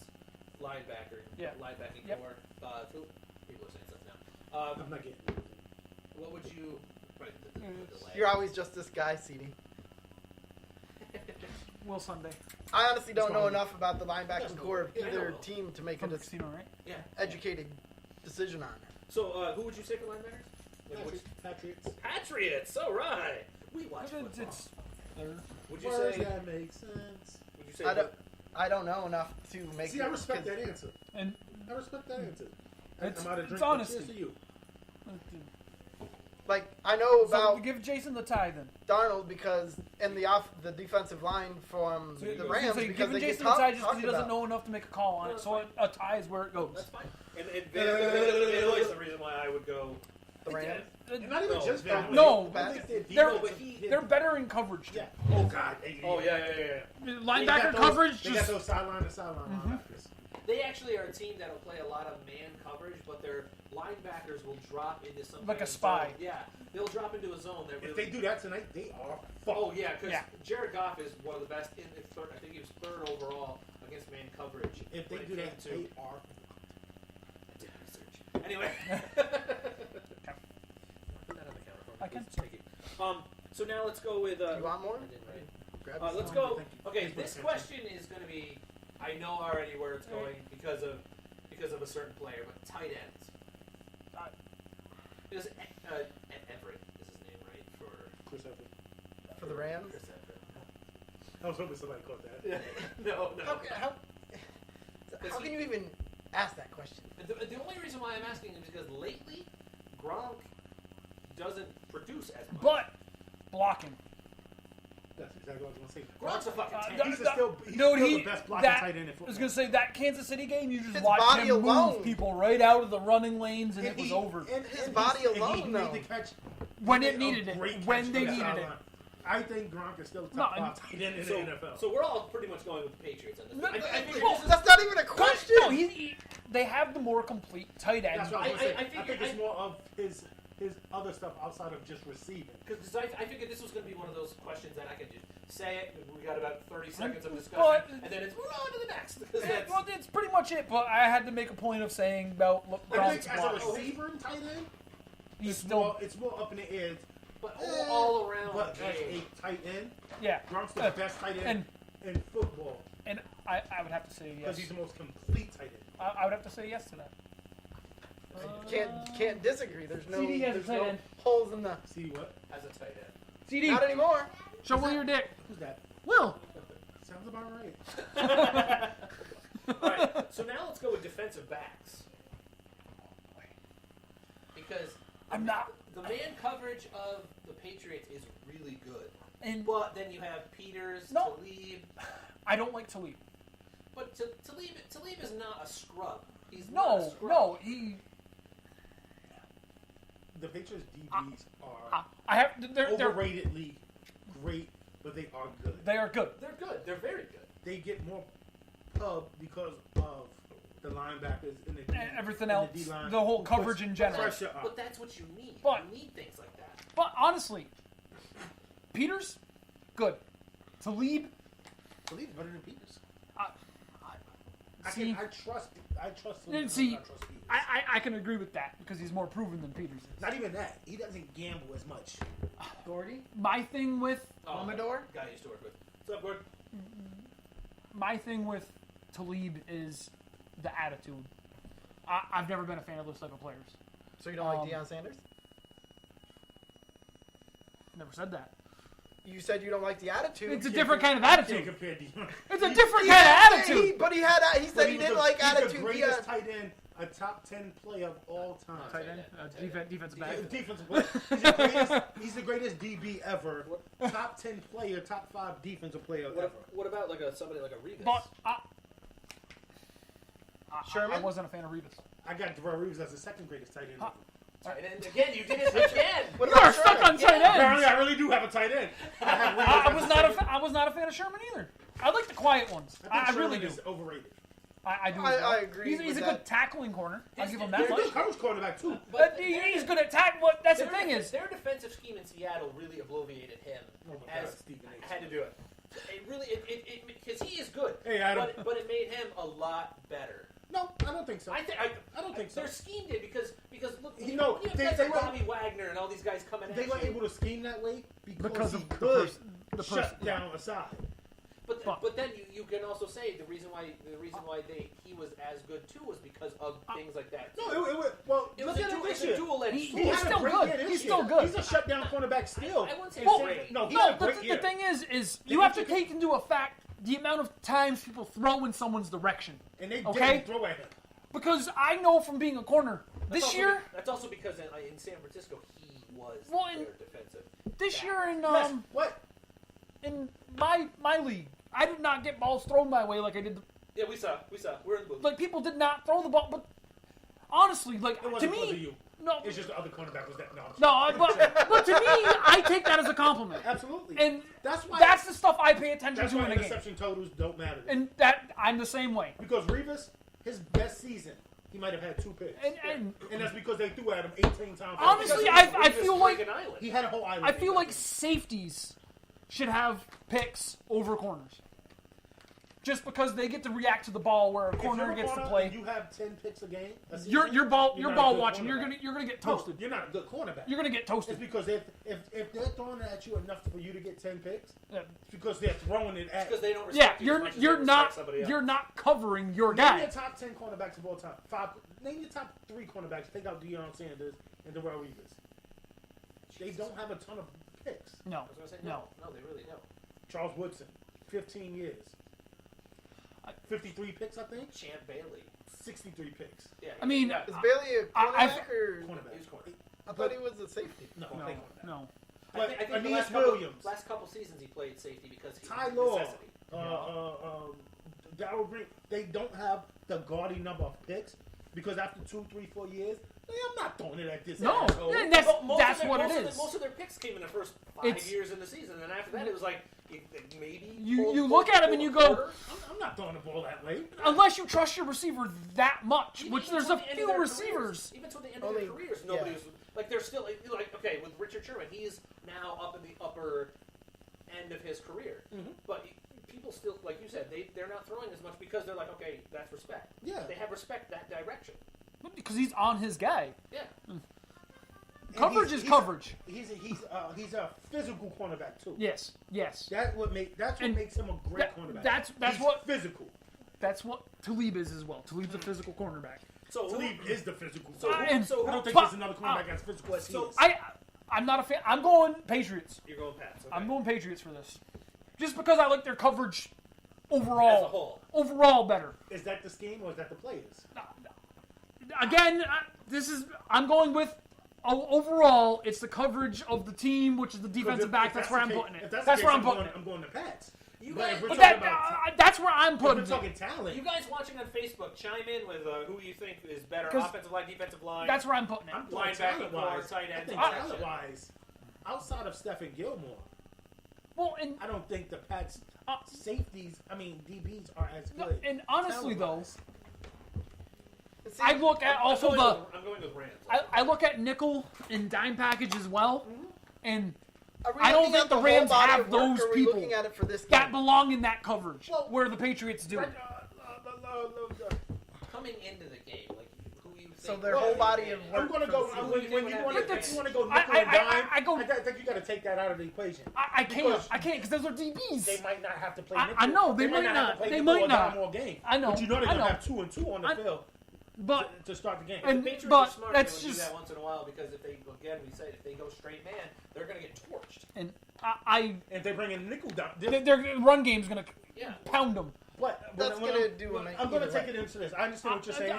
Speaker 5: linebacker.
Speaker 2: Yeah.
Speaker 5: Linebacking
Speaker 2: Yep.
Speaker 5: core. People are saying stuff now.
Speaker 4: I'm not getting.
Speaker 5: What would you? Right. The delay.
Speaker 3: You're always just this guy, CD.
Speaker 2: Will Sunday
Speaker 3: I honestly don't know
Speaker 4: probably-
Speaker 3: enough about the linebacking core of
Speaker 5: Yeah, I
Speaker 3: either
Speaker 5: know.
Speaker 3: team to make
Speaker 2: from
Speaker 3: an
Speaker 2: the casino, right?
Speaker 5: Yeah.
Speaker 3: educated decision on it.
Speaker 5: So who would you say for linebackers? Like, which-
Speaker 4: Patriots.
Speaker 5: Patriots. All right. We watch football.
Speaker 2: It's third.
Speaker 5: Would you
Speaker 4: Words
Speaker 5: say?
Speaker 4: that make sense.
Speaker 5: Would you say?
Speaker 3: I don't know enough to make.
Speaker 4: See, I respect
Speaker 3: 'cause,
Speaker 4: that answer.
Speaker 2: And
Speaker 4: I respect that answer.
Speaker 2: It's-
Speaker 4: I'm out of
Speaker 2: it's
Speaker 4: drink.
Speaker 2: honesty.
Speaker 4: Cheers to you.
Speaker 3: Like I know
Speaker 2: So
Speaker 3: about
Speaker 2: give Jason the tie then.
Speaker 3: Darnold because in the defensive line from
Speaker 5: So
Speaker 3: the
Speaker 5: you're
Speaker 3: Rams
Speaker 2: So
Speaker 3: because
Speaker 2: giving
Speaker 3: they get
Speaker 2: Jason the tie just because
Speaker 3: talked
Speaker 2: he doesn't
Speaker 3: about.
Speaker 2: know enough to make a call on
Speaker 5: No,
Speaker 2: it.
Speaker 5: that's
Speaker 2: So
Speaker 5: fine.
Speaker 2: a tie is where it goes.
Speaker 5: That's fine. And Van Hoy is the reason why I would go.
Speaker 3: The Rams.
Speaker 4: And not even
Speaker 5: No,
Speaker 4: just Van.
Speaker 2: no,
Speaker 4: I think
Speaker 3: they're-
Speaker 2: They're,
Speaker 5: but he-
Speaker 2: they're better in coverage.
Speaker 4: Yeah. Oh God.
Speaker 5: Oh yeah.
Speaker 2: Linebacker coverage
Speaker 4: They got
Speaker 2: just
Speaker 4: those sideline to sideline linebackers.
Speaker 5: They actually are a team that'll play a lot of man coverage, but their linebackers will drop into some
Speaker 2: Like
Speaker 5: kind
Speaker 2: a
Speaker 5: of
Speaker 2: spy.
Speaker 5: zone. Yeah, they'll drop into a zone that
Speaker 4: If
Speaker 5: really.
Speaker 4: they do that tonight, they are fucked.
Speaker 5: Oh yeah, because
Speaker 2: Yeah.
Speaker 5: Jared Goff is one of the best in the third. I think he was third overall against man coverage.
Speaker 4: If they
Speaker 5: when it
Speaker 4: do
Speaker 5: came
Speaker 4: that,
Speaker 5: to
Speaker 4: they are.
Speaker 5: I did research. Anyway. Put that on the counter for me,
Speaker 2: I can.
Speaker 5: please. Thank you. So now let's go with.
Speaker 3: You want more?
Speaker 5: I didn't write.
Speaker 3: Grab
Speaker 5: Let's
Speaker 3: some.
Speaker 5: go.
Speaker 4: Thank you.
Speaker 5: Okay,
Speaker 4: Thanks for
Speaker 5: this
Speaker 4: the
Speaker 5: question is going to be. I know already where it's going because of a certain player, but tight ends. Because Everett is his name, right?
Speaker 4: Chris Evans.
Speaker 3: for the Rams.
Speaker 4: I was hoping somebody caught that.
Speaker 5: Yeah. No.
Speaker 3: How can you even ask that question?
Speaker 5: The only reason why I'm asking is because lately, Gronk doesn't produce as much.
Speaker 2: But blocking.
Speaker 4: That's exactly what I was going to say.
Speaker 5: Gronk's a fucking tank.
Speaker 4: He's still the best blocking tight end in football.
Speaker 2: I was gonna say that Kansas City game. You just
Speaker 3: His
Speaker 2: watched
Speaker 3: body
Speaker 2: him
Speaker 3: alone.
Speaker 2: move people right out of the running lanes, and it was over.
Speaker 3: His body alone,
Speaker 4: he
Speaker 3: though.
Speaker 4: made the catch.
Speaker 2: When
Speaker 4: He
Speaker 2: it
Speaker 4: made a
Speaker 2: needed it.
Speaker 4: great
Speaker 2: When
Speaker 4: catch
Speaker 2: they
Speaker 4: from the
Speaker 2: needed it.
Speaker 4: sideline. I think Gronk is still the top
Speaker 2: No,
Speaker 4: 5 tight end in the NFL.
Speaker 5: So we're all pretty much going with the Patriots on this.
Speaker 2: No,
Speaker 5: I think
Speaker 2: well,
Speaker 5: this is-
Speaker 3: That's not even a question.
Speaker 2: No, they have the more complete tight end.
Speaker 4: That's what I was going to say.
Speaker 5: I
Speaker 4: I
Speaker 5: think
Speaker 4: think it's more of his other stuff outside of just receiving.
Speaker 5: Because I figured this was going to be one of those questions that I could just say it. We got about 30 seconds of discussion,
Speaker 2: But-
Speaker 5: and then it's move on to the next. 'Cause that's-
Speaker 2: Well, it's pretty much it. But I had to make a point of saying about
Speaker 4: I
Speaker 2: Gronk's
Speaker 4: think as a
Speaker 2: block.
Speaker 4: receiver and tight end,
Speaker 2: He's
Speaker 4: it's more up in the air.
Speaker 5: but all around.
Speaker 4: But as
Speaker 5: game.
Speaker 4: a tight end,
Speaker 2: yeah.
Speaker 4: Gronk's the best tight end in football
Speaker 2: And I would have to say
Speaker 4: because
Speaker 2: yes.
Speaker 4: he's the most complete tight end.
Speaker 2: I would have to say yes to that.
Speaker 3: Can't disagree. There's no
Speaker 2: CD has a
Speaker 3: there's
Speaker 2: tight
Speaker 3: no
Speaker 2: end.
Speaker 3: holes in the.
Speaker 4: See what?
Speaker 5: As a tight end.
Speaker 2: CD,
Speaker 3: Not anymore.
Speaker 2: show Will your dick.
Speaker 4: Who's that?
Speaker 2: Will.
Speaker 4: Sounds about right.
Speaker 5: All right, so now let's go with defensive backs. Because
Speaker 2: I'm not.
Speaker 5: the man coverage of the Patriots is really good.
Speaker 2: And
Speaker 5: But then you have Peters,
Speaker 2: No.
Speaker 5: Talib.
Speaker 2: I don't like Talib.
Speaker 5: But Talib is not a scrub. He's not a scrub.
Speaker 2: No, he.
Speaker 4: The Patriots DBs are
Speaker 2: I have. They're
Speaker 4: overratedly great, but they are good.
Speaker 2: they are good.
Speaker 5: They're good. They're very good.
Speaker 4: They get more pub because of the linebackers and the
Speaker 2: And everything
Speaker 4: and
Speaker 2: else,
Speaker 4: D-line
Speaker 2: the whole
Speaker 4: who
Speaker 2: coverage
Speaker 4: puts
Speaker 2: in general.
Speaker 4: pressure up.
Speaker 5: But that's what you need.
Speaker 2: But-
Speaker 5: you need things like that.
Speaker 2: But honestly, Peters, good. Talib,
Speaker 4: Talib's better than Peters.
Speaker 2: see,
Speaker 4: I trust him.
Speaker 2: And see,
Speaker 4: I trust Peters.
Speaker 2: I can agree with that because he's more proven than Peters is.
Speaker 4: Not even that. He doesn't gamble as much.
Speaker 3: Gordy.
Speaker 2: My thing with
Speaker 3: Amador?
Speaker 5: Guy I used to work with. What's up, Gord?
Speaker 2: Talib is the attitude. I've never been a fan of those type of players.
Speaker 3: So you don't like Deion Sanders?
Speaker 2: Never said that.
Speaker 3: You said you don't like the attitude.
Speaker 2: It's a different kind of
Speaker 4: Can't
Speaker 2: attitude.
Speaker 4: compare Deion.
Speaker 2: It's a different kind of attitude.
Speaker 3: But he said he didn't like
Speaker 4: He's
Speaker 3: attitude.
Speaker 4: the greatest tight end, a top 10 player of all time.
Speaker 2: Tight end, defensive back.
Speaker 4: Defensive player. He's the greatest DB ever. Top 10 player, top 5 defensive player ever.
Speaker 5: What about like somebody like a Revis?
Speaker 2: But
Speaker 3: Sherman?
Speaker 2: I wasn't a fan of Revis.
Speaker 4: I got Darrell Reeves as the second greatest tight end.
Speaker 2: Huh.
Speaker 5: Tight end again. You did it again.
Speaker 3: What
Speaker 2: You
Speaker 3: about
Speaker 2: are stuck
Speaker 3: Sherman?
Speaker 2: on tight
Speaker 4: Apparently,
Speaker 2: ends.
Speaker 4: I really do have a tight end. I have Reeves
Speaker 2: I
Speaker 4: as
Speaker 2: was
Speaker 4: the
Speaker 2: not
Speaker 4: second.
Speaker 2: I was not a fan of Sherman either. I like the quiet ones. I really do.
Speaker 4: Is overrated.
Speaker 2: I do.
Speaker 3: I
Speaker 2: as well.
Speaker 3: agree
Speaker 2: He's
Speaker 3: with
Speaker 2: a
Speaker 3: that.
Speaker 2: good tackling corner. I'll give him
Speaker 4: He's
Speaker 2: that
Speaker 4: a good
Speaker 2: much.
Speaker 4: coverage quarterback too.
Speaker 2: But he's good at tackle. What that's the
Speaker 5: Their-
Speaker 2: thing is.
Speaker 5: their defensive scheme in Seattle really obliviated him
Speaker 4: Oh my God,
Speaker 5: as
Speaker 4: Stephen A.
Speaker 5: had to do it. It really because he is good.
Speaker 4: Hey, Adam.
Speaker 5: But it made him a lot better.
Speaker 4: No, I don't think so.
Speaker 5: I
Speaker 4: don't think so.
Speaker 5: Their scheme did because look,
Speaker 4: You know,
Speaker 5: when you have
Speaker 4: they-
Speaker 5: guys
Speaker 4: they
Speaker 5: like
Speaker 4: were-
Speaker 5: Bobby Wagner and all these guys coming
Speaker 4: They
Speaker 5: at
Speaker 4: were
Speaker 5: you.
Speaker 4: able to scheme that way
Speaker 2: Because
Speaker 4: he
Speaker 2: of the
Speaker 4: could
Speaker 2: person.
Speaker 4: shut down a side.
Speaker 5: But then you can also say the reason why he was as good too was because of things like that.
Speaker 4: No, well,
Speaker 5: It was
Speaker 4: look at it this year.
Speaker 5: dual-edged
Speaker 2: He-
Speaker 5: sword.
Speaker 4: He
Speaker 2: He's
Speaker 4: had
Speaker 2: still
Speaker 4: a great
Speaker 2: good.
Speaker 4: year this
Speaker 2: He's
Speaker 4: year.
Speaker 2: still good.
Speaker 4: He's a shutdown cornerback still.
Speaker 5: I wouldn't say
Speaker 2: Well,
Speaker 5: great.
Speaker 4: No, he
Speaker 2: No,
Speaker 4: had a
Speaker 2: but
Speaker 4: great year.
Speaker 2: the thing is you have to take into effect the amount of times people throw in someone's direction.
Speaker 4: And they
Speaker 2: Okay?
Speaker 4: didn't throw at him.
Speaker 2: Because I know from being a corner
Speaker 5: That's also because in San Francisco he was
Speaker 2: Well,
Speaker 5: their defensive.
Speaker 2: this
Speaker 5: back.
Speaker 2: year
Speaker 4: Yes, what?
Speaker 2: in my league, I did not get balls thrown my way like I did.
Speaker 5: Yeah, we saw. We're in the booth.
Speaker 2: Like people did not throw the ball, but honestly, like
Speaker 4: It
Speaker 2: to
Speaker 4: wasn't because of
Speaker 2: me,
Speaker 4: you.
Speaker 2: no,
Speaker 4: It's just the other cornerback was that. No,
Speaker 2: but to me, I take that as a compliment,
Speaker 4: absolutely.
Speaker 2: and
Speaker 4: that's why.
Speaker 2: that's the stuff I pay attention
Speaker 4: that's
Speaker 2: to
Speaker 4: why
Speaker 2: in a game.
Speaker 4: interception totals don't matter.
Speaker 2: And that I'm the same way.
Speaker 4: Because Revis, his best season, he might have had 2 picks.
Speaker 2: And
Speaker 4: that's because they threw at him 18 times.
Speaker 2: Honestly,
Speaker 5: Because
Speaker 2: I
Speaker 5: he was
Speaker 2: feel like
Speaker 5: freaking island.
Speaker 4: he had a whole island.
Speaker 2: I feel like safeties should have picks over corners. Just because they get to react to the ball where a
Speaker 4: If you're
Speaker 2: corner
Speaker 4: a
Speaker 2: gets to
Speaker 4: corner
Speaker 2: play.
Speaker 4: and you have 10 picks a game. a season,
Speaker 2: You're
Speaker 4: you're
Speaker 2: ball
Speaker 4: not a good
Speaker 2: watching. You're
Speaker 4: cornerback.
Speaker 2: gonna get
Speaker 4: No,
Speaker 2: toasted.
Speaker 4: you're not a good cornerback.
Speaker 2: You're gonna get
Speaker 4: It's
Speaker 2: toasted.
Speaker 4: because if they're throwing at you enough for you to get 10 picks,
Speaker 2: Yeah.
Speaker 4: it's because they're throwing it at
Speaker 5: Because they don't
Speaker 2: Yeah,
Speaker 5: respect you as much as they
Speaker 2: you're
Speaker 5: respect
Speaker 2: not
Speaker 5: somebody else.
Speaker 2: you're not covering your
Speaker 4: Name
Speaker 2: guy.
Speaker 4: your top 10 cornerbacks of all time. Name your top 3 cornerbacks. Take out Deion Sanders and Darrell Reeves. They don't have a ton of picks.
Speaker 2: No,
Speaker 5: I was gonna say
Speaker 2: no.
Speaker 5: no, they really don't.
Speaker 4: Charles Woodson, 15 years. 53 picks, I think.
Speaker 5: Champ Bailey.
Speaker 4: 63 picks.
Speaker 5: Yeah.
Speaker 2: I mean,
Speaker 5: yeah.
Speaker 3: Is Bailey a cornerback or?
Speaker 4: Cornerback.
Speaker 5: He was corner.
Speaker 3: I thought he was a safety.
Speaker 4: No,
Speaker 2: No,
Speaker 4: they-
Speaker 2: no.
Speaker 5: I think the
Speaker 4: Aeneas
Speaker 5: last
Speaker 4: Williams.
Speaker 5: last couple seasons he played safety because he
Speaker 4: Ty
Speaker 5: was
Speaker 4: Law,
Speaker 5: necessity.
Speaker 4: Darryl Green, they don't have the gaudy number of picks because after 2, 3, 4 years, I'm not throwing it at this.
Speaker 2: No,
Speaker 4: asshole.
Speaker 2: yeah,
Speaker 5: Most
Speaker 2: that's
Speaker 5: of their,
Speaker 2: what it
Speaker 5: most of
Speaker 2: is.
Speaker 5: most of their picks came in the first 5
Speaker 2: It's-
Speaker 5: years in the season, and after that it was like maybe
Speaker 2: You look at him and you go,
Speaker 4: I'm not throwing the ball that way.
Speaker 2: unless you trust your receiver that much,
Speaker 5: Even-
Speaker 2: which
Speaker 5: even
Speaker 2: there's
Speaker 5: toward
Speaker 2: a
Speaker 5: the end of
Speaker 2: few
Speaker 5: their
Speaker 2: receivers.
Speaker 5: careers, even toward the end of their
Speaker 3: Only-
Speaker 5: careers,
Speaker 3: yeah.
Speaker 5: nobody was like they're still like okay with Richard Sherman, he's now up in the upper end of his career, but people still, like you said, they're not throwing as much because they're like, okay, that's respect.
Speaker 4: Yeah.
Speaker 5: They have respect that direction.
Speaker 2: Because he's on his guy.
Speaker 5: Yeah.
Speaker 4: And
Speaker 2: Coverage is coverage.
Speaker 4: He's a physical cornerback too.
Speaker 2: Yes, yes.
Speaker 4: That's what
Speaker 2: And
Speaker 4: makes him a great
Speaker 2: that-
Speaker 4: cornerback.
Speaker 2: that's
Speaker 4: He's
Speaker 2: what-
Speaker 4: physical.
Speaker 2: That's what Talib is as well. Talib's a physical cornerback.
Speaker 5: So
Speaker 4: Talib is the physical.
Speaker 5: So,
Speaker 4: cornerback.
Speaker 2: and-
Speaker 5: so
Speaker 4: I don't think
Speaker 2: but-
Speaker 4: there's another cornerback as physical as he
Speaker 5: so
Speaker 4: is.
Speaker 2: I'm not a fan. I'm going Patriots.
Speaker 5: you're going Pats. Okay.
Speaker 2: I'm going Patriots for this. Just because I like their coverage overall.
Speaker 5: As a whole.
Speaker 2: Overall better.
Speaker 4: Is that the scheme or is that the players?
Speaker 2: Again, I'm going with overall. It's the coverage of the team, which is the defensive back. That's where I'm putting it.
Speaker 4: If that's
Speaker 2: That's
Speaker 4: the
Speaker 2: where
Speaker 4: case,
Speaker 2: I'm putting it.
Speaker 4: I'm going to Pats.
Speaker 5: You
Speaker 4: But
Speaker 5: guys-
Speaker 4: if we're
Speaker 2: But
Speaker 4: talking
Speaker 2: that,
Speaker 4: about
Speaker 2: that's where I'm
Speaker 4: if
Speaker 2: putting
Speaker 4: we're
Speaker 2: it.
Speaker 4: talking talent,
Speaker 5: You guys watching on Facebook, chime in with who you think is better,
Speaker 2: 'Cause
Speaker 5: offensive line, defensive line.
Speaker 2: That's where I'm putting it.
Speaker 4: I'm throwing
Speaker 5: linebacker,
Speaker 4: talent-wise.
Speaker 5: tight
Speaker 4: I
Speaker 5: end,
Speaker 4: think
Speaker 5: section.
Speaker 4: talent-wise, outside of Stephen Gilmore,
Speaker 2: Well, and
Speaker 4: I don't think the Pats safeties, DBs are as
Speaker 2: no,
Speaker 4: good.
Speaker 2: and honestly though,
Speaker 4: talent-wise.
Speaker 3: See,
Speaker 2: I look at also
Speaker 5: I'm going with Rams.
Speaker 2: I look at nickel and dime package as well, and
Speaker 3: are we
Speaker 2: I don't
Speaker 3: looking
Speaker 2: think
Speaker 3: at
Speaker 2: the
Speaker 3: whole
Speaker 2: Rams
Speaker 3: body
Speaker 2: have
Speaker 3: of work,
Speaker 2: those
Speaker 3: or are we
Speaker 2: people
Speaker 3: looking at it for this
Speaker 2: that
Speaker 3: game?
Speaker 2: belong in that coverage
Speaker 4: Well,
Speaker 2: where the Patriots do.
Speaker 4: But,
Speaker 5: Coming into the game, like who you think?
Speaker 3: So their whole body of
Speaker 4: I'm
Speaker 3: work.
Speaker 4: going to go.
Speaker 3: for the
Speaker 4: When
Speaker 3: season.
Speaker 4: you want to go nickel
Speaker 2: I
Speaker 4: and dime,
Speaker 2: I go.
Speaker 4: I think you got to take that out of the equation.
Speaker 2: I can't.
Speaker 4: Because
Speaker 2: I can't because those are DBs.
Speaker 4: They might not have to play
Speaker 2: I
Speaker 4: nickel.
Speaker 2: know, they might
Speaker 4: have
Speaker 2: not.
Speaker 4: to play
Speaker 2: They
Speaker 4: nickel
Speaker 2: might
Speaker 4: or dime
Speaker 2: not.
Speaker 4: more game.
Speaker 2: I know,
Speaker 4: But you know they're
Speaker 2: I
Speaker 4: going to
Speaker 2: know.
Speaker 4: have 2 and 2 on the
Speaker 2: I-
Speaker 4: field
Speaker 2: But
Speaker 4: to start the game.
Speaker 2: And-
Speaker 5: The Patriots
Speaker 2: but
Speaker 5: are smart.
Speaker 2: that's
Speaker 5: They would do
Speaker 2: just-
Speaker 5: that once in a while because if they if they go straight man, they're going to get torched.
Speaker 2: and I
Speaker 4: if they bring in nickel down,
Speaker 2: their run game's gonna
Speaker 5: Yeah.
Speaker 2: pound them.
Speaker 3: That's gonna do it
Speaker 4: I'm going to
Speaker 3: either
Speaker 4: take
Speaker 3: way.
Speaker 4: it into this. I understand what you're saying.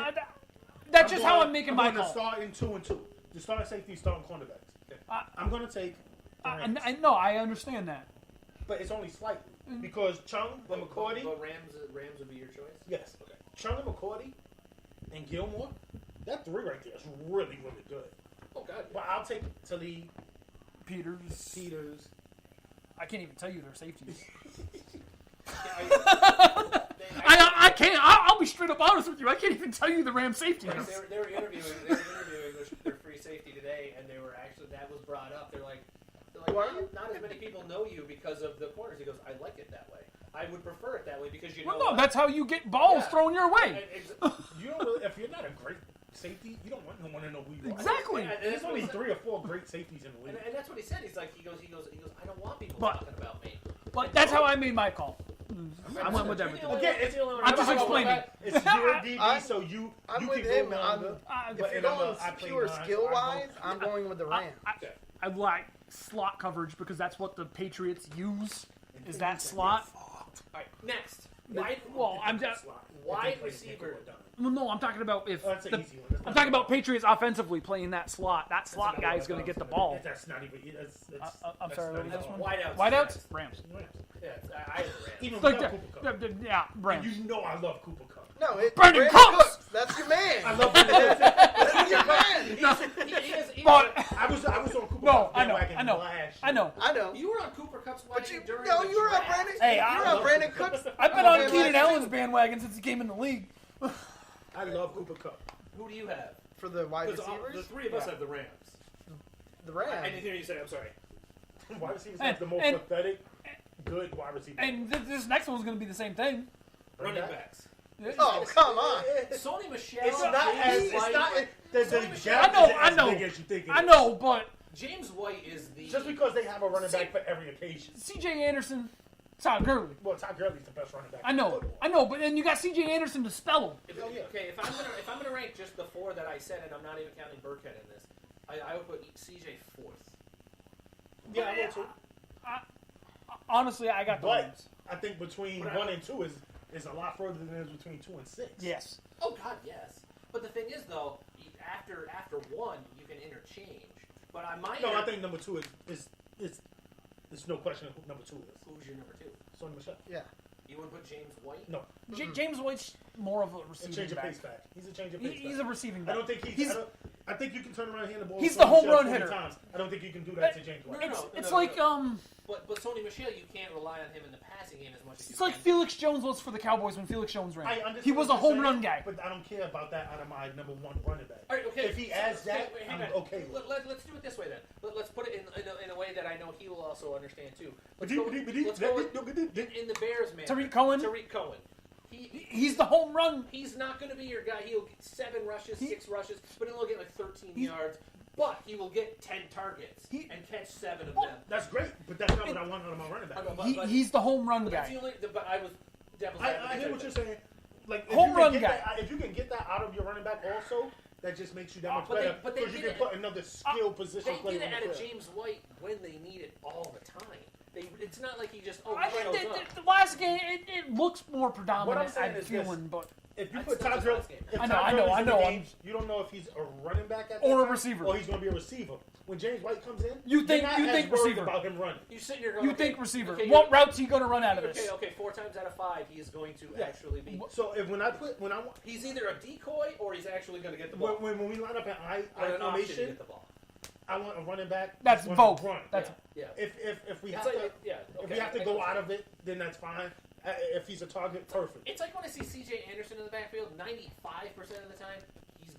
Speaker 2: That's just how I'm making my
Speaker 4: I'm going
Speaker 2: call.
Speaker 4: to start in 2 and 2. The starting safety, starting cornerbacks. I'm going to take the Rams.
Speaker 2: I know. I understand that.
Speaker 4: But it's only slightly. Because Chung and McCourty,
Speaker 5: But Rams would be your choice.
Speaker 4: yes. Chung and McCourty and Gilmore, that 3 right there is really, really good.
Speaker 5: Oh God.
Speaker 4: But I'll take Talib,
Speaker 2: Peters.
Speaker 4: Peters.
Speaker 2: I can't even tell you their safeties.
Speaker 5: Yeah,
Speaker 2: I can't. I'll be straight up honest with you. I can't even tell you the Ram safeties.
Speaker 5: They were interviewing their free safety today, and they were actually that was brought up. They're like
Speaker 3: Who are you?
Speaker 5: not as many people know you because of the corners. He goes, I like it that way. I would prefer it that way because you know.
Speaker 2: Well, no,
Speaker 5: what?
Speaker 2: that's how you get balls
Speaker 5: Yeah.
Speaker 2: thrown your way.
Speaker 4: You don't really, if you're not a great safety, you don't want no one to know who you are.
Speaker 2: Exactly.
Speaker 5: And
Speaker 4: There's
Speaker 5: that's what
Speaker 4: only
Speaker 5: he said.
Speaker 4: 3 or 4 great safeties in the league.
Speaker 5: And that's what he said. He's like, he goes. I don't want people
Speaker 2: But-
Speaker 5: talking about me.
Speaker 2: But that's how I made my call. I went with
Speaker 5: You're the
Speaker 2: everything.
Speaker 5: only
Speaker 4: Again,
Speaker 5: one-
Speaker 4: it's-
Speaker 5: you're the only one
Speaker 2: I'm
Speaker 5: who
Speaker 2: just
Speaker 5: talks about
Speaker 2: explaining.
Speaker 5: that.
Speaker 4: It's your DB,
Speaker 3: I'm-
Speaker 4: so you
Speaker 3: I'm
Speaker 4: you
Speaker 3: with
Speaker 4: can
Speaker 3: him.
Speaker 4: go longer.
Speaker 2: I-
Speaker 3: If
Speaker 4: But
Speaker 3: you're
Speaker 4: and I'm
Speaker 3: going
Speaker 4: I play
Speaker 3: pure
Speaker 4: nine,
Speaker 3: skill
Speaker 4: so
Speaker 3: wise, I'm going with the Rams.
Speaker 2: I like slot coverage because that's what the Patriots use. Is that slot?
Speaker 5: All right, next. Wide,
Speaker 2: Well, I'm just.
Speaker 5: wide receiver.
Speaker 2: Well, no, I'm talking about if
Speaker 4: That's an
Speaker 2: the,
Speaker 4: easy one.
Speaker 2: I'm talking about Patriots offensively playing that slot. That slot
Speaker 5: another
Speaker 2: guy is
Speaker 5: one.
Speaker 2: going to get the ball.
Speaker 4: That's not even.
Speaker 2: I'm sorry, what was this one?
Speaker 5: Wideouts.
Speaker 2: Wideouts? Rams.
Speaker 5: Yeah, I have Rams.
Speaker 4: Even
Speaker 2: Like
Speaker 4: without
Speaker 2: that.
Speaker 4: Cooper Cup.
Speaker 2: Yeah, Rams.
Speaker 4: You know I love Cooper Cup.
Speaker 3: No, it's
Speaker 2: Brandon
Speaker 3: Brandon
Speaker 2: Cooks!
Speaker 3: That's your man.
Speaker 4: I love Cooper Cup.
Speaker 3: That's your man.
Speaker 5: He
Speaker 2: But
Speaker 4: I was on Cooper
Speaker 2: no,
Speaker 4: Cup's
Speaker 2: I know,
Speaker 4: bandwagon
Speaker 2: I know,
Speaker 4: last
Speaker 2: I know.
Speaker 3: I know.
Speaker 5: You were on Cooper Cup's
Speaker 3: But
Speaker 5: wagon
Speaker 3: you,
Speaker 5: during
Speaker 3: no,
Speaker 5: the
Speaker 3: you were on
Speaker 5: draft.
Speaker 3: Brandon.
Speaker 2: Hey,
Speaker 3: you were on Brandon Cooks.
Speaker 2: I've been on
Speaker 3: bandwagon
Speaker 2: Keenan
Speaker 3: too.
Speaker 2: Allen's bandwagon since he came in the league.
Speaker 4: I love Cooper Cup.
Speaker 5: Who do you have?
Speaker 3: For the wide
Speaker 5: Because
Speaker 3: receivers,
Speaker 5: the three of us have the Rams.
Speaker 3: the
Speaker 5: I
Speaker 3: Rams.
Speaker 5: didn't hear you say. I'm sorry.
Speaker 4: Wide receivers have the most
Speaker 2: And-
Speaker 4: pathetic, good wide receiver.
Speaker 2: And this next one's going to be the same thing.
Speaker 5: Running backs.
Speaker 3: Oh, come on.
Speaker 5: Sony Michelle.
Speaker 4: It's not as
Speaker 5: James
Speaker 4: it's
Speaker 5: White-
Speaker 4: not the
Speaker 5: Sony
Speaker 4: gap
Speaker 5: Michel-
Speaker 4: is
Speaker 2: I
Speaker 4: as
Speaker 2: know.
Speaker 4: big as you think. It
Speaker 2: I
Speaker 4: is.
Speaker 2: know, but
Speaker 5: James White is the.
Speaker 4: Just because they have a running back for every occasion.
Speaker 2: C.J. Anderson, Todd Gurley.
Speaker 4: Well, Todd Gurley's the best running back.
Speaker 2: I know, but then you got C.J. Anderson to spell him.
Speaker 5: If, okay, if I'm gonna rank just the 4 that I said, and I'm not even counting Burkhead in this, I would put CJ 4th.
Speaker 4: Yeah, I will too.
Speaker 2: Honestly, I got the
Speaker 4: But
Speaker 2: Rams.
Speaker 4: I think between 1 and 2 is a lot further than it is between 2 and 6.
Speaker 2: Yes.
Speaker 5: Oh God, yes. But the thing is, though, after 1, you can interchange. But I might.
Speaker 4: No, I think number 2 is there's no question who number 2 is.
Speaker 5: Who's your number 2?
Speaker 4: Sonny Michel.
Speaker 3: Yeah.
Speaker 5: You want to put James White?
Speaker 4: No.
Speaker 2: James White's more of a
Speaker 4: A
Speaker 2: receiving
Speaker 4: change of
Speaker 2: back.
Speaker 4: pace back. He's a change of pace
Speaker 2: He's
Speaker 4: back.
Speaker 2: a receiving
Speaker 4: I
Speaker 2: back.
Speaker 4: don't think I think you can turn around and hand the ball.
Speaker 2: He's
Speaker 4: to
Speaker 2: the
Speaker 4: Sonny
Speaker 2: home
Speaker 4: Michel
Speaker 2: run
Speaker 4: 40
Speaker 2: hitter.
Speaker 4: Times. I don't think you can do that to James White.
Speaker 5: No.
Speaker 2: It's like
Speaker 5: But Sonny Michel, you can't rely on him in the passing game as much as you
Speaker 2: it's like
Speaker 5: can.
Speaker 2: Felix Jones was for the Cowboys when Felix Jones ran.
Speaker 4: I understand
Speaker 2: He was a
Speaker 4: what you're
Speaker 2: home run
Speaker 4: saying,
Speaker 2: guy.
Speaker 4: but I don't care about that out of my number 1 running back.
Speaker 5: All right, okay.
Speaker 4: If he adds that,
Speaker 5: wait, hang
Speaker 4: I'm
Speaker 5: on.
Speaker 4: okay with it.
Speaker 5: Let's do it this way then. Let's put it in a way that I know he will also understand too.
Speaker 4: But
Speaker 5: Let's go in the Bears, man.
Speaker 2: Tariq Cohen?
Speaker 5: Tariq Cohen.
Speaker 2: He's the home run.
Speaker 5: He's not going to be your guy. He'll get 7 rushes, 6 rushes, but he'll get like 13 yards. But he will get 10 targets and catch 7 of them.
Speaker 4: That's great, but that's not what I want out of my running back.
Speaker 2: He's the home run
Speaker 5: That's
Speaker 2: guy.
Speaker 5: the only. But I was devil's
Speaker 4: I
Speaker 5: advocate.
Speaker 4: hear what you're saying. Like if
Speaker 2: Home
Speaker 4: you can
Speaker 2: run
Speaker 4: get
Speaker 2: guy.
Speaker 4: If you can get that out of your running back also, that just makes you that much
Speaker 5: but they-
Speaker 4: better.
Speaker 5: but they
Speaker 4: Because you
Speaker 5: did
Speaker 4: can
Speaker 5: it-
Speaker 4: put another skill position
Speaker 5: They
Speaker 4: player
Speaker 5: get it
Speaker 4: on
Speaker 5: out
Speaker 4: the
Speaker 5: of
Speaker 4: field.
Speaker 5: James White when they need it all the time. It's not like he just
Speaker 2: I
Speaker 5: rattles
Speaker 2: think
Speaker 5: up.
Speaker 2: the last game it looks more
Speaker 4: What I'm
Speaker 2: predominant.
Speaker 4: saying
Speaker 2: I'm
Speaker 4: is this.
Speaker 2: feeling, but
Speaker 4: If you
Speaker 5: I'd
Speaker 4: put
Speaker 5: still
Speaker 4: Todd
Speaker 5: just
Speaker 4: Gurley,
Speaker 5: last game.
Speaker 4: if
Speaker 2: I
Speaker 4: Todd
Speaker 2: know,
Speaker 4: Gurley's in the
Speaker 2: I'm-
Speaker 4: game, you don't know if he's a running back at that
Speaker 2: Or a
Speaker 4: time,
Speaker 2: receiver.
Speaker 4: or he's going to be a receiver. When James White comes in,
Speaker 2: You think-
Speaker 4: you're not
Speaker 2: you
Speaker 4: as
Speaker 2: think
Speaker 4: worried
Speaker 2: receiver.
Speaker 4: about him running.
Speaker 5: You sitting here going,
Speaker 2: you
Speaker 5: okay,
Speaker 2: think receiver.
Speaker 5: okay,
Speaker 2: What
Speaker 5: you're-
Speaker 2: routes he going to run out of this?
Speaker 5: Okay, 4 times out of 5, he is going to actually be.
Speaker 4: So if when I want
Speaker 5: He's either a decoy or he's actually going to get the ball.
Speaker 4: when we line up an I
Speaker 5: Or an option to
Speaker 4: formation,
Speaker 5: get the ball.
Speaker 4: I want a running back.
Speaker 2: That's
Speaker 4: gonna
Speaker 2: both.
Speaker 4: Run.
Speaker 2: That's
Speaker 5: Yeah.
Speaker 4: If we
Speaker 5: It's
Speaker 4: have
Speaker 5: like,
Speaker 4: to
Speaker 5: okay,
Speaker 4: if we have to go out of it, then that's fine. If he's a target, perfect.
Speaker 5: It's like when I see C.J. Anderson in the backfield. 95% of the time, he's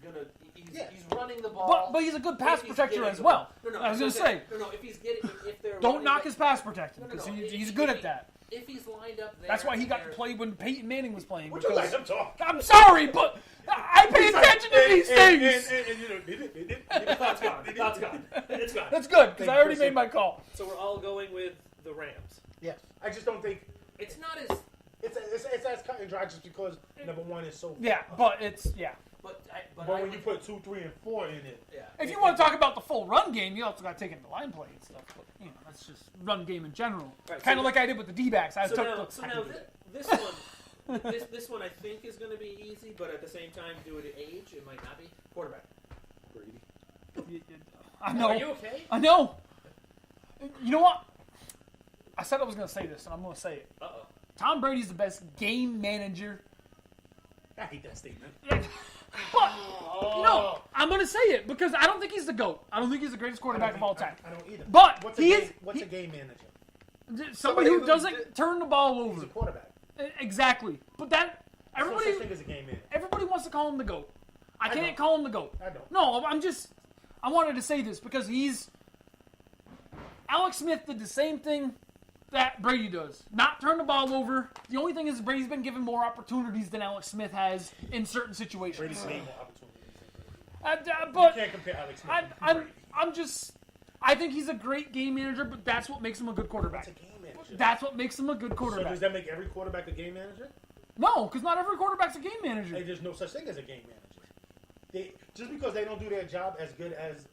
Speaker 4: Yeah.
Speaker 5: he's running the ball.
Speaker 2: But he's a good pass
Speaker 5: If he's
Speaker 2: protector
Speaker 5: getting
Speaker 2: as
Speaker 5: the
Speaker 2: well.
Speaker 5: ball. No,
Speaker 2: I was going to say,
Speaker 5: No, if he's getting, if they're
Speaker 2: don't
Speaker 5: running
Speaker 2: knock
Speaker 5: the-
Speaker 2: his pass protecting
Speaker 5: No,
Speaker 2: because
Speaker 5: no,
Speaker 2: he's
Speaker 5: if
Speaker 2: good
Speaker 5: he-
Speaker 2: at that.
Speaker 5: If he's lined up there,
Speaker 2: That's why he got to
Speaker 5: they're-
Speaker 2: play when Peyton Manning was playing.
Speaker 4: Would you
Speaker 2: because-
Speaker 4: like him talk?
Speaker 2: I'm sorry, but I pay attention to these things.
Speaker 4: And, you know,
Speaker 5: That's gone. That's gone. It's gone.
Speaker 2: That's good because
Speaker 4: Thank
Speaker 2: I already
Speaker 4: you.
Speaker 2: made my call.
Speaker 5: So we're all going with the Rams.
Speaker 4: Yes, I just don't think
Speaker 5: It's not as,
Speaker 4: it's as cut and dry just because number 1 is so.
Speaker 2: Yeah, but it's
Speaker 5: but
Speaker 4: But when you put 2, 3, and 4 in it,
Speaker 5: yeah.
Speaker 2: If you want to talk about the full run game, you also got to take into line play and stuff. But that's just run game in general.
Speaker 5: Right,
Speaker 2: Kind of
Speaker 5: so
Speaker 2: like I did with the D-backs. I
Speaker 5: So
Speaker 2: took
Speaker 5: now,
Speaker 2: the.
Speaker 5: this one, this one I think is going to be easy, but at the same time, due to age, it might not be. Quarterback.
Speaker 2: I
Speaker 5: Are you
Speaker 2: know.
Speaker 5: okay?
Speaker 2: I know. You know what? I said I was going to say this, and I'm going to say it.
Speaker 5: Uh-oh.
Speaker 2: Tom Brady's the best game manager.
Speaker 4: I hate that statement.
Speaker 2: But no, I'm going to say it because I don't think he's the GOAT. I don't think he's the greatest quarterback of all time.
Speaker 4: I don't either.
Speaker 2: But
Speaker 4: what's
Speaker 2: he
Speaker 4: a
Speaker 2: is
Speaker 4: game, what's a game manager?
Speaker 2: somebody who
Speaker 3: who
Speaker 2: doesn't turn the ball
Speaker 4: He's
Speaker 2: over.
Speaker 4: a quarterback.
Speaker 2: Exactly. But that
Speaker 4: There's no such
Speaker 2: everybody
Speaker 4: thing as a game manager.
Speaker 2: everybody wants to call him the GOAT. I can't
Speaker 4: don't.
Speaker 2: call him the GOAT.
Speaker 4: I don't.
Speaker 2: No, I wanted to say this because Alex Smith did the same thing that Brady does. Not turn the ball over. The only thing is Brady's been given more opportunities than Alex Smith has in certain situations.
Speaker 4: Brady's made more opportunities.
Speaker 2: But
Speaker 4: You can't compare Alex Smith
Speaker 2: I think he's a great game manager, but that's what makes him a good quarterback.
Speaker 4: That's a game manager.
Speaker 2: That's what makes him a good
Speaker 4: So
Speaker 2: quarterback.
Speaker 4: does that make every quarterback a game manager?
Speaker 2: No, because not every quarterback's a game manager.
Speaker 4: Hey, there's no such thing as a game manager. Just because they don't do their job as good as,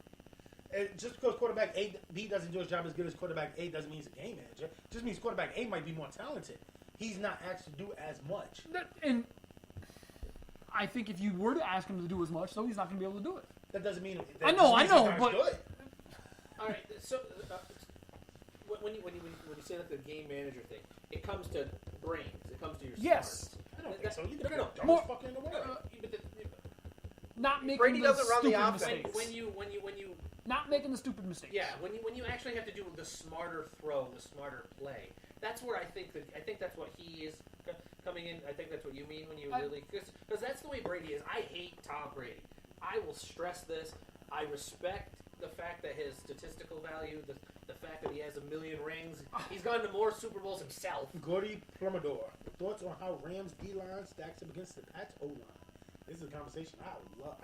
Speaker 4: just because quarterback A, B doesn't do his job as good as quarterback A doesn't mean he's a game manager. It just means quarterback A might be more talented. He's not asked to do as much.
Speaker 2: And I think if you were to ask him to do as much, though, he's not going to be able to do it.
Speaker 4: That doesn't mean.
Speaker 2: I know, but
Speaker 4: good.
Speaker 5: All right, so when you say that the game manager thing, it comes to brains. It comes to your
Speaker 2: Yes.
Speaker 5: smarts.
Speaker 4: I don't think so. You can
Speaker 5: No.
Speaker 4: dumb
Speaker 2: More-
Speaker 4: as fuck in the world.
Speaker 2: not making
Speaker 3: Brady
Speaker 2: the
Speaker 3: doesn't run the
Speaker 2: stupid
Speaker 3: offense.
Speaker 2: mistakes.
Speaker 5: When you
Speaker 2: Not making the stupid mistakes.
Speaker 5: yeah, when you actually have to do the smarter throw, the smarter play, that's where I think that's what he is coming in. I think that's what you mean when you really because that's the way Brady is. I hate Tom Brady. I will stress this. I respect the fact that his statistical value, the fact that he has 1 million rings, he's gone to more Super Bowls himself.
Speaker 4: Gordy Plumador. Thoughts on how Rams D-line stacks up against the Pats O-line? This is a conversation I love.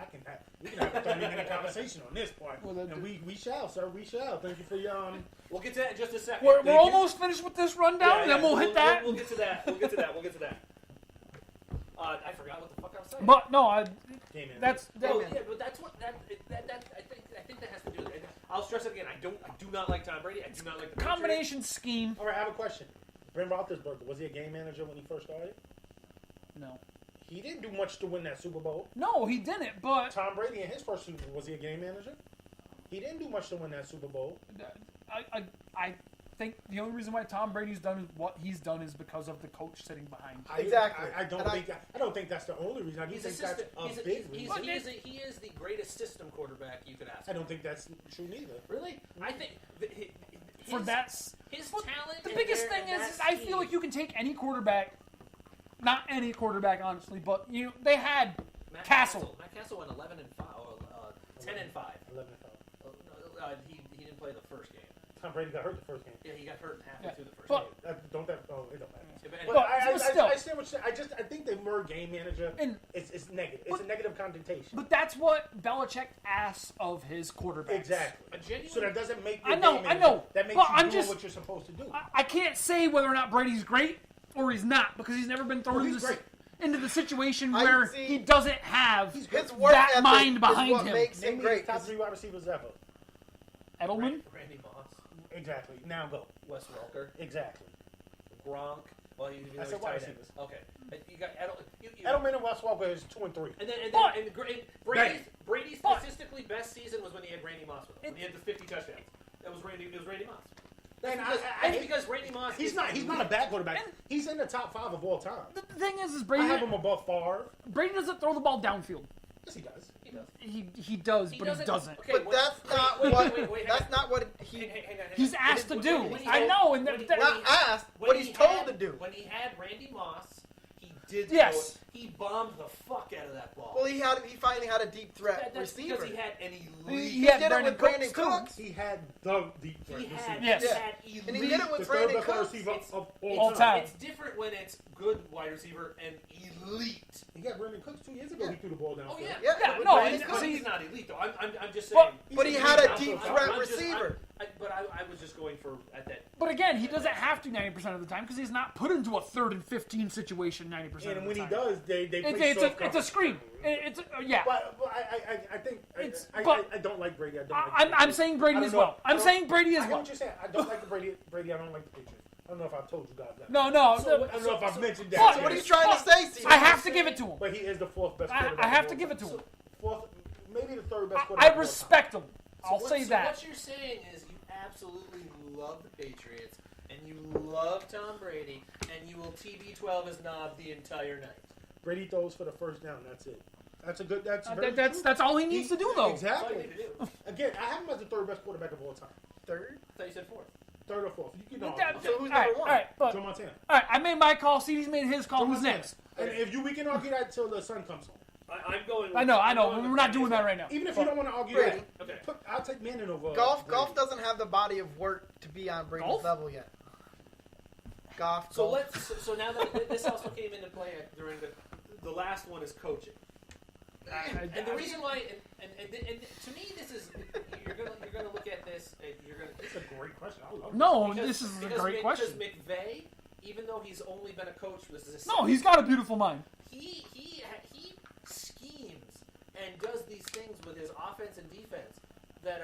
Speaker 4: We can have a 30-minute conversation on this part.
Speaker 2: Well,
Speaker 4: and we shall, sir. We shall. Thank you for your
Speaker 5: We'll get to that in just a second.
Speaker 2: We're
Speaker 4: Thank you.
Speaker 2: almost finished with this rundown, and then we'll hit that.
Speaker 5: We'll get to that. We'll get to that. I forgot what the fuck I was saying.
Speaker 2: But no,
Speaker 4: game in.
Speaker 2: that's
Speaker 5: Oh, yeah, but that's what I think that has to do with it. I'll stress it again. I do not like Tom Brady. I do not like the
Speaker 2: Combination scheme.
Speaker 4: All right, I have a question. Ben Roethlisberger, was he a game manager when he first started?
Speaker 2: No.
Speaker 4: He didn't do much to win that Super Bowl.
Speaker 2: No, he didn't. But
Speaker 4: Tom Brady in his first Super Bowl, was he a game manager? He didn't do much to win that Super Bowl.
Speaker 2: I think the only reason why Tom Brady's done what he's done is because of the coach sitting behind.
Speaker 3: Exactly.
Speaker 4: I don't think that's the only reason. I do think that's a big reason.
Speaker 5: He is the greatest system quarterback you could ask.
Speaker 4: I don't think that's true neither.
Speaker 5: Really? I think
Speaker 2: For that,
Speaker 5: his talent.
Speaker 2: the biggest thing is I feel like you can take any quarterback, not any quarterback honestly, but they had
Speaker 5: Matt
Speaker 2: Castle.
Speaker 5: Matt Castle went 11 and 5, 10 and 5.
Speaker 4: 11 and 5.
Speaker 5: He didn't play the first game.
Speaker 4: Tom Brady got hurt the first game.
Speaker 5: Yeah, he got hurt halfway through the first
Speaker 2: But-
Speaker 5: game.
Speaker 4: It don't matter.
Speaker 5: Yeah, but
Speaker 4: But
Speaker 5: anyway,
Speaker 2: still.
Speaker 4: I understand what you're saying. I think the word game manager
Speaker 2: And-
Speaker 4: it's negative. It's
Speaker 2: but-
Speaker 4: a negative connotation.
Speaker 2: But that's what Belichick asks of his quarterbacks.
Speaker 4: Exactly.
Speaker 5: a genuine.
Speaker 4: So that doesn't make you
Speaker 2: I
Speaker 4: a
Speaker 2: know,
Speaker 4: game
Speaker 2: I
Speaker 4: manager.
Speaker 2: know,
Speaker 4: That makes
Speaker 2: but
Speaker 4: you
Speaker 2: I'm
Speaker 4: do
Speaker 2: just-
Speaker 4: what you're supposed to do.
Speaker 2: I can't say whether or not Brady's great or he's not because he's never been thrown
Speaker 4: Oh,
Speaker 2: into
Speaker 4: he's
Speaker 2: the
Speaker 4: great.
Speaker 2: into the situation
Speaker 3: I
Speaker 2: where
Speaker 3: see-
Speaker 2: he doesn't have
Speaker 4: He's
Speaker 3: His work
Speaker 2: that
Speaker 3: ethic
Speaker 2: mind
Speaker 3: is
Speaker 2: behind
Speaker 3: what
Speaker 2: him.
Speaker 3: makes
Speaker 4: Name
Speaker 3: him
Speaker 4: me
Speaker 3: great.
Speaker 4: his top 3 wide receivers ever.
Speaker 2: Edelman.
Speaker 5: Randy Moss,
Speaker 4: Exactly. Now go.
Speaker 5: Wes Welker,
Speaker 4: Exactly.
Speaker 5: Gronk. Well, you know
Speaker 4: I
Speaker 5: he's
Speaker 4: said wide
Speaker 5: tight end.
Speaker 4: receivers.
Speaker 5: Okay, you got Edelman.
Speaker 4: Edelman and Wes Welker is 2 and 3.
Speaker 5: And then
Speaker 2: But-
Speaker 5: Brady's
Speaker 2: but-
Speaker 5: statistically best season was when he had Randy Moss with him. When he had the 50 touchdowns. That was Randy. It was Randy Moss.
Speaker 4: And
Speaker 5: That's because Randy Moss.
Speaker 4: He's not a bad quarterback. He's in the top 5 of all time.
Speaker 2: The thing is
Speaker 4: I
Speaker 2: Brady
Speaker 4: have him above Favre.
Speaker 2: Brady doesn't throw the ball downfield.
Speaker 4: Yes, he does.
Speaker 5: He does.
Speaker 2: He does, but he doesn't.
Speaker 5: Okay,
Speaker 3: But that's not what. That's not what he.
Speaker 5: hang on.
Speaker 2: He's asked to do.
Speaker 5: When he
Speaker 2: I
Speaker 5: had-
Speaker 2: know, and
Speaker 5: when he-
Speaker 2: that-
Speaker 5: when
Speaker 3: Not
Speaker 5: he-
Speaker 3: asked.
Speaker 5: when
Speaker 3: What
Speaker 5: he
Speaker 3: he's told
Speaker 5: had-
Speaker 3: to do.
Speaker 5: When he had Randy Moss, he did.
Speaker 2: Yes.
Speaker 5: throw it. He bombed the fuck out of that ball.
Speaker 3: Well, he finally had a deep threat
Speaker 5: That's
Speaker 3: receiver.
Speaker 5: because he had an elite.
Speaker 2: He had
Speaker 3: did it
Speaker 2: Brandon
Speaker 3: with Brandon
Speaker 2: Cooks, too.
Speaker 3: Cooks.
Speaker 4: He had the deep threat
Speaker 5: He
Speaker 4: receiver.
Speaker 5: had,
Speaker 2: Yes.
Speaker 5: he
Speaker 3: Yeah.
Speaker 5: had elite.
Speaker 3: And he did it with
Speaker 4: The third
Speaker 3: Brandon
Speaker 4: best wide
Speaker 3: Cooks.
Speaker 4: receiver
Speaker 5: It's-
Speaker 4: of
Speaker 2: all
Speaker 4: all
Speaker 2: time.
Speaker 4: time.
Speaker 5: It's different when it's good wide receiver and elite.
Speaker 4: He got Brandon Cooks 2 years ago.
Speaker 3: Yeah.
Speaker 4: He threw the ball down.
Speaker 5: Oh yeah,
Speaker 3: Yeah,
Speaker 2: no,
Speaker 3: but
Speaker 2: and-
Speaker 3: he's-
Speaker 5: But
Speaker 2: see-
Speaker 5: he's not elite though. I'm just
Speaker 2: But-
Speaker 5: saying.
Speaker 3: But he
Speaker 5: He's
Speaker 3: had a
Speaker 5: elite.
Speaker 3: deep
Speaker 5: I'm
Speaker 3: threat
Speaker 5: just-
Speaker 3: receiver.
Speaker 5: I was just going for at that.
Speaker 2: But again, he doesn't have to 90% of the time because he's not put into a 3rd and 15 situation 90% of
Speaker 4: And
Speaker 2: the
Speaker 4: when he
Speaker 2: time.
Speaker 4: does, they play
Speaker 2: It's
Speaker 4: soft
Speaker 2: a
Speaker 4: coverage.
Speaker 2: screen. Yeah.
Speaker 4: But I think
Speaker 2: It's-
Speaker 4: I
Speaker 2: but-
Speaker 4: don't like Brady. I don't like
Speaker 2: I'm
Speaker 4: Patriots.
Speaker 2: saying Brady
Speaker 4: I don't
Speaker 2: as
Speaker 4: know.
Speaker 2: well.
Speaker 4: I
Speaker 2: I'm
Speaker 4: don't-
Speaker 2: saying Brady
Speaker 4: I
Speaker 2: as
Speaker 4: hear
Speaker 2: well.
Speaker 4: what you're saying. I don't like the Brady. I don't like the Patriots. I don't know if I've told you guys that.
Speaker 2: No.
Speaker 4: I don't know if I've mentioned that.
Speaker 3: So what are you trying to say, Steve?
Speaker 2: I have to give it to him.
Speaker 4: But he is the 4th best
Speaker 2: I
Speaker 4: quarterback.
Speaker 2: have
Speaker 4: of
Speaker 2: to
Speaker 4: all
Speaker 2: give it
Speaker 4: time.
Speaker 2: to him.
Speaker 4: 4th, maybe the 3rd best
Speaker 2: I
Speaker 4: quarterback. of all
Speaker 2: respect him. I'll say
Speaker 5: So
Speaker 2: that.
Speaker 5: what you're saying is you absolutely love the Patriots and you love Tom Brady and you will TB12 his knob the entire night.
Speaker 4: time. Brady throws for the first down. That's it. That's a good. That's very
Speaker 2: That's
Speaker 4: true.
Speaker 2: all he needs to do, though.
Speaker 5: That's all you
Speaker 4: Exactly.
Speaker 5: need to do.
Speaker 4: Again, I have him as the 3rd best quarterback of all time.
Speaker 3: Third.
Speaker 5: I thought you said 4th.
Speaker 4: 3rd or 4th. You can
Speaker 2: That-
Speaker 4: argue.
Speaker 3: So who's
Speaker 2: all right,
Speaker 3: number one?
Speaker 2: all right, but
Speaker 4: Joe Montana.
Speaker 2: all right. I made my call. CD's made his call.
Speaker 4: Joe
Speaker 2: Who's
Speaker 4: Montana.
Speaker 2: next?
Speaker 4: And if we can argue that till the sun comes home.
Speaker 5: I'm going.
Speaker 2: I know. We're not doing that right now.
Speaker 4: Even if you don't want to argue
Speaker 3: Brady.
Speaker 4: that,
Speaker 5: Okay.
Speaker 4: I'll take Manning over.
Speaker 3: Golf
Speaker 4: Brady.
Speaker 3: doesn't have the body of work to be on Brady's
Speaker 2: Golf?
Speaker 3: level yet. Golf.
Speaker 5: So
Speaker 3: golf.
Speaker 5: so now that this also came into play during the last one is coaching. And the reason why, and to me, this is you're gonna look at this. And you're gonna.
Speaker 4: It's a great question. I love
Speaker 2: No,
Speaker 5: Because-
Speaker 2: this is a
Speaker 5: because
Speaker 2: great question.
Speaker 5: Because McVay, even though he's only been a coach, this is
Speaker 2: No, he's got a beautiful mind.
Speaker 5: he schemes and does these things with his offense and defense that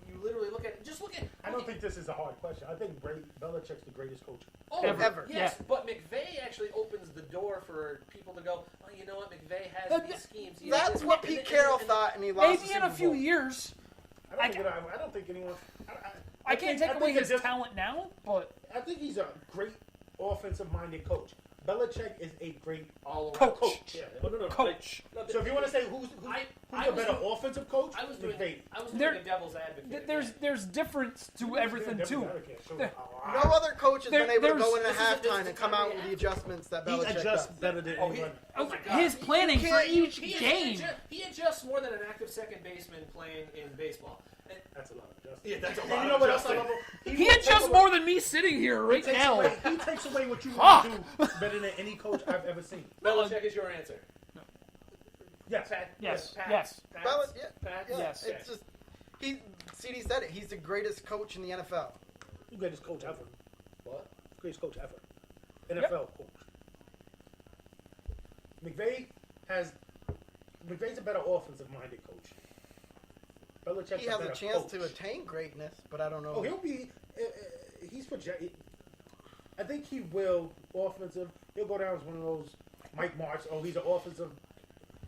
Speaker 5: you literally look at. Just look at.
Speaker 4: I don't think this is a hard question. I think Belichick's the greatest coach.
Speaker 5: Oh,
Speaker 3: Ever.
Speaker 5: yes,
Speaker 2: Yeah.
Speaker 5: but McVay actually opens the door for people to go. Oh, you know what? McVay has
Speaker 2: Uh,
Speaker 5: these schemes. He
Speaker 3: That's
Speaker 5: has-
Speaker 3: what
Speaker 5: and-
Speaker 3: Pete
Speaker 5: and-
Speaker 3: Carroll
Speaker 5: and-
Speaker 3: thought, and he lost
Speaker 2: Maybe
Speaker 3: the
Speaker 2: in a
Speaker 3: Super
Speaker 2: few
Speaker 3: Bowl.
Speaker 2: years,
Speaker 4: I don't think anyone.
Speaker 2: I can't take away his talent now, but
Speaker 4: I think he's a great offensive-minded coach. Belichick is a great all-around
Speaker 2: Coach.
Speaker 4: coach.
Speaker 5: Yeah.
Speaker 4: No.
Speaker 2: coach.
Speaker 5: No,
Speaker 4: So if you want to say who's
Speaker 5: I
Speaker 4: a
Speaker 5: was
Speaker 4: better
Speaker 5: doing-
Speaker 4: offensive coach,
Speaker 5: I was doing
Speaker 4: McVay.
Speaker 2: There-
Speaker 5: a devil's advocate.
Speaker 2: There's difference to everything
Speaker 4: Yeah,
Speaker 2: too.
Speaker 4: Definitely can't show
Speaker 2: There-
Speaker 3: No other coach has been able to go in at
Speaker 5: this is
Speaker 3: halftime
Speaker 5: the
Speaker 3: and come
Speaker 5: time
Speaker 3: out
Speaker 5: we
Speaker 3: with the
Speaker 5: have.
Speaker 3: adjustments that
Speaker 4: He
Speaker 3: Belichick
Speaker 4: adjusts
Speaker 3: does.
Speaker 4: better than
Speaker 5: Oh, he-
Speaker 4: anyone.
Speaker 5: Oh my God.
Speaker 2: His planning for
Speaker 3: can't-
Speaker 2: each
Speaker 5: He
Speaker 2: game.
Speaker 5: he adjusts more than an active second baseman playing in baseball. And,
Speaker 4: That's a lot of adjustment.
Speaker 5: yeah, that's a
Speaker 4: And
Speaker 5: lot.
Speaker 4: you know
Speaker 5: of
Speaker 4: what else I
Speaker 5: adjusting.
Speaker 4: love?
Speaker 2: He adjusts more than me sitting here right now.
Speaker 4: He takes away what you want to do better than any coach I've ever seen.
Speaker 5: Belichick is your answer.
Speaker 4: Yes.
Speaker 5: Pat,
Speaker 2: Yes,
Speaker 5: Pat,
Speaker 2: yes.
Speaker 5: Pat,
Speaker 3: Yeah,
Speaker 5: Pat,
Speaker 3: yeah.
Speaker 2: Yes.
Speaker 3: It's just CD said it. He's the greatest coach in the NFL.
Speaker 4: The greatest coach ever.
Speaker 5: What?
Speaker 4: Greatest coach ever. NFL coach. McVay's a better offensive-minded coach. Belichick's
Speaker 3: He has a
Speaker 4: better
Speaker 3: chance
Speaker 4: coach.
Speaker 3: to attain greatness, but I don't know.
Speaker 4: Oh, he'll be. He's projected. I think he will offensive. He'll go down as one of those Mike Martz. Oh, he's an offensive.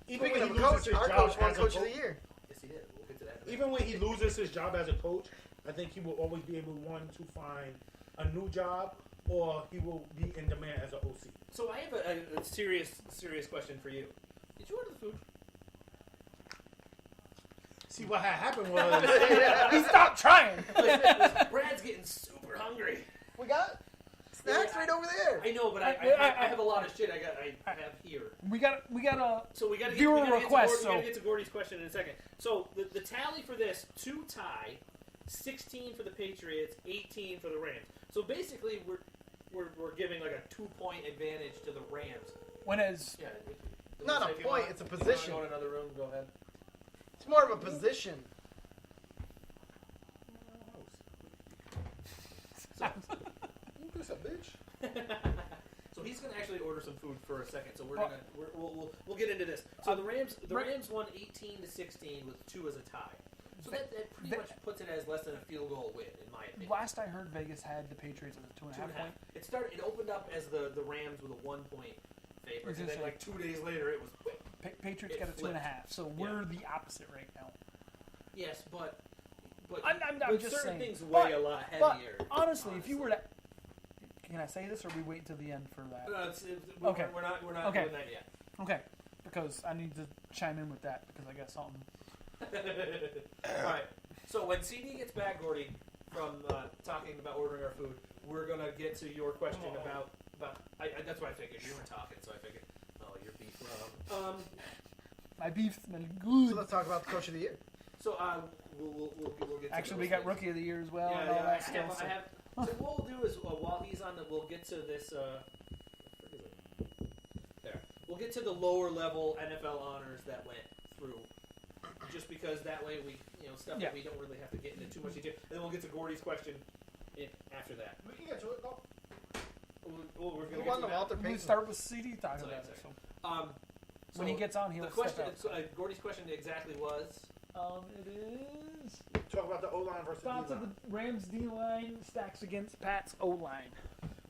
Speaker 4: Even
Speaker 3: Speaking
Speaker 4: when
Speaker 3: of
Speaker 4: he
Speaker 3: a coach,
Speaker 4: loses his
Speaker 3: our
Speaker 4: job
Speaker 3: coach won
Speaker 4: as a
Speaker 3: Coach of the Year.
Speaker 5: Yes, he did. We'll get to that.
Speaker 4: Even when he loses his job as a coach, I think he will always be able to find a new job, or he will be in demand as an OC.
Speaker 5: So I have a serious question for you. Did you order the food?
Speaker 4: See, what had happened was
Speaker 2: He stopped trying.
Speaker 5: Listen, Brad's getting super hungry.
Speaker 3: We got snacks right over there.
Speaker 5: I know, but I have a lot of shit I have here.
Speaker 2: We got a
Speaker 5: So we got to get,
Speaker 2: viewer request.
Speaker 5: We
Speaker 2: So
Speaker 5: gotta get to Gordy's question in a second. So the tally for this: 2 tie, 16 for the Patriots, 18 for the Rams. So basically, we're giving like a 2-point advantage to the Rams.
Speaker 2: when is
Speaker 5: Yeah.
Speaker 3: Not a
Speaker 5: If you
Speaker 3: point,
Speaker 5: want-
Speaker 3: it's a
Speaker 5: if you wanna
Speaker 3: position.
Speaker 5: Go in another room. Go ahead.
Speaker 3: It's more of a position.
Speaker 4: Who's a bitch?
Speaker 5: So he's gonna actually order some food for a second. So we'll get into this. So the Rams won 18-16 with 2 as a tie. So that pretty much puts it as less than a field goal win, in my opinion.
Speaker 2: last I heard Vegas had the Patriots as a 2.5 point.
Speaker 5: It opened up as the Rams with a 1-point favorite, and then like 2 days later it was.
Speaker 2: Patriots
Speaker 5: It
Speaker 2: got a
Speaker 5: flipped.
Speaker 2: 2.5, so we're the opposite right now.
Speaker 5: Yes, but
Speaker 2: I'm
Speaker 5: but
Speaker 2: just
Speaker 5: certain
Speaker 2: saying.
Speaker 5: things weigh a lot heavier.
Speaker 2: But honestly, if you were to, can I say this or we wait till the end for that?
Speaker 5: Okay. We're not
Speaker 2: Okay.
Speaker 5: doing that yet.
Speaker 2: Okay, because I need to chime in with that because I got something.
Speaker 5: All right. So when CD gets back, Gordy, from talking about ordering our food, we're gonna get to your question about. That's what I figured. You weren't talking, so I figured. Oh, your beef.
Speaker 2: My beef smells
Speaker 3: So
Speaker 2: good.
Speaker 3: let's talk about the Coach of the Year.
Speaker 5: So we'll get. To
Speaker 2: Actually, we
Speaker 5: those
Speaker 2: got
Speaker 5: things.
Speaker 2: Rookie of the Year as well.
Speaker 5: Yeah,
Speaker 2: and all
Speaker 5: yeah.
Speaker 2: that stuff.
Speaker 5: I have. So what we'll do is while he's on, we'll get to this. There. We'll get to the lower level NFL honors that went through. Just because that way we, stuff that we don't really have to get into too much detail. And then we'll get to Gordy's question after that.
Speaker 4: We can get to it. Go.
Speaker 5: We're
Speaker 3: Who
Speaker 5: gonna
Speaker 3: won
Speaker 5: get
Speaker 3: the
Speaker 5: to
Speaker 3: Walter
Speaker 2: We
Speaker 3: Payton?
Speaker 2: start with CD talking
Speaker 5: So,
Speaker 2: about
Speaker 5: yeah,
Speaker 2: it. So
Speaker 5: that.
Speaker 2: when he gets on, he'll
Speaker 5: the question,
Speaker 2: step out.
Speaker 5: Gordy's question exactly was.
Speaker 2: It is
Speaker 4: Talk about the O-line versus
Speaker 2: thoughts of
Speaker 4: D-line.
Speaker 2: the Rams D line stacks against Pat's O line.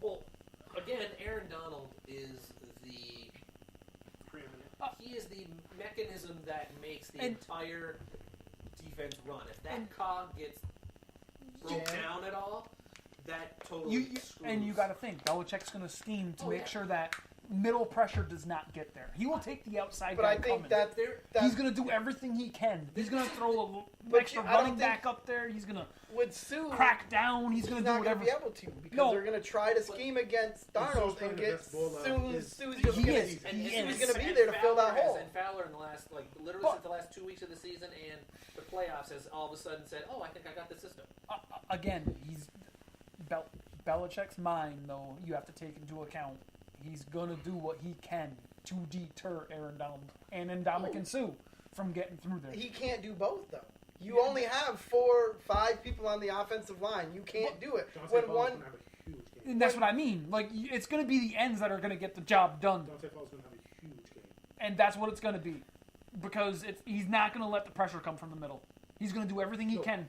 Speaker 5: Well, again, Aaron Donald is he is the mechanism that makes the entire defense run. If that cog gets broke down at all, that totally screws.
Speaker 2: And you got to think, Belichick's going to scheme to make sure that middle pressure does not get there. He will take the outside
Speaker 3: But
Speaker 2: guy
Speaker 3: I think
Speaker 2: coming. He's
Speaker 3: that
Speaker 2: going to do everything he can. He's going to throw an
Speaker 3: But
Speaker 2: extra
Speaker 3: I don't
Speaker 2: running
Speaker 3: think-
Speaker 2: back up there. He's going to
Speaker 3: with Sue,
Speaker 2: crack down. He's going to do
Speaker 3: not going
Speaker 2: whatever.
Speaker 3: to be able to because
Speaker 2: No.
Speaker 3: they're going to try to scheme against Darnold and get Sue's
Speaker 2: He
Speaker 3: going
Speaker 2: is.
Speaker 3: to be there to fill that hole.
Speaker 5: And Fowler in the last, literally
Speaker 2: But-
Speaker 5: since the last 2 weeks of the season and the playoffs has all of a sudden said, "Oh, I think I got the system."
Speaker 2: Again, he's Belichick's mind, though. You have to take into account. He's going to do what he can to deter Aaron Donald and Ndamukong Suh from getting through there.
Speaker 3: He can't do both though. You only have 4-5 people on the offensive line. You can't do it.
Speaker 4: Don't say
Speaker 3: When
Speaker 4: Paul's
Speaker 3: one
Speaker 4: gonna have a huge game.
Speaker 2: And that's what I mean. It's going to be the ends that are going to get the job done.
Speaker 4: Don't say Paul's gonna have a huge game.
Speaker 2: And that's what it's going to be. Because he's not going to let the pressure come from the middle. He's going to do everything he can.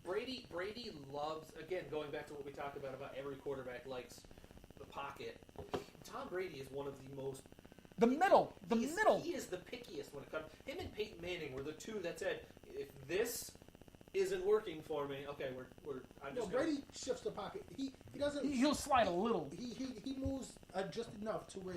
Speaker 5: Brady loves, again, going back to what we talked about every quarterback likes the pocket. Tom Brady is one of the most.
Speaker 2: The middle.
Speaker 5: He is the pickiest when it comes. Him and Peyton Manning were the two that said, if this isn't working for me, okay, I'm just.
Speaker 4: Brady shifts the pocket. He doesn't.
Speaker 2: He'll slide a little.
Speaker 4: He moves just enough to where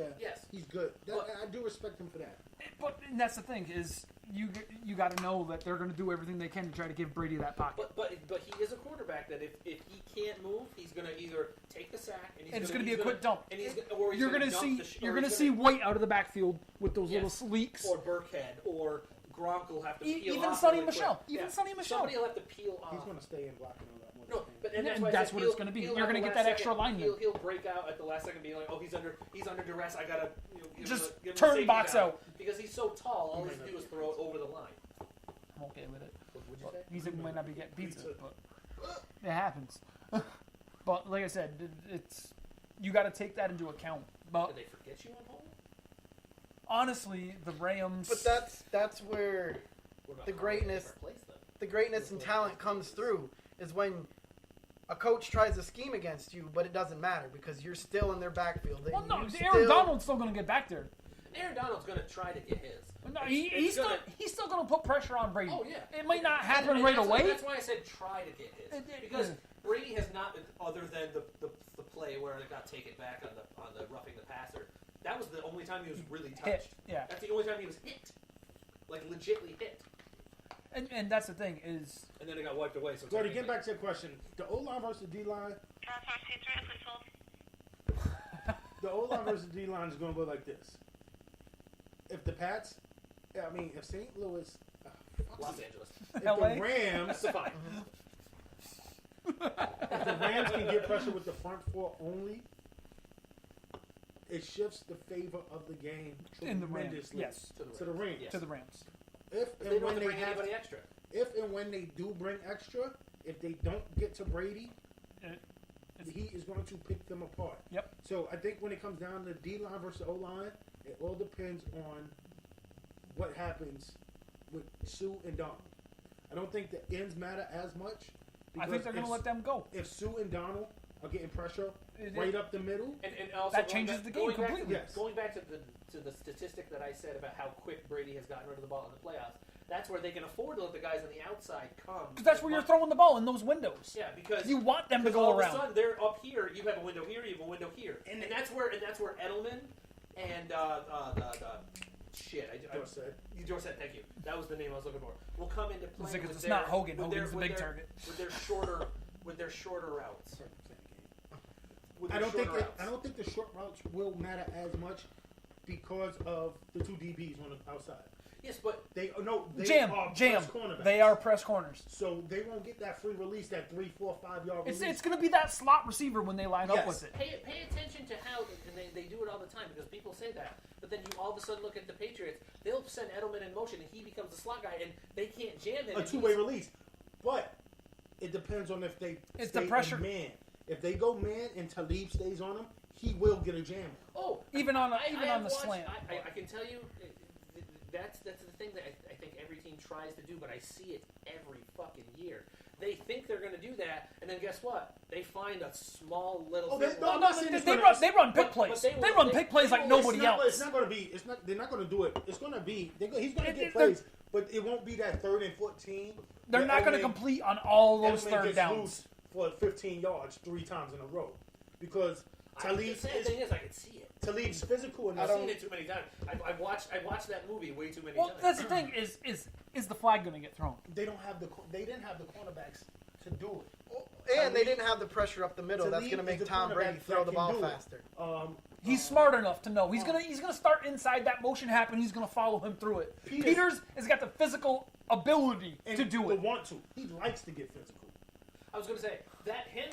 Speaker 4: he's good. I do respect him for that.
Speaker 2: But and that's the thing is you got to know that they're going to do everything they can to try to give Brady that pocket.
Speaker 5: But he is a quarterback that if he can't move, he's going to either take the sack and
Speaker 2: it's going to be a quick dump.
Speaker 5: And he's
Speaker 2: You're going to see White out of the backfield with those little sleeks.
Speaker 5: or Burkhead or Gronk will have to peel
Speaker 2: even
Speaker 5: off.
Speaker 2: Sonny
Speaker 5: really
Speaker 2: Michel.
Speaker 5: quick.
Speaker 2: Even Sonny Michel.
Speaker 5: Somebody will have to peel off.
Speaker 4: He's going to stay in blocking all that.
Speaker 5: No, but
Speaker 2: And
Speaker 5: why I
Speaker 2: that's
Speaker 5: said
Speaker 2: what it's going to be.
Speaker 5: he'll
Speaker 2: You're
Speaker 5: at
Speaker 2: going to
Speaker 5: the
Speaker 2: get
Speaker 5: last
Speaker 2: that extra
Speaker 5: second,
Speaker 2: lineman.
Speaker 5: He'll break out at the last second, being like, "Oh, he's under duress. I gotta give
Speaker 2: Just
Speaker 5: him give him
Speaker 2: turn
Speaker 5: a safety
Speaker 2: box
Speaker 5: down."
Speaker 2: out.
Speaker 5: Because he's so tall. All he has to do is throw it over the line.
Speaker 2: I'm okay with it.
Speaker 5: What'd you say?
Speaker 2: He said we might not be getting pizza, but it happens. But like I said, it's you got to take that into account. But
Speaker 5: Did they forget you on home?
Speaker 2: honestly, the Rams.
Speaker 3: But that's where
Speaker 5: What about
Speaker 3: the
Speaker 5: how
Speaker 3: greatness.
Speaker 5: they replace them?
Speaker 3: the greatness and talent comes through is when a coach tries to scheme against you, but it doesn't matter because you're still in their backfield.
Speaker 2: Well, no,
Speaker 3: You
Speaker 2: Aaron Donald's still going to get back there.
Speaker 5: Aaron Donald's going to try to get his.
Speaker 2: No, he's still going to put pressure on Brady.
Speaker 5: Oh, yeah.
Speaker 2: It might not happen
Speaker 5: And
Speaker 2: right
Speaker 5: that's
Speaker 2: away.
Speaker 5: That's why I said try to get his. Because Brady has not, other than the play where it got taken back on the roughing the passer, that was the only time he was really touched.
Speaker 2: Hit, yeah.
Speaker 5: That's the only time he was hit. Like, legitly hit.
Speaker 2: And that's the thing is...
Speaker 5: And then it got wiped away. So
Speaker 4: Gordy, get back to your question. The O-line versus D-line... The O-line versus D-line is going to go like this. If the Pats... if St. Louis...
Speaker 5: Los Angeles.
Speaker 4: If
Speaker 2: LA?
Speaker 4: the Rams...
Speaker 5: Fine.
Speaker 4: If the Rams can get pressure with the front four only, it shifts the favor of the game
Speaker 2: In the Rams,
Speaker 4: tremendously
Speaker 2: yes.
Speaker 4: to the Rams.
Speaker 5: Yes.
Speaker 2: To the Rams.
Speaker 4: If
Speaker 5: They
Speaker 4: and
Speaker 5: don't
Speaker 4: when
Speaker 5: have to
Speaker 4: they
Speaker 5: bring
Speaker 4: have,
Speaker 5: anybody extra.
Speaker 4: if and when they do bring extra, if they don't get to Brady, he is going to pick them apart.
Speaker 2: Yep.
Speaker 4: So I think when it comes down to D-line versus O-line, it all depends on what happens with Sue and Donald. I don't think the ends matter as much.
Speaker 2: I think they're going to let them go.
Speaker 4: If Sue and Donald are getting pressure right up the middle,
Speaker 5: And also
Speaker 2: That changes the game completely.
Speaker 4: Yes.
Speaker 5: Going back to the statistic that I said about how quick Brady has gotten rid of the ball in the playoffs, that's where they can afford to let the guys on the outside come.
Speaker 2: Because that's where you're throwing the ball, in those windows.
Speaker 5: Yeah, because
Speaker 2: You want them to
Speaker 5: because
Speaker 2: go
Speaker 5: all
Speaker 2: around.
Speaker 5: of a sudden they're up here. You have a window here. You have a window here, and that's where Edelman and Dorsett, thank you. That was the name I was looking for. Will come into play.
Speaker 2: Because
Speaker 5: with
Speaker 2: it's
Speaker 5: their-
Speaker 2: not Hogan.
Speaker 5: with
Speaker 2: Hogan's the
Speaker 5: with
Speaker 2: big target.
Speaker 5: With their shorter routes. With
Speaker 4: I
Speaker 5: their
Speaker 4: don't think
Speaker 5: shorter
Speaker 4: I don't think the short routes will matter as much because of the two DBs on the outside.
Speaker 5: Yes, but
Speaker 4: They are
Speaker 2: Jam.
Speaker 4: press cornerbacks.
Speaker 2: They are press corners.
Speaker 4: So they won't get that free release, that 3, 4, 5 yard release.
Speaker 2: It's going to be that slot receiver when they line up
Speaker 4: Yes.
Speaker 2: with it.
Speaker 5: pay attention to how, and they do it all the time because people say that. But then you all of a sudden look at the Patriots, they'll send Edelman in motion and he becomes the slot guy and they can't jam him.
Speaker 4: a
Speaker 5: and
Speaker 4: two-way
Speaker 5: he's-
Speaker 4: release. But it depends on if they
Speaker 2: It's
Speaker 4: stay
Speaker 2: the pressure.
Speaker 4: in man. If they go man and Talib stays on him, he will get a jam.
Speaker 5: Oh,
Speaker 2: Even on
Speaker 5: I
Speaker 2: the
Speaker 5: have watched-
Speaker 2: slant.
Speaker 5: I can tell you, that's the thing that I think every team tries to do, but I see it every fucking year. They think they're going to do that, and then guess what? They find a small little.
Speaker 4: Oh,
Speaker 5: thing.
Speaker 4: they-
Speaker 2: No,
Speaker 4: I'm
Speaker 2: no,
Speaker 4: not saying
Speaker 2: they,
Speaker 4: it's
Speaker 2: they
Speaker 4: gonna-
Speaker 2: run. They run pick
Speaker 5: but
Speaker 2: plays.
Speaker 5: they
Speaker 2: They
Speaker 5: will-
Speaker 2: run
Speaker 5: they-
Speaker 2: pick plays
Speaker 5: they
Speaker 2: like
Speaker 5: will-
Speaker 2: nobody
Speaker 4: It's
Speaker 2: else.
Speaker 4: not going to be. It's not. They're not going to do it. It's going to be. He's going to get
Speaker 2: They're-
Speaker 4: plays, but it won't be that 3rd and 14.
Speaker 2: They're
Speaker 4: where
Speaker 2: not going to
Speaker 4: Edelman-
Speaker 2: complete on all those
Speaker 4: Edelman
Speaker 2: third
Speaker 4: gets
Speaker 2: downs.
Speaker 4: loose for 15 yards 3 times in a row because
Speaker 5: The sad thing is, I can see it.
Speaker 4: Talib's physical
Speaker 5: I've
Speaker 4: enough.
Speaker 5: seen it too many times. I've watched that movie way too many
Speaker 2: Well,
Speaker 5: times.
Speaker 2: that's the thing. Is the flag going to get thrown?
Speaker 4: They don't have they didn't have the cornerbacks to do it.
Speaker 3: And they didn't have the pressure up the middle. That's going to make Tom Brady throw the ball faster.
Speaker 2: He's smart enough to know he's gonna start inside that motion happen. He's gonna follow him through it. Peters has got the physical ability to do it.
Speaker 4: Want to. He likes to get physical.
Speaker 5: I was going to say that him.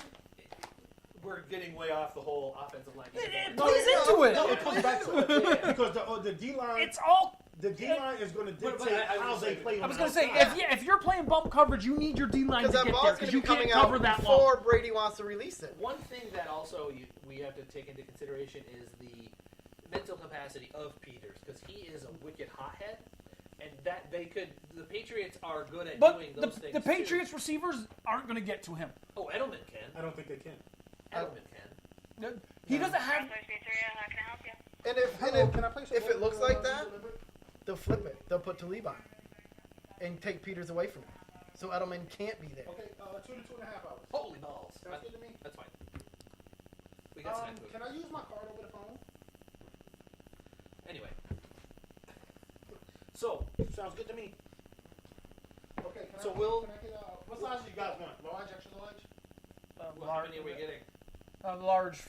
Speaker 5: We're getting way off the whole offensive line.
Speaker 2: It plays into it.
Speaker 4: No, it comes back to it
Speaker 5: Yeah.
Speaker 4: because the D line.
Speaker 2: It's all.
Speaker 4: The D line is going to
Speaker 5: But
Speaker 4: dictate
Speaker 5: I was
Speaker 4: how
Speaker 5: gonna
Speaker 4: they
Speaker 5: say-
Speaker 4: play.
Speaker 2: I
Speaker 4: On
Speaker 2: was
Speaker 4: the
Speaker 2: gonna say
Speaker 4: outside.
Speaker 2: if you're playing bump coverage, you need your D line to
Speaker 3: Because that
Speaker 2: get
Speaker 3: ball's
Speaker 2: there
Speaker 3: going
Speaker 2: because
Speaker 3: to
Speaker 2: you
Speaker 3: be
Speaker 2: can't
Speaker 3: coming
Speaker 2: cover
Speaker 3: out
Speaker 2: that long.
Speaker 3: before Brady wants to release it.
Speaker 5: One thing that also we have to take into consideration is the mental capacity of Peters because he is a wicked hothead, and that the Patriots are good at
Speaker 2: But
Speaker 5: doing those things.
Speaker 2: the Patriots receivers aren't gonna get to him.
Speaker 5: Too. Oh, Edelman can.
Speaker 4: I don't think they can.
Speaker 5: Edelman can.
Speaker 2: He doesn't have.
Speaker 3: And if
Speaker 4: Can I play some
Speaker 3: if it looks like that,
Speaker 4: delivery?
Speaker 3: they'll flip it. They'll put Talib on and take Peters away from him. So Edelman can't be there.
Speaker 4: Okay, 2 to 2.5 hours.
Speaker 5: Holy balls!
Speaker 4: Sounds good to me.
Speaker 5: That's fine. We got snack food.
Speaker 4: Can I use my card over the phone?
Speaker 5: Anyway, so
Speaker 4: Sounds good to me. Okay,
Speaker 5: So we'll-
Speaker 4: Can I get, what size do you guys want? Large, extra large?
Speaker 5: how many are we getting?
Speaker 2: Large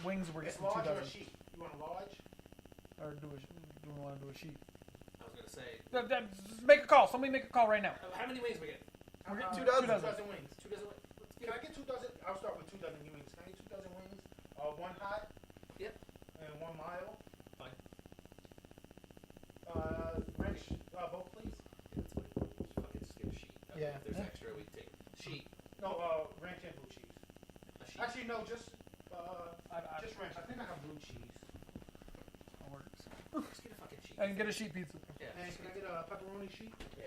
Speaker 2: wings. We're
Speaker 4: It's
Speaker 2: getting 2
Speaker 4: large or a
Speaker 2: dozen.
Speaker 4: sheet? You want a large?
Speaker 2: Or do we want to do a sheet?
Speaker 5: I was gonna say.
Speaker 2: Make a call. Somebody make a call right now.
Speaker 5: How many wings we get?
Speaker 2: We're getting
Speaker 3: 2 dozen.
Speaker 4: 2 dozen wings.
Speaker 5: 2 dozen.
Speaker 4: Can I get 2 dozen? I'll start with 2 dozen wings. Can I get 2 dozen wings? 1 hot.
Speaker 5: Yep.
Speaker 4: And 1 mild.
Speaker 5: Fine.
Speaker 4: Rich, both please.
Speaker 5: That's fine. Fucking just get a sheet.
Speaker 3: Yeah.
Speaker 5: If there's extra, we take sheet.
Speaker 4: No, ranch and blue cheese.
Speaker 5: A sheet.
Speaker 4: Actually, no, just ranch. I think I have blue cheese.
Speaker 2: That works.
Speaker 5: Just get a fucking sheet.
Speaker 2: I can get a sheet pizza.
Speaker 5: Yeah.
Speaker 4: And can I get a pepperoni sheet?
Speaker 5: Yeah.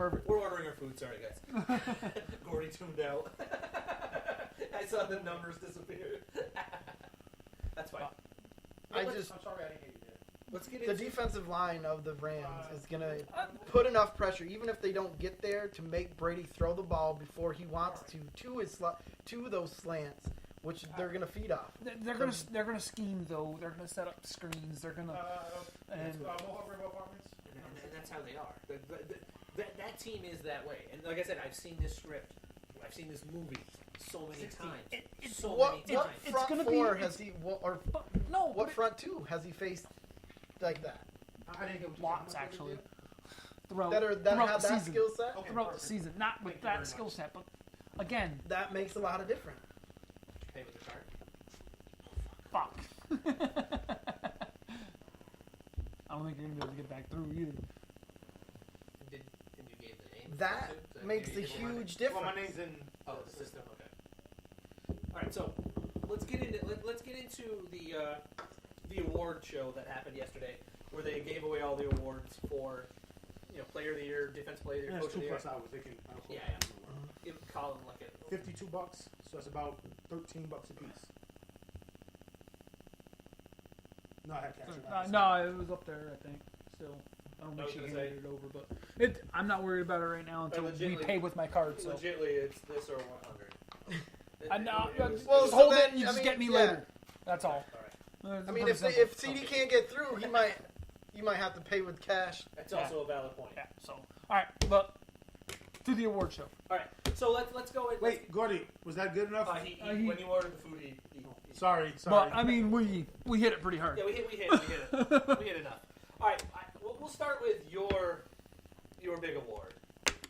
Speaker 2: perfect.
Speaker 5: We're ordering our food. Sorry, guys. Gordy tuned out. I saw the numbers disappear. That's fine.
Speaker 3: I'm
Speaker 4: sorry, I didn't hear you there.
Speaker 5: Let's get
Speaker 3: The
Speaker 5: into
Speaker 3: defensive line of the Rams is going to put enough pressure, even if they don't get there, to make Brady throw the ball before he wants to those slants, which they're going to feed off.
Speaker 2: They're gonna scheme though. They're gonna set up screens. They're gonna
Speaker 5: and that's how they are. That team is that way. And like I said, I've seen this script. I've seen this movie so many times.
Speaker 3: What
Speaker 2: it's
Speaker 3: front
Speaker 2: gonna
Speaker 3: four
Speaker 2: be-
Speaker 3: has he, or
Speaker 2: no.
Speaker 3: what front two has he faced like that?
Speaker 4: I didn't get what you
Speaker 2: Lots
Speaker 4: said.
Speaker 2: actually. Throughout
Speaker 3: That
Speaker 2: throughout
Speaker 3: have
Speaker 2: the
Speaker 3: that
Speaker 2: season.
Speaker 3: skill set?
Speaker 4: Okay,
Speaker 2: Throughout the
Speaker 4: perfect.
Speaker 2: season, not with
Speaker 4: Thank you very
Speaker 2: that
Speaker 4: much.
Speaker 2: skill set, but again,
Speaker 3: That makes a lot of difference.
Speaker 5: Pay with the card.
Speaker 2: fuck. I don't think you're gonna be able to get back through either.
Speaker 5: Did you give the name?
Speaker 3: That makes a huge
Speaker 4: Well,
Speaker 3: difference.
Speaker 4: my name's in.
Speaker 5: Oh, the system. Okay. All right, so let's get into the award show that happened yesterday, where they gave away all the awards for Player of the Year, Defensive Player of the Year,
Speaker 4: It's
Speaker 5: Coach of the Year.
Speaker 4: 2+ hours. They can.
Speaker 5: Yeah. Give Colin like a
Speaker 4: $52, so that's about $13 a piece. No, I had cash.
Speaker 2: No, it was up there. I think still. I don't
Speaker 5: I was
Speaker 2: think she
Speaker 5: gonna
Speaker 2: handed it over, but I'm not worried about it right now until we
Speaker 5: legitimately-
Speaker 2: pay with my card. So
Speaker 5: legitly, it's this or 100.
Speaker 2: I'm not.
Speaker 3: Well,
Speaker 2: Just
Speaker 3: so
Speaker 2: hold
Speaker 3: then,
Speaker 2: it. And you
Speaker 3: I
Speaker 2: just
Speaker 3: mean,
Speaker 2: get me
Speaker 3: yeah.
Speaker 2: later. That's all.
Speaker 5: All right.
Speaker 3: I mean, if CD can't get through, you might have to pay with cash.
Speaker 5: That's also a valid point.
Speaker 2: Yeah. So all right, but to the award show.
Speaker 5: All right, so let's go.
Speaker 4: Wait, Gordy, was that good enough?
Speaker 5: When you ordered the food, he
Speaker 4: Sorry.
Speaker 2: But I mean, we hit it pretty hard.
Speaker 5: Yeah, we hit it. We hit enough. All right, we'll start with your big award.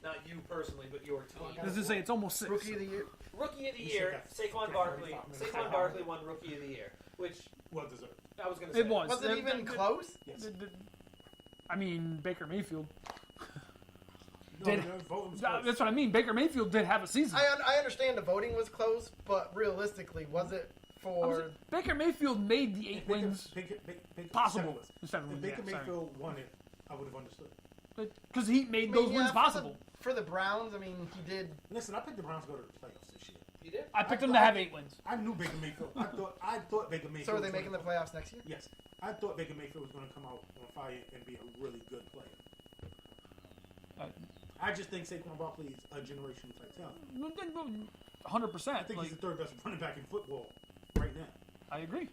Speaker 5: Not you personally, but your team.
Speaker 2: As I say, it's almost 6.
Speaker 3: Rookie of the year.
Speaker 5: Rookie of the
Speaker 4: You
Speaker 5: Year,
Speaker 4: said that.
Speaker 5: Saquon Barkley. Saquon Barkley won Rookie of the Year, which
Speaker 4: Well deserved.
Speaker 5: I was going to say.
Speaker 2: It was.
Speaker 3: Was it even close?
Speaker 4: Yes.
Speaker 2: I mean, Baker Mayfield.
Speaker 4: No,
Speaker 2: Did-
Speaker 4: no, voting was close.
Speaker 2: That's what I mean. Baker Mayfield did have a season.
Speaker 3: I understand the voting was close, but realistically, was it for?
Speaker 2: Baker Mayfield made the 8 wins
Speaker 4: Baker,
Speaker 2: possible.
Speaker 4: 7 wins.
Speaker 2: If
Speaker 4: If Baker Mayfield won it, I would have understood.
Speaker 2: because he made those wins possible.
Speaker 3: For the Browns, I mean, he did.
Speaker 4: Listen, I picked the Browns to go to the playoffs this year.
Speaker 5: You did?
Speaker 2: I picked him to have 8 wins.
Speaker 4: I knew Baker Mayfield. I thought Baker Mayfield.
Speaker 3: So are they
Speaker 4: was
Speaker 3: making the
Speaker 4: gonna-
Speaker 3: playoffs next year?
Speaker 4: Yes, I thought Baker Mayfield was going to come out on fire and be a really good player. I just think Saquon Barkley is a generational type talent.
Speaker 2: 100%.
Speaker 4: I think
Speaker 2: Like,
Speaker 4: he's the third best running back in football right now.
Speaker 2: I agree.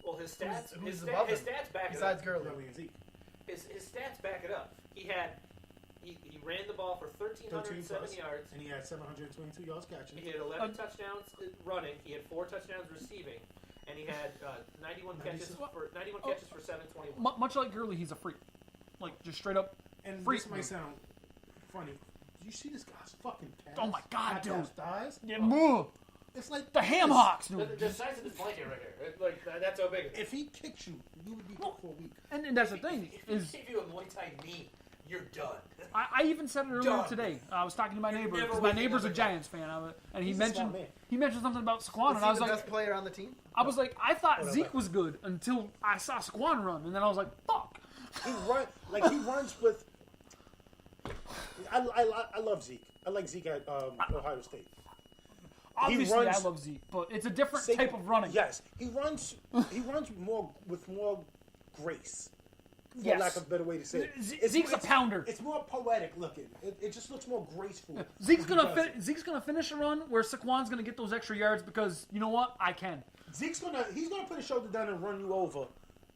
Speaker 5: Well, his stats,
Speaker 3: Who's
Speaker 5: his
Speaker 3: above him?
Speaker 5: stats back it
Speaker 3: Besides
Speaker 5: up.
Speaker 3: Gurley.
Speaker 4: Gurley and Zeke.
Speaker 5: His stats back it up. He ran the ball for 1,307
Speaker 4: plus,
Speaker 5: yards.
Speaker 4: and he had 722 yards catching.
Speaker 5: He had 11 touchdowns running. He had 4 touchdowns receiving, and he had 91 catches for 721.
Speaker 2: Much like Gurley, he's a freak. Like, just straight up.
Speaker 4: And
Speaker 2: Freak
Speaker 4: this might
Speaker 2: move.
Speaker 4: sound funny. Do you see this guy's fucking calves?
Speaker 2: Oh my God,
Speaker 4: That
Speaker 2: dude.
Speaker 4: guy's thighs?
Speaker 2: Yeah, moo.
Speaker 4: It's like
Speaker 2: The ham hocks, dude.
Speaker 5: The size of this blanket right here, like that's how big it is.
Speaker 4: If he kicks you, you would be out for a week.
Speaker 2: And that's the thing.
Speaker 5: If he
Speaker 2: Is
Speaker 5: gave you a Muay Thai knee, you're done.
Speaker 2: I even said it earlier
Speaker 5: Done.
Speaker 2: today. I was talking to my
Speaker 5: You're
Speaker 2: neighbor
Speaker 5: never
Speaker 2: because my
Speaker 5: waking
Speaker 2: neighbor's
Speaker 5: up
Speaker 2: a
Speaker 5: again.
Speaker 2: Giants fan, and he
Speaker 4: He's a
Speaker 2: mentioned
Speaker 4: smart man.
Speaker 2: something about Saquon,
Speaker 3: Is
Speaker 2: and
Speaker 3: he
Speaker 2: I was
Speaker 3: the
Speaker 2: like,
Speaker 3: best player on the team?
Speaker 2: I thought Zeke was good until I saw Saquon run, and then I was like, fuck.
Speaker 4: He runs with. I love Zeke. I like Zeke at Ohio State.
Speaker 2: Obviously,
Speaker 4: runs-
Speaker 2: I love Zeke, but it's a different
Speaker 4: Saquon-
Speaker 2: type of running.
Speaker 4: Yes, he runs. He runs with more grace. For
Speaker 2: Yes.
Speaker 4: lack of a better way to say it.
Speaker 2: Zeke's a pounder.
Speaker 4: It's more poetic looking. It just looks more graceful.
Speaker 2: Zeke's
Speaker 4: when he
Speaker 2: gonna
Speaker 4: does it.
Speaker 2: Zeke's gonna finish a run where Saquon's gonna get those extra yards because you know what? I can.
Speaker 4: He's gonna put his shoulder down and run you over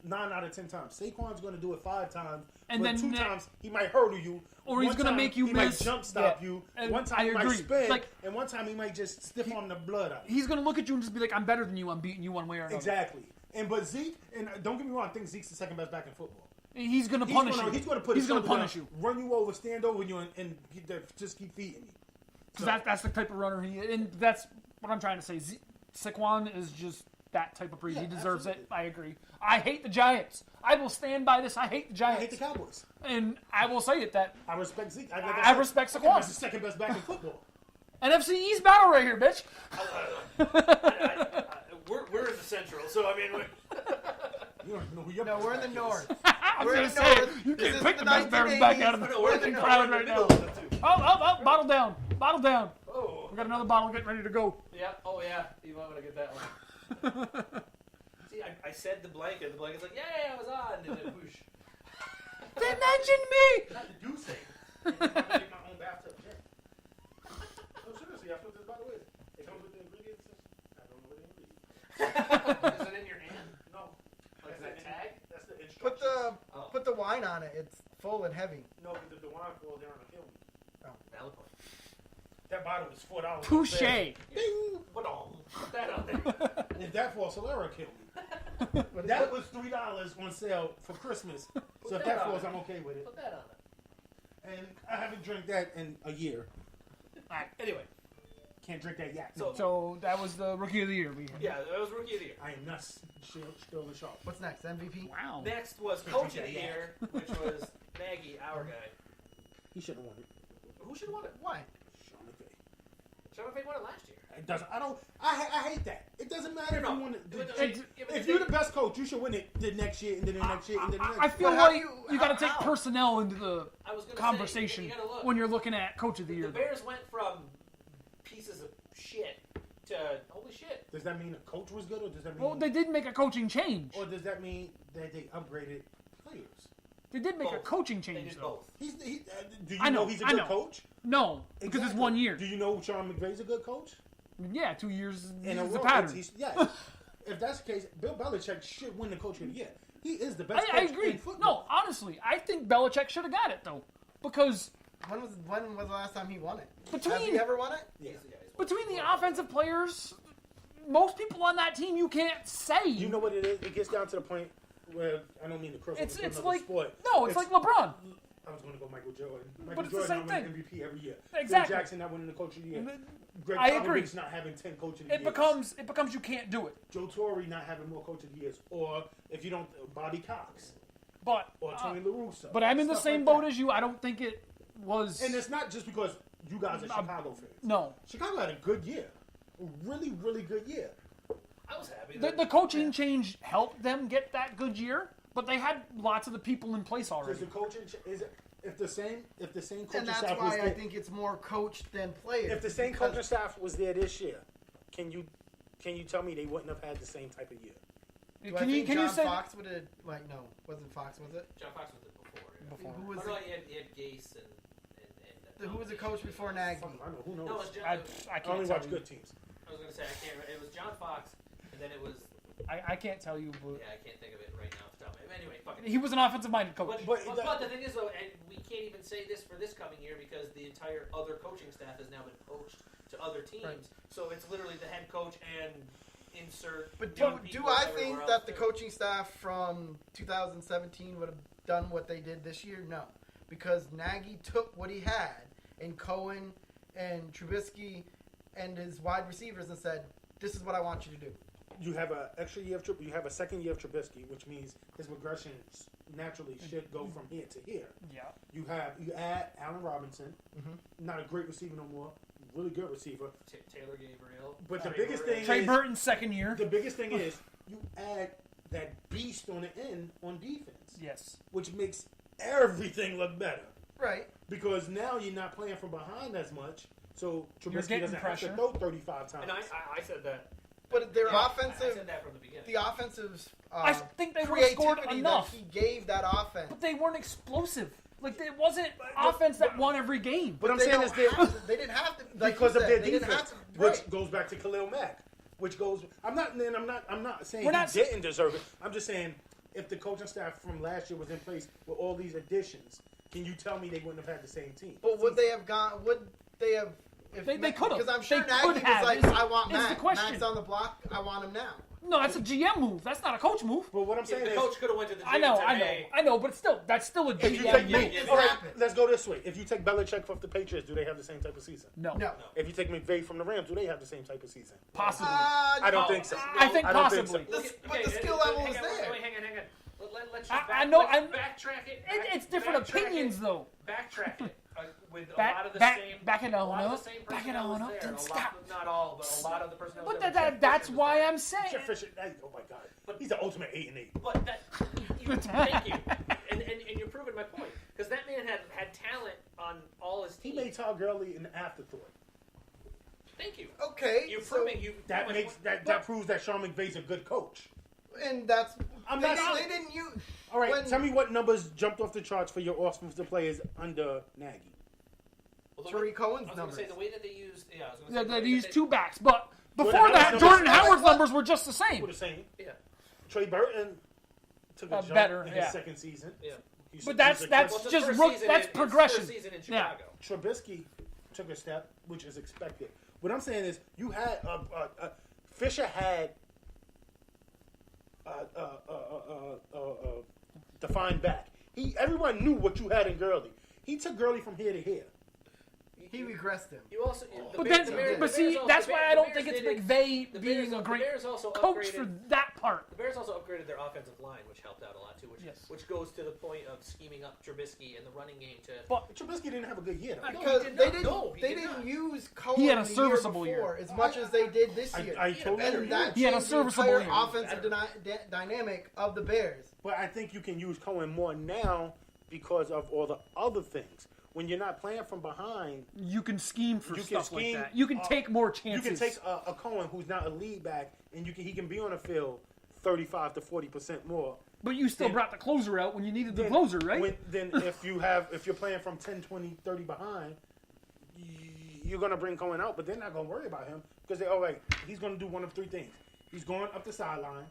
Speaker 4: 9 out of 10 times. Saquon's gonna do it 5 times,
Speaker 2: And
Speaker 4: but
Speaker 2: then
Speaker 4: 2 times he might hurdle you,
Speaker 2: or he's
Speaker 4: One
Speaker 2: gonna
Speaker 4: time,
Speaker 2: make you
Speaker 4: he
Speaker 2: miss.
Speaker 4: might jump stop
Speaker 2: Yeah.
Speaker 4: you.
Speaker 2: And
Speaker 4: One time
Speaker 2: I
Speaker 4: he might
Speaker 2: agree.
Speaker 4: spin,
Speaker 2: Like-
Speaker 4: and one time he might just stiff arm the blood out.
Speaker 2: He's gonna look at you and just be like, "I'm better than you. I'm beating you one way or another."
Speaker 4: Exactly. But Zeke, and don't get me wrong, I think Zeke's the second best back in football.
Speaker 2: He's gonna punish you.
Speaker 4: He's gonna put.
Speaker 2: He's
Speaker 4: his
Speaker 2: gonna
Speaker 4: shoulder
Speaker 2: punish
Speaker 4: down,
Speaker 2: you
Speaker 4: run you over, stand over you, and just keep feeding you.
Speaker 2: because that's the type of runner he is, and that's what I'm trying to say. Saquon is just that type of breed.
Speaker 4: Yeah,
Speaker 2: He deserves
Speaker 4: absolutely.
Speaker 2: it. I agree. I hate the Giants. I will stand by this. I hate the
Speaker 4: I
Speaker 2: Giants.
Speaker 4: hate the Cowboys.
Speaker 2: And I will say it that
Speaker 4: I respect Zeke.
Speaker 2: I respect
Speaker 4: I think
Speaker 2: Saquon.
Speaker 4: That's the second best back in football.
Speaker 2: NFC East battle right here, bitch.
Speaker 5: We're in the Central, so I mean,
Speaker 4: You don't even know who your
Speaker 3: No,
Speaker 4: best
Speaker 3: we're in the
Speaker 4: back is.
Speaker 3: north.
Speaker 2: I was
Speaker 3: We're
Speaker 2: gonna
Speaker 3: in
Speaker 2: say
Speaker 3: north.
Speaker 2: you
Speaker 3: This
Speaker 2: can't
Speaker 3: is
Speaker 2: pick
Speaker 3: the
Speaker 2: the best Bears back
Speaker 3: 1980s.
Speaker 2: out of the
Speaker 5: we're in
Speaker 2: fucking
Speaker 5: the
Speaker 2: crowd
Speaker 5: middle
Speaker 2: right now.
Speaker 5: of it, too.
Speaker 2: Oh, bottle down. Bottle down.
Speaker 5: Oh.
Speaker 2: We got another bottle getting ready to go.
Speaker 5: Yeah. Oh yeah. You might want to get that one. See, I said the blanket. The blanket's like, yeah, I was on. And then whoosh.
Speaker 2: They mentioned me!
Speaker 4: Not the do say. I make my own bathtub. Yeah. No, seriously, I feel this by the way. It comes with the ingredients. I don't know what the ingredients.
Speaker 5: Is it in your hand?
Speaker 4: No.
Speaker 5: Like that tag?
Speaker 4: That's the
Speaker 3: Put
Speaker 4: instructions.
Speaker 3: put the wine on it. It's full and heavy.
Speaker 4: No, because if the wine falls down, it'll kill me.
Speaker 5: Valid point.
Speaker 4: That bottle was $4.
Speaker 2: Touche.
Speaker 4: Ding!
Speaker 5: Put that on there.
Speaker 4: And if that falls, Solera kill me. But that was $3 on sale for Christmas. So if that falls, I'm okay with it.
Speaker 5: Put that on it.
Speaker 4: And I haven't drank that in a year.
Speaker 5: Alright, anyway.
Speaker 4: Can't drink that yak.
Speaker 2: So that was the Rookie of the Year.
Speaker 5: Yeah, that was Rookie of the Year.
Speaker 4: I am not still the sharp.
Speaker 3: What's next? MVP?
Speaker 2: Wow.
Speaker 5: Next was Coach of the Year, which was Nagy, our guy.
Speaker 4: He should have won it.
Speaker 5: Who should have won it?
Speaker 3: Why?
Speaker 4: Sean McVay.
Speaker 5: Sean McVay won it last year.
Speaker 4: It doesn't. I hate that. It doesn't matter if you win it.
Speaker 5: But
Speaker 4: If you're the best coach, you should win it the next year and then the next year and then the next.
Speaker 2: I feel
Speaker 3: But how
Speaker 2: like
Speaker 3: do
Speaker 2: you got to take
Speaker 3: how?
Speaker 2: personnel into the
Speaker 5: I was gonna
Speaker 2: conversation
Speaker 5: say, you gotta look.
Speaker 2: when you're looking at Coach of the
Speaker 5: The
Speaker 2: Year.
Speaker 5: Bears went from pieces of shit to holy shit.
Speaker 4: Does that mean the coach was good, or does that mean?
Speaker 2: Well, they did make a coaching change.
Speaker 4: Or does that mean that they upgraded players?
Speaker 2: They did make a
Speaker 5: Both.
Speaker 2: coaching
Speaker 5: They
Speaker 2: change,
Speaker 5: did
Speaker 2: though.
Speaker 5: both.
Speaker 4: Do you
Speaker 2: I know,
Speaker 4: he's a
Speaker 2: I
Speaker 4: good
Speaker 2: know.
Speaker 4: coach?
Speaker 2: No, because it's
Speaker 4: Exactly.
Speaker 2: 1 year.
Speaker 4: Do you know Sean McVay's a good coach?
Speaker 2: Yeah, 2 years
Speaker 4: In a
Speaker 2: is the
Speaker 4: row.
Speaker 2: pattern.
Speaker 4: Yes. If that's the case, Bill Belichick should win the coach of the year. He is the best
Speaker 2: I
Speaker 4: coach
Speaker 2: agree.
Speaker 4: in football.
Speaker 2: No, honestly, I think Belichick should have got it, though. Because
Speaker 3: When was the last time he won it?
Speaker 2: Between-
Speaker 3: Has he ever won it?
Speaker 4: Yeah.
Speaker 2: between the offensive players, most people on that team you can't say.
Speaker 4: You know what it is? It gets down to the point where I don't mean to cross
Speaker 2: it's
Speaker 4: over to
Speaker 2: it's
Speaker 4: another
Speaker 2: like
Speaker 4: sport.
Speaker 2: no, it's like LeBron.
Speaker 4: I was going to go Michael Jordan.
Speaker 2: But
Speaker 4: Michael
Speaker 2: it's the
Speaker 4: Jordan
Speaker 2: same
Speaker 4: not winning
Speaker 2: thing.
Speaker 4: MVP every year.
Speaker 2: Exactly.
Speaker 4: Phil Jackson not winning the coach of the year. Greg
Speaker 2: I agree.
Speaker 4: Popovich not having 10 coach of the
Speaker 2: It
Speaker 4: years.
Speaker 2: becomes you can't do it.
Speaker 4: Joe Torre not having more coach of the years. Or if you don't, Bobby Cox.
Speaker 2: But
Speaker 4: Or Tony La Russa.
Speaker 2: but I'm in the
Speaker 4: Stuff
Speaker 2: same
Speaker 4: like
Speaker 2: boat
Speaker 4: that.
Speaker 2: as you. I don't think it was.
Speaker 4: And it's not just because you guys are Chicago fans.
Speaker 2: No,
Speaker 4: Chicago had a good year. A really, really good year.
Speaker 5: I was happy.
Speaker 2: the coaching change helped them get that good year, but they had lots of the people in place
Speaker 4: Because
Speaker 2: already.
Speaker 4: the coaching is it if the same coaching
Speaker 3: And that's
Speaker 4: staff was
Speaker 3: why I
Speaker 4: there,
Speaker 3: think it's more coached than players.
Speaker 4: if the same
Speaker 3: because-
Speaker 4: coaching staff was there this year, can you tell me they wouldn't have had the same type of year?
Speaker 3: Do I
Speaker 2: Can you
Speaker 3: think
Speaker 2: can you
Speaker 3: John
Speaker 2: say
Speaker 3: Fox would have no? Wasn't Fox? Was it?
Speaker 5: John Fox was it before. Yeah.
Speaker 2: Before.
Speaker 3: Who was
Speaker 5: Oh, no, he had Gase and
Speaker 3: who was the coach before Nagy?
Speaker 4: Fuck, I know who knows.
Speaker 5: No, it was John,
Speaker 2: I
Speaker 4: I
Speaker 2: can't
Speaker 4: only
Speaker 2: tell
Speaker 4: watch
Speaker 2: you.
Speaker 4: good teams.
Speaker 5: I was gonna say I can't. It was John Fox, and then it was
Speaker 2: I can't tell you, but
Speaker 5: I can't think of it right now. Off the top of my head. Anyway, fucking.
Speaker 2: he was an offensive-minded coach.
Speaker 5: But the thing is though, and we can't even say this for this coming year because the entire other coaching staff has now been poached to other teams.
Speaker 3: Right.
Speaker 5: So it's literally the head coach and insert.
Speaker 3: But
Speaker 5: young
Speaker 3: do
Speaker 5: people
Speaker 3: I
Speaker 5: everywhere
Speaker 3: think
Speaker 5: else
Speaker 3: that the
Speaker 5: too.
Speaker 3: coaching staff from 2017 would have done what they did this year? No, because Nagy took what he had in Cohen and Trubisky and his wide receivers and said, "This is what I want you to do."
Speaker 4: You have a extra year of you have a second year of Trubisky, which means his regression naturally should go from here to here.
Speaker 2: Yeah.
Speaker 4: You add Allen Robinson, not a great receiver no more, really good receiver.
Speaker 5: Taylor Gabriel.
Speaker 4: But the
Speaker 5: Trey
Speaker 4: biggest
Speaker 5: Burton.
Speaker 4: thing
Speaker 2: Trey
Speaker 4: is
Speaker 2: Burton's second year.
Speaker 4: the biggest thing is you add that beast on the end on defense,
Speaker 2: Yes.
Speaker 4: which makes everything look better
Speaker 3: Right.
Speaker 4: because now you're not playing from behind as much. So
Speaker 2: You're
Speaker 4: Trubisky
Speaker 2: getting
Speaker 4: doesn't
Speaker 2: pressure.
Speaker 4: have to throw 35 times.
Speaker 5: And I said that.
Speaker 3: But their
Speaker 5: Yeah, I
Speaker 3: offensive,
Speaker 5: said that from the beginning.
Speaker 3: the offensive
Speaker 2: I think they would have scored
Speaker 3: creativity
Speaker 2: enough.
Speaker 3: that he gave that offense.
Speaker 2: But they weren't explosive. Like it wasn't offense that won every game.
Speaker 4: But I'm
Speaker 3: they
Speaker 4: saying
Speaker 3: don't
Speaker 4: is
Speaker 3: have to- they didn't have to like
Speaker 4: because
Speaker 3: you
Speaker 4: of
Speaker 3: said,
Speaker 4: their
Speaker 3: they didn't
Speaker 4: defense,
Speaker 3: have to,
Speaker 4: which
Speaker 3: right.
Speaker 4: goes back to Khalil Mack, which goes. I'm not saying
Speaker 2: We're
Speaker 4: he
Speaker 2: not-
Speaker 4: didn't deserve it. I'm just saying if the coaching staff from last year was in place with all these additions, can you tell me they wouldn't have had the same team?
Speaker 3: But would they have gone? Would they have? If
Speaker 2: They could've.
Speaker 3: Because I'm sure
Speaker 2: They
Speaker 3: Nagy
Speaker 2: could
Speaker 3: was
Speaker 2: have,
Speaker 3: like,
Speaker 2: is-
Speaker 3: I want
Speaker 2: is the
Speaker 3: Mac.
Speaker 2: question.
Speaker 3: Mac's on the block. I want him now.
Speaker 2: No, that's a GM move. That's not a coach move.
Speaker 4: But what I'm
Speaker 5: If
Speaker 4: saying
Speaker 5: the
Speaker 4: is,
Speaker 5: coach could have went to the
Speaker 2: I know,
Speaker 5: and said, hey,
Speaker 2: I know, but still, that's still a
Speaker 4: if you
Speaker 2: GM
Speaker 4: take
Speaker 2: move.
Speaker 3: It
Speaker 4: all right,
Speaker 3: happened.
Speaker 4: let's go this way. If you take Belichick off the Patriots, do they have the same type of season?
Speaker 2: No,
Speaker 3: No.
Speaker 4: If you take McVay from the Rams, do they have the same type of season?
Speaker 2: possibly.
Speaker 4: I don't think so.
Speaker 2: I think
Speaker 4: I don't think so.
Speaker 2: possibly.
Speaker 3: But the skill level is
Speaker 5: hang on,
Speaker 3: there.
Speaker 5: Wait, hang on. Let's just
Speaker 2: I know,
Speaker 5: let's
Speaker 2: I'm-
Speaker 5: backtrack it.
Speaker 2: It's different
Speaker 5: backtrack
Speaker 2: opinions,
Speaker 5: it,
Speaker 2: though.
Speaker 5: Backtrack it with a
Speaker 2: Back-
Speaker 5: lot of the
Speaker 2: back-
Speaker 5: same.
Speaker 2: back it
Speaker 5: a
Speaker 2: on
Speaker 5: lot of
Speaker 2: up.
Speaker 5: the same
Speaker 2: Back it
Speaker 5: personnel
Speaker 2: on
Speaker 5: was
Speaker 2: up,
Speaker 5: there.
Speaker 2: then
Speaker 5: A
Speaker 2: stop.
Speaker 5: lot, not all, but a lot of the personnel.
Speaker 2: But
Speaker 5: was there.
Speaker 2: that's
Speaker 5: Jeff
Speaker 2: why
Speaker 5: Fisher
Speaker 2: I'm
Speaker 5: was
Speaker 2: saying.
Speaker 4: Jeff Fisher, oh my God,
Speaker 5: But-
Speaker 4: he's the ultimate 8-8.
Speaker 5: there. But that, thank you, and you're proving my point because that man had talent on all his
Speaker 4: He
Speaker 5: teams.
Speaker 4: made Todd Gurley an afterthought.
Speaker 5: Thank you.
Speaker 3: Okay,
Speaker 5: You're
Speaker 3: so,
Speaker 5: proving you.
Speaker 4: That
Speaker 5: pretty
Speaker 4: makes
Speaker 5: much-
Speaker 4: that proves that Sean McVay's a good coach.
Speaker 3: and that's
Speaker 4: I'm
Speaker 3: they,
Speaker 4: not-
Speaker 3: they didn't use.
Speaker 4: All right,
Speaker 3: When-
Speaker 4: tell me what numbers jumped off the charts for your offensive players under Nagy.
Speaker 5: Well, the way-
Speaker 3: Tariq Cohen's
Speaker 5: I was going to
Speaker 3: numbers.
Speaker 5: say the way that they used. Yeah, I was going to
Speaker 2: Yeah,
Speaker 5: say the
Speaker 2: they
Speaker 5: way
Speaker 2: used
Speaker 5: that
Speaker 2: two backs, but before
Speaker 4: Jordan
Speaker 2: that,
Speaker 4: Howard's
Speaker 2: Jordan
Speaker 3: numbers-
Speaker 2: Howard's numbers were just the
Speaker 4: We're
Speaker 2: same.
Speaker 4: the same.
Speaker 5: Yeah.
Speaker 4: Trey Burton took a jump
Speaker 2: better,
Speaker 4: in
Speaker 2: yeah.
Speaker 4: his second season.
Speaker 5: Yeah.
Speaker 2: But that's
Speaker 5: Well, it's his
Speaker 2: just
Speaker 5: first
Speaker 2: rook.
Speaker 5: season
Speaker 2: That's
Speaker 5: in-
Speaker 2: progression.
Speaker 5: His first season in
Speaker 2: Yeah.
Speaker 5: Chicago.
Speaker 4: Trubisky took a step, which is expected. What I'm saying is, you had Fisher had defined back. Everyone knew what you had in Gurley. He took Gurley from here to here.
Speaker 3: He regressed him.
Speaker 5: You also.
Speaker 2: But
Speaker 5: Bears-
Speaker 2: then,
Speaker 5: Bears-
Speaker 2: but
Speaker 5: the
Speaker 2: see,
Speaker 5: Bears also-
Speaker 2: that's
Speaker 5: the
Speaker 2: why
Speaker 5: Bears-
Speaker 2: I don't
Speaker 5: the
Speaker 2: think it's
Speaker 5: Bears did
Speaker 2: McVay
Speaker 5: the
Speaker 2: being
Speaker 5: Bears,
Speaker 2: a great
Speaker 5: the Bears also
Speaker 2: coach
Speaker 5: upgraded,
Speaker 2: for that part.
Speaker 5: The Bears also upgraded their offensive line, which helped out a lot too.
Speaker 2: Yes.
Speaker 5: Which goes to the point of scheming up Trubisky and the running game to.
Speaker 2: But
Speaker 4: Trubisky didn't have a good year, though.
Speaker 5: No,
Speaker 3: Because
Speaker 5: he did
Speaker 3: they
Speaker 5: not.
Speaker 3: didn't,
Speaker 5: No, he
Speaker 3: they
Speaker 5: did
Speaker 3: didn't
Speaker 5: not.
Speaker 3: use Cohen
Speaker 2: He had a
Speaker 3: the
Speaker 2: serviceable
Speaker 3: year
Speaker 2: year.
Speaker 3: before as much as they did this year.
Speaker 4: I totally
Speaker 3: And
Speaker 4: agree.
Speaker 3: that
Speaker 2: He had a
Speaker 3: changed the
Speaker 2: serviceable
Speaker 3: entire
Speaker 2: year.
Speaker 3: offensive dynamic of the Bears.
Speaker 4: But I think you can use Cohen more now because of all the other things. When you're not playing from behind,
Speaker 2: you can scheme for
Speaker 4: You can
Speaker 2: stuff like
Speaker 4: scheme,
Speaker 2: that. You can take more
Speaker 4: you
Speaker 2: chances.
Speaker 4: can take a Cohen who's not a lead back, and he can be on the field 35 to 40% more.
Speaker 2: but you still
Speaker 4: then-
Speaker 2: brought the closer out when you needed the
Speaker 4: Then-
Speaker 2: closer, right?
Speaker 4: Then if you're playing from 10, 20, 30 behind, you're gonna bring Cohen out, but they're not gonna worry about him because all right, he's gonna do one of three things. He's going up the sideline,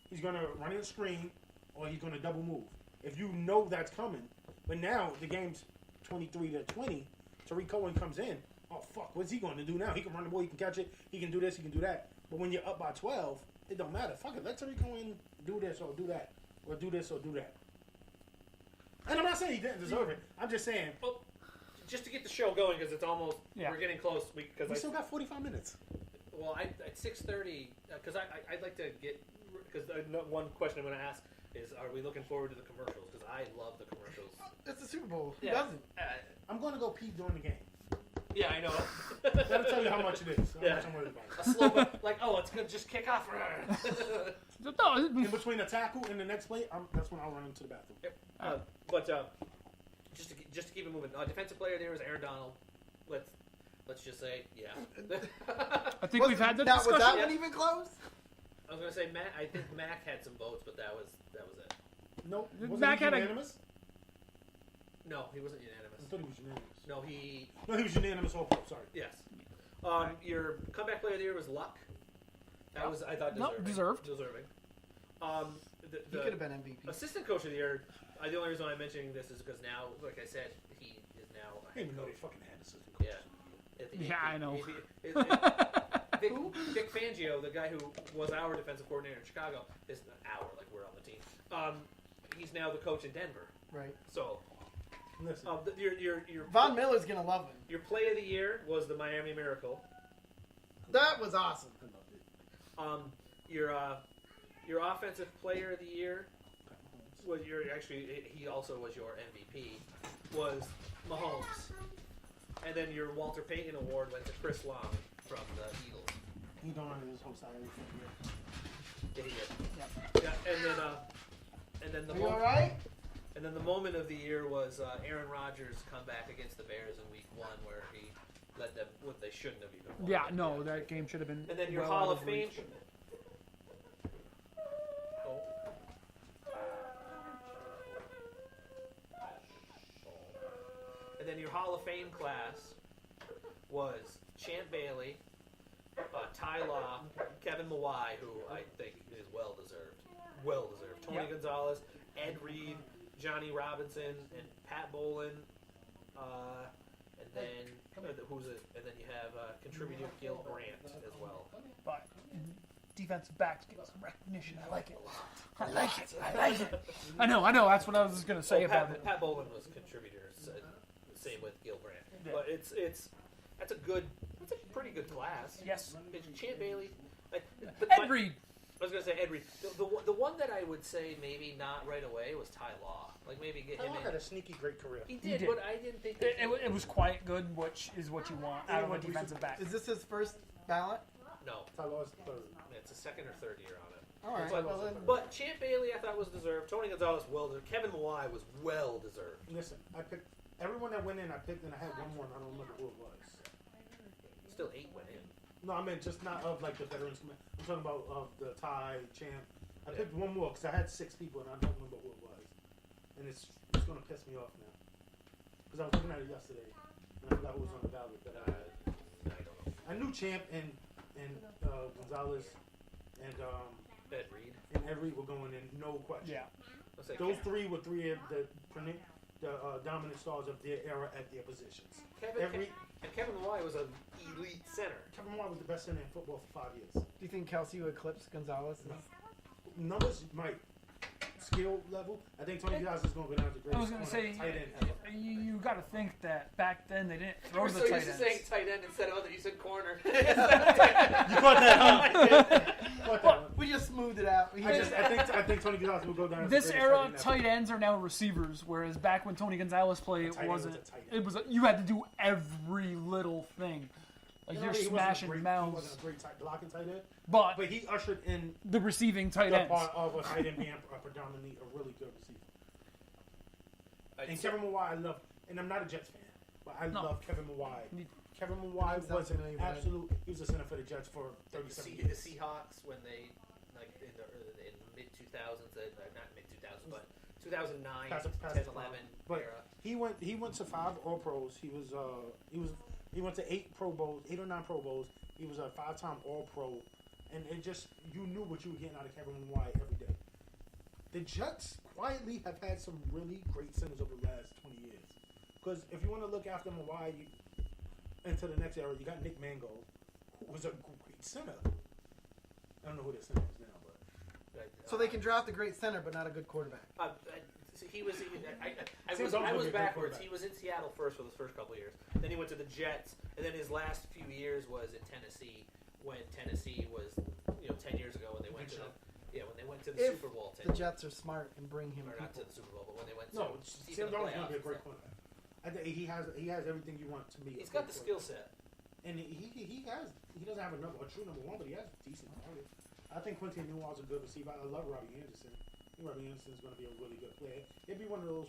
Speaker 4: he's gonna run in a screen, or he's gonna double move. If you know that's coming, but now the game's 23-20, Tariq Cohen comes in. Oh fuck, what's he going to do now? He can run the ball, he can catch it, he can do this, he can do that. But when you're up by 12, it don't matter. Fuck it, let Tariq Cohen do this or do that, or do this or do that. And I'm not saying he didn't deserve it. I'm just saying
Speaker 5: Well, just to get the show going because it's almost
Speaker 2: Yeah.
Speaker 5: we're getting close. Because
Speaker 4: we still got 45 minutes.
Speaker 5: at 6:30 because I'd like to get because one question I'm going to ask is are we looking forward to the commercials because I love the commercials.
Speaker 3: It's the Super Bowl. Who
Speaker 5: Yeah.
Speaker 3: doesn't?
Speaker 4: I'm going to go pee during the game.
Speaker 5: Yeah, I know.
Speaker 4: That'll tell you how much it is. How
Speaker 5: Yeah.
Speaker 4: much I'm worried about.
Speaker 5: A slow, like, oh, it's gonna just kick off.
Speaker 2: No,
Speaker 4: In between the tackle and the next play, that's when I'll run into the bathroom.
Speaker 5: But just to keep it moving, defensive player there is Aaron Donald. Let's just say, yeah.
Speaker 2: I think we've had that
Speaker 3: Was
Speaker 2: discussion.
Speaker 3: that
Speaker 5: Yeah.
Speaker 3: one even close?
Speaker 5: I was gonna say Matt. I think Mac had some votes, but that was it.
Speaker 4: Nope.
Speaker 2: Mac had a-
Speaker 4: unanimous?
Speaker 5: No, he wasn't
Speaker 4: I
Speaker 5: unanimous.
Speaker 4: thought he was unanimous.
Speaker 5: No, he
Speaker 4: No, he was unanimous all pro. Sorry.
Speaker 5: yes. Your comeback player there was Luck. That was I thought
Speaker 2: No,
Speaker 5: deserving.
Speaker 2: deserved.
Speaker 3: He
Speaker 5: The
Speaker 3: could have been MVP.
Speaker 5: assistant coach of the year. The only reason I'm mentioning this is because now, like I said, he is now a
Speaker 4: I didn't
Speaker 5: head
Speaker 4: even know
Speaker 5: coach.
Speaker 4: they fucking had assistant coach.
Speaker 5: Yeah.
Speaker 2: Yeah, I know.
Speaker 5: Vic Fangio, the guy who was our defensive coordinator in Chicago, is our like we're on the team. He's now the coach in Denver.
Speaker 3: Right.
Speaker 5: So,
Speaker 4: Listen,
Speaker 5: your
Speaker 3: Von Miller's gonna love him.
Speaker 5: your play of the year was the Miami Miracle.
Speaker 3: That was awesome.
Speaker 4: I love it.
Speaker 5: Your offensive player of the year was he also was your MVP was Mahomes, and then your Walter Payton Award went to Chris Long from the Eagles.
Speaker 4: He don't run his whole salary for the year.
Speaker 5: Yeah, he did. Yeah, and then the
Speaker 3: Are you all right?
Speaker 5: and then the moment of the year was Aaron Rodgers' comeback against the Bears in Week 1, where he led them what they shouldn't have even won.
Speaker 2: Yeah, no, that game should have been.
Speaker 5: And then your
Speaker 2: well
Speaker 5: Hall
Speaker 2: out
Speaker 5: of Fame.
Speaker 2: reach.
Speaker 5: Oh. And then your Hall of Fame class was Champ Bailey, Ty Law, Kevin Mawai, who I think is well deserved. Tony
Speaker 2: Yeah.
Speaker 5: Gonzalez, Ed Reed, Johnny Robinson, and Pat Bolin. And then and then you have contributor Gil Brandt as well.
Speaker 2: But defensive backs get some recognition. I like it. I like it. I know. That's what I was going to say about it.
Speaker 5: Pat Bolin was contributor. Same with Gil Brandt.
Speaker 2: Yeah.
Speaker 5: But that's a pretty good class.
Speaker 2: Yes.
Speaker 5: Champ Bailey.
Speaker 2: Ed Reed.
Speaker 5: I was gonna say Ed Reed. The one that I would say maybe not right away was Ty Law. Like maybe get him
Speaker 4: Tyler
Speaker 5: in.
Speaker 4: had a sneaky great career.
Speaker 5: He did,
Speaker 2: did.
Speaker 5: but I didn't think that
Speaker 2: It was quite good, which is what you want out of a defensive back.
Speaker 3: Is this his first ballot?
Speaker 5: no.
Speaker 4: Tyler's third.
Speaker 5: It's a second or third year on it.
Speaker 3: All right.
Speaker 5: But,
Speaker 3: Well, then,
Speaker 5: but Champ Bailey I thought was deserved. Tony Gonzalez well deserved. Kevin Mawai was well deserved.
Speaker 4: Listen, I picked everyone that went in, I picked, and I had one more, and I don't remember who it was.
Speaker 5: Still 8 went in.
Speaker 4: No, I meant just not of like the veterans. I'm talking about the Thai champ. I picked one more because I had 6 people, and I don't remember who it was. And it's gonna piss me off now because I was looking at it yesterday, and I forgot who was on the ballot. But
Speaker 5: I don't know.
Speaker 4: I knew Champ and Gonzalez and
Speaker 5: Ed Reed.
Speaker 4: Ed Reed were going in, no question.
Speaker 2: Yeah.
Speaker 4: Those 3 were 3 of the dominant stars of their era at their positions.
Speaker 5: Kevin Mawai was an elite center.
Speaker 4: Kevin Mawai was the best center in football for 5 years.
Speaker 3: Do you think Kelsey will eclipse Gonzalez?
Speaker 4: Numbers might. Skill level, I think Tony Gonzalez is going to go down as the greatest
Speaker 2: I was going to say,
Speaker 4: tight end ever.
Speaker 2: you got to think that back then they didn't
Speaker 5: You
Speaker 2: throw
Speaker 5: were
Speaker 2: the
Speaker 5: so
Speaker 2: tight
Speaker 5: used to
Speaker 2: ends.
Speaker 5: saying tight end instead of other. You said corner.
Speaker 4: You caught that, huh? Caught that one.
Speaker 3: We just smoothed it out.
Speaker 4: I think Tony Gonzalez will go down as
Speaker 2: This
Speaker 4: the greatest
Speaker 2: era,
Speaker 4: tight end ever.
Speaker 2: tight ends are now receivers, whereas back when Tony Gonzalez played,
Speaker 4: A tight
Speaker 2: it
Speaker 4: end
Speaker 2: wasn't.
Speaker 4: was a tight end.
Speaker 2: It was you had to do every little thing. Like
Speaker 4: You know,
Speaker 2: you're
Speaker 4: he wasn't
Speaker 2: smashing
Speaker 4: great- He
Speaker 2: mouths,
Speaker 4: wasn't a great blocking tight end,
Speaker 2: but
Speaker 4: but he ushered in
Speaker 2: the receiving tight
Speaker 4: the
Speaker 2: ends.
Speaker 4: part of a tight end being predominantly a really good receiver. And Kevin Mawai, I love, and I'm not a Jets fan, but I
Speaker 2: No.
Speaker 4: love Kevin Mawai.
Speaker 2: Me-
Speaker 4: Kevin Mawai
Speaker 3: He's
Speaker 4: was an
Speaker 3: absolutely right.
Speaker 4: absolute. He was a center for the Jets for 37
Speaker 5: The
Speaker 4: years.
Speaker 5: Seahawks when they like in the mid 2000s, not mid 2000s, but 2009,
Speaker 4: Past
Speaker 5: 10,
Speaker 4: the
Speaker 5: 11
Speaker 4: But
Speaker 5: era.
Speaker 4: he went to 5 All Pros. He went to 8 Pro Bowls, 8 or 9 Pro Bowls. He was a 5-time All Pro, and it just you knew what you were getting out of Kevin Mawai every day. The Jets quietly have had some really great centers over the last 20 years. Because if you want to look after Mawai into the next era, you got Nick Mango, who was a great center. I don't know who the center is now, but
Speaker 3: So they can draft a great center, but not a good quarterback.
Speaker 5: He was. I
Speaker 4: Seems
Speaker 5: was
Speaker 4: always gonna be a great
Speaker 5: backwards.
Speaker 4: quarterback.
Speaker 5: He was in Seattle first for those first couple of years. Then he went to the Jets, and then his last few years was in Tennessee when Tennessee was 10 years ago when they went to the
Speaker 3: If
Speaker 5: Super Bowl.
Speaker 3: the Jets are smart and bring him
Speaker 5: or not to
Speaker 3: people.
Speaker 5: the Super Bowl, but when they went
Speaker 4: no,
Speaker 5: to
Speaker 4: Sam Darnold's going to be a great quarterback. I think he has everything you want to be.
Speaker 5: He's got the skill set.
Speaker 4: And he doesn't have a true number one, but he has decent targets. I think Quentin Newell's a good receiver. I love Robbie Anderson. I think Robbie Anderson's going to be a really good player. He'd be one of those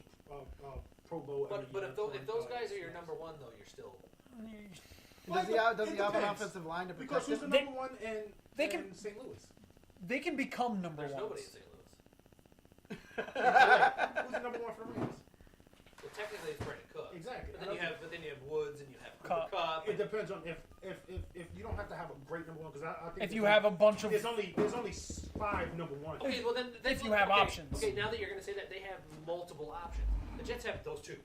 Speaker 4: Pro Bowl.
Speaker 5: But if those guys are your number one, though, you're still.
Speaker 3: Does he have an
Speaker 4: depends.
Speaker 3: offensive line to
Speaker 4: Because
Speaker 3: protect
Speaker 4: who's the
Speaker 3: him?
Speaker 4: number one
Speaker 2: they
Speaker 4: in
Speaker 2: can-
Speaker 4: St. Louis?
Speaker 2: They can become number
Speaker 5: There's
Speaker 2: ones.
Speaker 5: nobody in St. Louis.
Speaker 4: Who's the number one for the Rams?
Speaker 5: Well, technically, it's Brandon Cook.
Speaker 4: Exactly.
Speaker 5: But then you have Woods and you have
Speaker 2: Cup.
Speaker 5: Cup.
Speaker 4: It depends on if you don't have to have a great number one because I think
Speaker 2: If you have a bunch of
Speaker 4: there's only 5 number ones.
Speaker 5: Okay, well then
Speaker 2: If you have options.
Speaker 5: Okay, now that you're going to say that, they have multiple options. The Jets have those 2.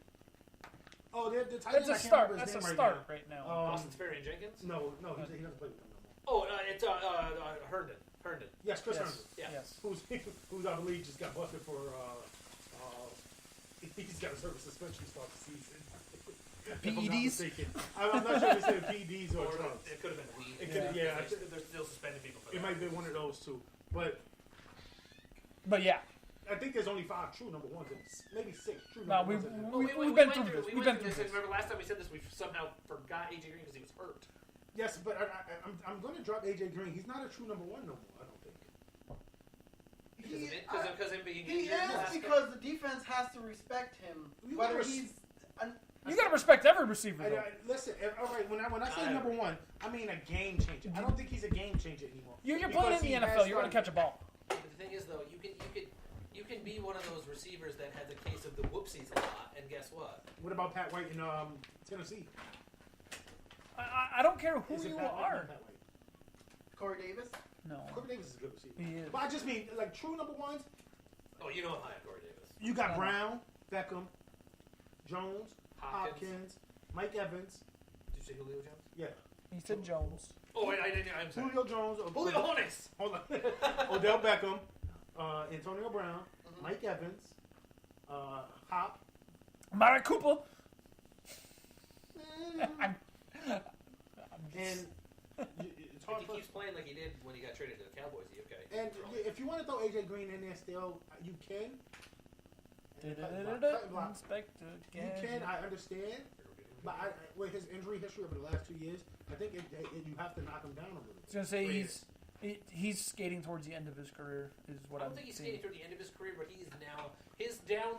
Speaker 4: Oh, the tight
Speaker 2: that's
Speaker 4: end,
Speaker 2: a
Speaker 4: I can't
Speaker 2: start.
Speaker 4: remember his
Speaker 2: That's a
Speaker 4: name
Speaker 2: start
Speaker 4: right
Speaker 2: right now.
Speaker 4: now.
Speaker 5: Austin Sperry and Jenkins.
Speaker 4: No, he doesn't play with them no more.
Speaker 5: Oh, it's Herndon.
Speaker 4: Yes, Chris
Speaker 2: Yes.
Speaker 4: Herndon.
Speaker 5: Yeah.
Speaker 2: Yes.
Speaker 4: Who's I believe just got busted for he's got a service suspension to start the season. If I'm not
Speaker 2: PEDs?
Speaker 4: mistaken. I'm not sure if it's PEDs or
Speaker 5: Or
Speaker 4: drugs.
Speaker 5: it could have been weed.
Speaker 4: It could- yeah.
Speaker 5: They're still suspending people for
Speaker 4: It
Speaker 5: that.
Speaker 4: might be one of those two. But
Speaker 2: But yeah,
Speaker 4: I think there's only 5 true number ones and maybe 6 true
Speaker 2: no,
Speaker 4: number
Speaker 2: we've
Speaker 4: ones. in there.
Speaker 5: Oh,
Speaker 2: we've
Speaker 5: we
Speaker 2: been
Speaker 5: went
Speaker 2: through this.
Speaker 5: We
Speaker 2: We've
Speaker 5: went
Speaker 2: been through
Speaker 5: this.
Speaker 2: this.
Speaker 5: Remember last time we said this, we somehow forgot AJ Green because he was hurt.
Speaker 4: Yes, but I'm going to drop AJ Green. He's not a true number one no more, I don't think.
Speaker 5: Because him being
Speaker 3: He
Speaker 5: injured
Speaker 3: is
Speaker 5: last
Speaker 3: because the defense has to respect him,
Speaker 4: You
Speaker 3: whether
Speaker 4: gotta
Speaker 3: he's.
Speaker 2: You got to respect every receiver. Though.
Speaker 4: Listen, all right, when I say number one, I mean a game changer. I don't think he's a game changer anymore.
Speaker 2: You're
Speaker 4: Because
Speaker 2: playing in
Speaker 4: he
Speaker 2: the
Speaker 4: has
Speaker 2: NFL. You're going to
Speaker 4: started-
Speaker 2: catch a ball.
Speaker 5: But the thing is, though, you can be one of those receivers that has a case of the whoopsies a lot, and guess what?
Speaker 4: What about Pat White in Tennessee?
Speaker 2: I don't care who
Speaker 4: Is it
Speaker 2: you
Speaker 4: Pat White or
Speaker 2: are.
Speaker 4: Pat White?
Speaker 3: Corey Davis?
Speaker 2: No.
Speaker 4: Corey Davis is a good receiver.
Speaker 2: He is.
Speaker 4: But I just mean, like, true number ones,
Speaker 5: Oh, you know I'm high on Corey Davis.
Speaker 4: you got
Speaker 2: No.
Speaker 4: Brown, Beckham, Jones,
Speaker 5: Hopkins.
Speaker 4: Hopkins, Mike Evans.
Speaker 5: Did you say Julio Jones?
Speaker 4: Yeah.
Speaker 2: He said Jones.
Speaker 5: Oh, wait, I didn't. I'm sorry.
Speaker 4: Julio Jones.
Speaker 5: Julio Jones.
Speaker 4: Hold on. Odell Beckham, Antonio Brown, Mike Evans, Hop.
Speaker 2: Mara Cooper. I'm
Speaker 4: And it's hard
Speaker 5: If
Speaker 4: for
Speaker 5: he keeps playing like he did when he got traded to the Cowboys, he okay.
Speaker 4: And if you want to throw AJ Green in there still, you can.
Speaker 2: Inspector
Speaker 4: You can. I understand. But with his injury history over the last 2 years, I think you have to knock him down a little.
Speaker 2: I was gonna say He's skating towards the end of his career, is what
Speaker 5: I
Speaker 2: I'm
Speaker 5: don't think he's
Speaker 2: seeing.
Speaker 5: skating through the end of his career, but he's now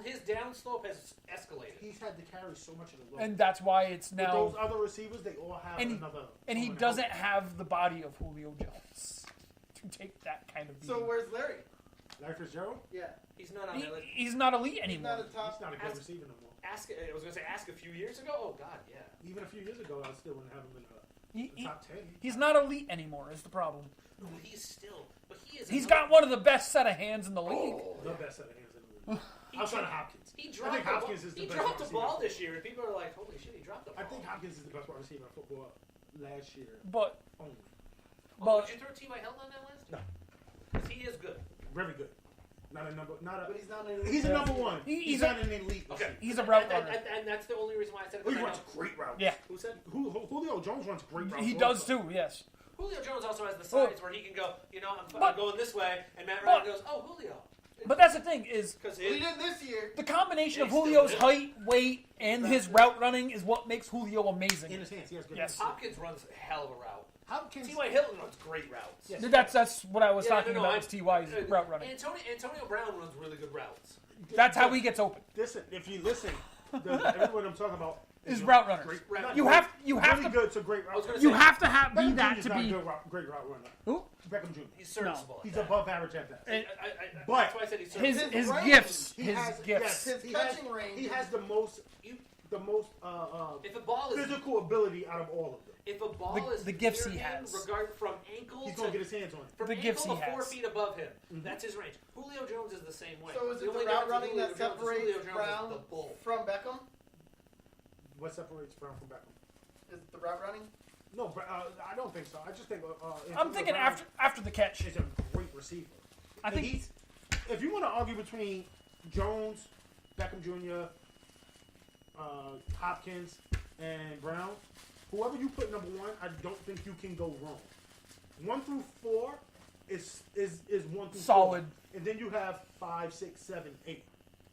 Speaker 5: his down slope has escalated.
Speaker 4: He's had to carry so much of the load.
Speaker 2: And that's why it's
Speaker 4: With
Speaker 2: now.
Speaker 4: those other receivers, they all have
Speaker 2: And he-
Speaker 4: another.
Speaker 2: And he
Speaker 4: someone
Speaker 2: doesn't
Speaker 4: else.
Speaker 2: have the body of Julio Jones to take that kind of beating.
Speaker 3: So where's Larry?
Speaker 4: Larry Fitzgerald.
Speaker 3: Yeah,
Speaker 5: He's not on that list.
Speaker 2: He's not elite
Speaker 3: he's
Speaker 2: anymore.
Speaker 3: not a
Speaker 4: He's
Speaker 3: top.
Speaker 4: not a good
Speaker 5: Ask-
Speaker 4: receiver no more.
Speaker 5: I was going to say, ask a few years ago. Oh God, yeah.
Speaker 4: Even a few years ago, I still wouldn't have him in
Speaker 2: He-
Speaker 4: the top 10.
Speaker 2: He's not elite anymore. Is the problem?
Speaker 5: No, but he is.
Speaker 2: He's got one of the best set of hands in the league.
Speaker 4: The best set of hands in the league.
Speaker 5: He
Speaker 4: Outside of
Speaker 5: dro-
Speaker 4: Hopkins.
Speaker 5: He
Speaker 4: I
Speaker 5: dropped
Speaker 4: think
Speaker 5: the ball.
Speaker 4: Hopkins is the
Speaker 5: He
Speaker 4: best
Speaker 5: dropped
Speaker 4: wide
Speaker 5: the ball
Speaker 4: receiver.
Speaker 5: this year, and people are like, "Holy shit, he dropped the ball."
Speaker 4: I think Hopkins is the best wide receiver in football last year
Speaker 2: But
Speaker 4: only.
Speaker 5: Oh,
Speaker 2: but
Speaker 5: did you throw T.Y. Hilton on that list?
Speaker 4: No.
Speaker 5: Because he is good.
Speaker 4: Very good. Not a number. Not
Speaker 3: But
Speaker 4: a.
Speaker 3: he's not an
Speaker 4: He's a number one.
Speaker 2: He's
Speaker 4: He's
Speaker 2: a-
Speaker 4: not an elite.
Speaker 5: Okay.
Speaker 4: receiver.
Speaker 2: he's a route
Speaker 5: and,
Speaker 2: runner.
Speaker 5: and that's the only reason why I said it.
Speaker 4: He
Speaker 5: 'cause I
Speaker 4: runs
Speaker 5: know-
Speaker 4: great routes.
Speaker 2: Yeah.
Speaker 5: Who said?
Speaker 4: Julio Jones runs great routes.
Speaker 2: He does too. Yes.
Speaker 5: Julio Jones also has the
Speaker 2: Well-
Speaker 5: sides where he can go, I'm
Speaker 2: But-
Speaker 5: going this way, and Matt
Speaker 2: but-
Speaker 5: Ryan goes, "Oh, Julio."
Speaker 2: But that's the thing is
Speaker 5: Because
Speaker 3: He did this year.
Speaker 2: the combination of
Speaker 5: He's still
Speaker 2: Julio's
Speaker 5: good.
Speaker 2: height, weight, and his route running is what makes Julio amazing.
Speaker 4: In his hands, he has good.
Speaker 2: Yes.
Speaker 4: hands.
Speaker 5: Hopkins runs a hell of a route.
Speaker 4: Hopkins.
Speaker 5: T.Y. Hilton runs great routes.
Speaker 4: Yes.
Speaker 2: That's what I was
Speaker 5: Yeah,
Speaker 2: talking about. Is Ty's route running.
Speaker 5: Antonio Brown runs really good routes.
Speaker 2: That's how he gets open.
Speaker 4: Listen, if you listen, everyone I'm talking about
Speaker 2: Is route runner.
Speaker 4: Great,
Speaker 5: Route-
Speaker 4: not
Speaker 2: You
Speaker 4: great,
Speaker 2: have
Speaker 4: really
Speaker 2: to
Speaker 4: good to great
Speaker 5: I was
Speaker 4: route.
Speaker 5: gonna
Speaker 2: you
Speaker 5: say,
Speaker 2: have to be
Speaker 4: Beckham
Speaker 2: that
Speaker 4: Jr. is
Speaker 2: to
Speaker 4: not a
Speaker 2: be.
Speaker 4: good great route runner.
Speaker 2: Who?
Speaker 4: Beckham Jr.
Speaker 5: He's serviceable.
Speaker 4: He's
Speaker 5: at that.
Speaker 4: above average at that.
Speaker 2: And
Speaker 4: But
Speaker 5: that's why I said he's
Speaker 2: his
Speaker 5: serviceable.
Speaker 2: his
Speaker 3: range,
Speaker 2: gifts.
Speaker 4: He
Speaker 2: His
Speaker 4: has-
Speaker 2: gifts.
Speaker 4: yes,
Speaker 3: His
Speaker 4: he
Speaker 3: catching
Speaker 4: has,
Speaker 3: range
Speaker 4: He
Speaker 3: is-
Speaker 4: has the most
Speaker 5: If a ball is
Speaker 4: physical ability out of all of them.
Speaker 5: if a ball
Speaker 2: The-
Speaker 5: is
Speaker 2: the gifts
Speaker 5: near
Speaker 2: he
Speaker 5: him,
Speaker 2: has.
Speaker 5: regard from ankle
Speaker 4: He's
Speaker 5: to
Speaker 4: gonna get his hands on it.
Speaker 5: from
Speaker 2: the
Speaker 5: ankle
Speaker 2: gifts
Speaker 5: to
Speaker 2: he
Speaker 5: 4
Speaker 2: has.
Speaker 5: feet above him.
Speaker 4: Mhm.
Speaker 5: That's his range. Julio Jones is the same way.
Speaker 3: So is it
Speaker 5: only
Speaker 3: the route
Speaker 5: difference with
Speaker 3: running
Speaker 5: Julio
Speaker 3: that
Speaker 5: Jones is Julio
Speaker 3: separates
Speaker 5: Jones
Speaker 3: Brown
Speaker 5: is the bull.
Speaker 3: from Beckham?
Speaker 4: What separates Brown from Beckham?
Speaker 3: Is it the route running?
Speaker 4: No, but I don't think so. I just think.
Speaker 2: I'm thinking after the catch.
Speaker 4: He's a great receiver.
Speaker 2: I think
Speaker 4: he's. If you want to argue between Jones, Beckham Jr., Hopkins, and Brown, whoever you put number one, I don't think you can go wrong. 1 through 4 is 1 through
Speaker 2: Solid.
Speaker 4: 4. And then you have 5, 6, 7, 8.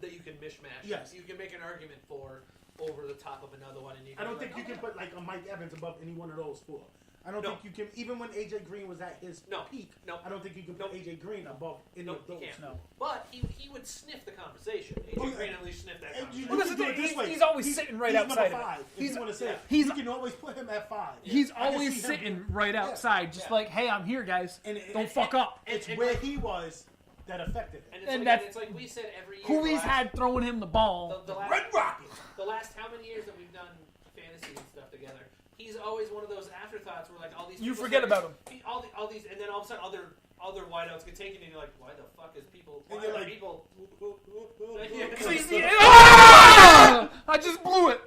Speaker 5: That you can mishmash.
Speaker 4: Yes.
Speaker 5: You can make an argument for over the top of another one, and you.
Speaker 4: I don't
Speaker 5: be
Speaker 4: think
Speaker 5: like,
Speaker 4: you can put like a Mike Evans above any one of those 4. I don't
Speaker 5: No.
Speaker 4: think you can, even when AJ Green was at his
Speaker 5: No.
Speaker 4: peak.
Speaker 5: No.
Speaker 4: I don't think you can put
Speaker 5: No.
Speaker 4: AJ Green above any
Speaker 5: No,
Speaker 4: of those.
Speaker 5: you can't.
Speaker 2: No.
Speaker 5: But he would sniff the conversation. AJ
Speaker 4: Oh, yeah.
Speaker 5: Green at least sniffed that
Speaker 4: And
Speaker 5: conversation.
Speaker 2: Well, that's
Speaker 4: can
Speaker 2: the
Speaker 4: do it
Speaker 2: thing,
Speaker 4: this
Speaker 2: he's-
Speaker 4: way.
Speaker 2: he's always sitting right outside of
Speaker 4: number
Speaker 2: it.
Speaker 4: 5. If you want to say,
Speaker 2: he's-
Speaker 4: you can always put him at 5.
Speaker 2: He's
Speaker 4: I can
Speaker 2: always
Speaker 4: see him
Speaker 2: sitting
Speaker 4: doing-
Speaker 2: right outside, just
Speaker 5: Yeah.
Speaker 2: like, hey, I'm here, guys. Don't fuck up.
Speaker 4: It's
Speaker 5: And-
Speaker 4: where
Speaker 5: and-
Speaker 4: he was that affected him.
Speaker 5: And it's,
Speaker 2: And
Speaker 5: like,
Speaker 2: that's-
Speaker 5: it's like we said every year.
Speaker 2: Who
Speaker 5: the
Speaker 2: he's
Speaker 5: last-
Speaker 2: had throwing him the ball.
Speaker 5: the last,
Speaker 4: Red Rocket.
Speaker 5: the last how many years that we've done fantasy and stuff together, he's always one of those afterthoughts where like all these
Speaker 2: You
Speaker 5: people
Speaker 2: forget
Speaker 5: start-
Speaker 2: about him.
Speaker 5: all these, and then all of a sudden other wideouts get taken, and you're like, why the fuck is people?
Speaker 4: And
Speaker 5: Why
Speaker 4: you're
Speaker 5: are
Speaker 4: like,
Speaker 5: people?
Speaker 2: See, ah! I just blew it.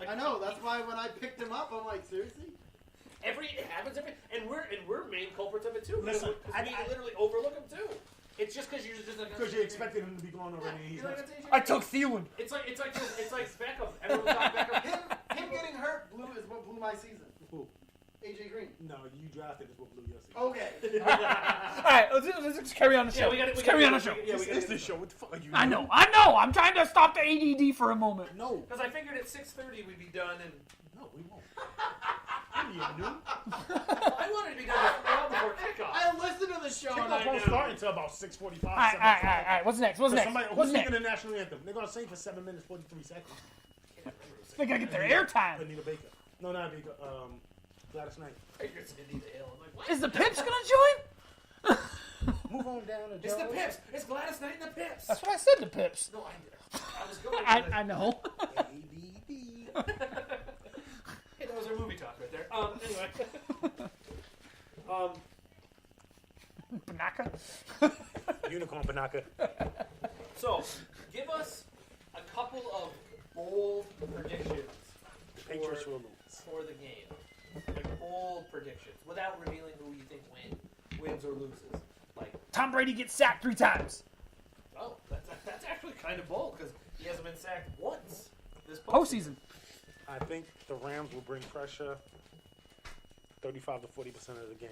Speaker 3: I know. That's why when I picked him up, I'm like, seriously?
Speaker 5: It happens and we're main culprits of it too.
Speaker 4: Listen,
Speaker 5: because we literally overlook them too. It's just because you're just like
Speaker 4: Because you expected him to be gone already. and he's
Speaker 5: You're like,
Speaker 4: not.
Speaker 5: "That's AJ
Speaker 2: I
Speaker 5: Green."
Speaker 2: took Thielen.
Speaker 5: It's like Beckham. Everyone thought Beckham.
Speaker 3: Him getting hurt is what blew my season.
Speaker 4: Who?
Speaker 3: AJ Green.
Speaker 4: No, you drafted is what blew your season.
Speaker 3: Okay.
Speaker 2: All right, let's just carry on the show.
Speaker 5: Yeah, we got
Speaker 2: Let's carry on the show.
Speaker 5: Yeah, we got
Speaker 4: It's the show. What the fuck are you
Speaker 2: I
Speaker 4: doing?
Speaker 2: know. I'm trying to stop the ADD for a moment.
Speaker 4: No.
Speaker 5: Because I figured at 6:30 we'd be done, and
Speaker 4: No, we won't. What are you new?
Speaker 5: I wanted to be done well before kickoff.
Speaker 3: I listened to the show and
Speaker 4: Kickoff won't
Speaker 3: I
Speaker 4: start until about 6:45.
Speaker 2: All right. What's next? What's next?
Speaker 4: Somebody,
Speaker 2: What's
Speaker 4: who's
Speaker 2: next?
Speaker 4: singing the national anthem? They're gonna sing for 7 minutes 43 seconds.
Speaker 2: They gotta get their airtime.
Speaker 4: Anita Baker. No, not Baker. Gladys Knight.
Speaker 5: Figured it's Anita Hill. I'm like, what?
Speaker 2: Is the Pips gonna join?
Speaker 4: Move on down to
Speaker 5: It's the
Speaker 4: Joe.
Speaker 5: Pips. It's Gladys Knight and the Pips.
Speaker 2: That's what I said to Pips.
Speaker 5: No, I was going.
Speaker 2: I know.
Speaker 4: ADD.
Speaker 5: Hey, that was our movie talk right there. Anyway.
Speaker 2: Banaka.
Speaker 4: Unicorn Banaka.
Speaker 5: So, give us a couple of bold predictions
Speaker 4: Patriots will lose.
Speaker 5: for the game. Like bold predictions, without revealing who you think wins or loses. Like,
Speaker 2: Tom Brady gets sacked 3 times.
Speaker 5: oh, that's actually kind of bold because he hasn't been sacked once this
Speaker 2: Postseason.
Speaker 4: I think the Rams will bring pressure 35 to 40% of the game.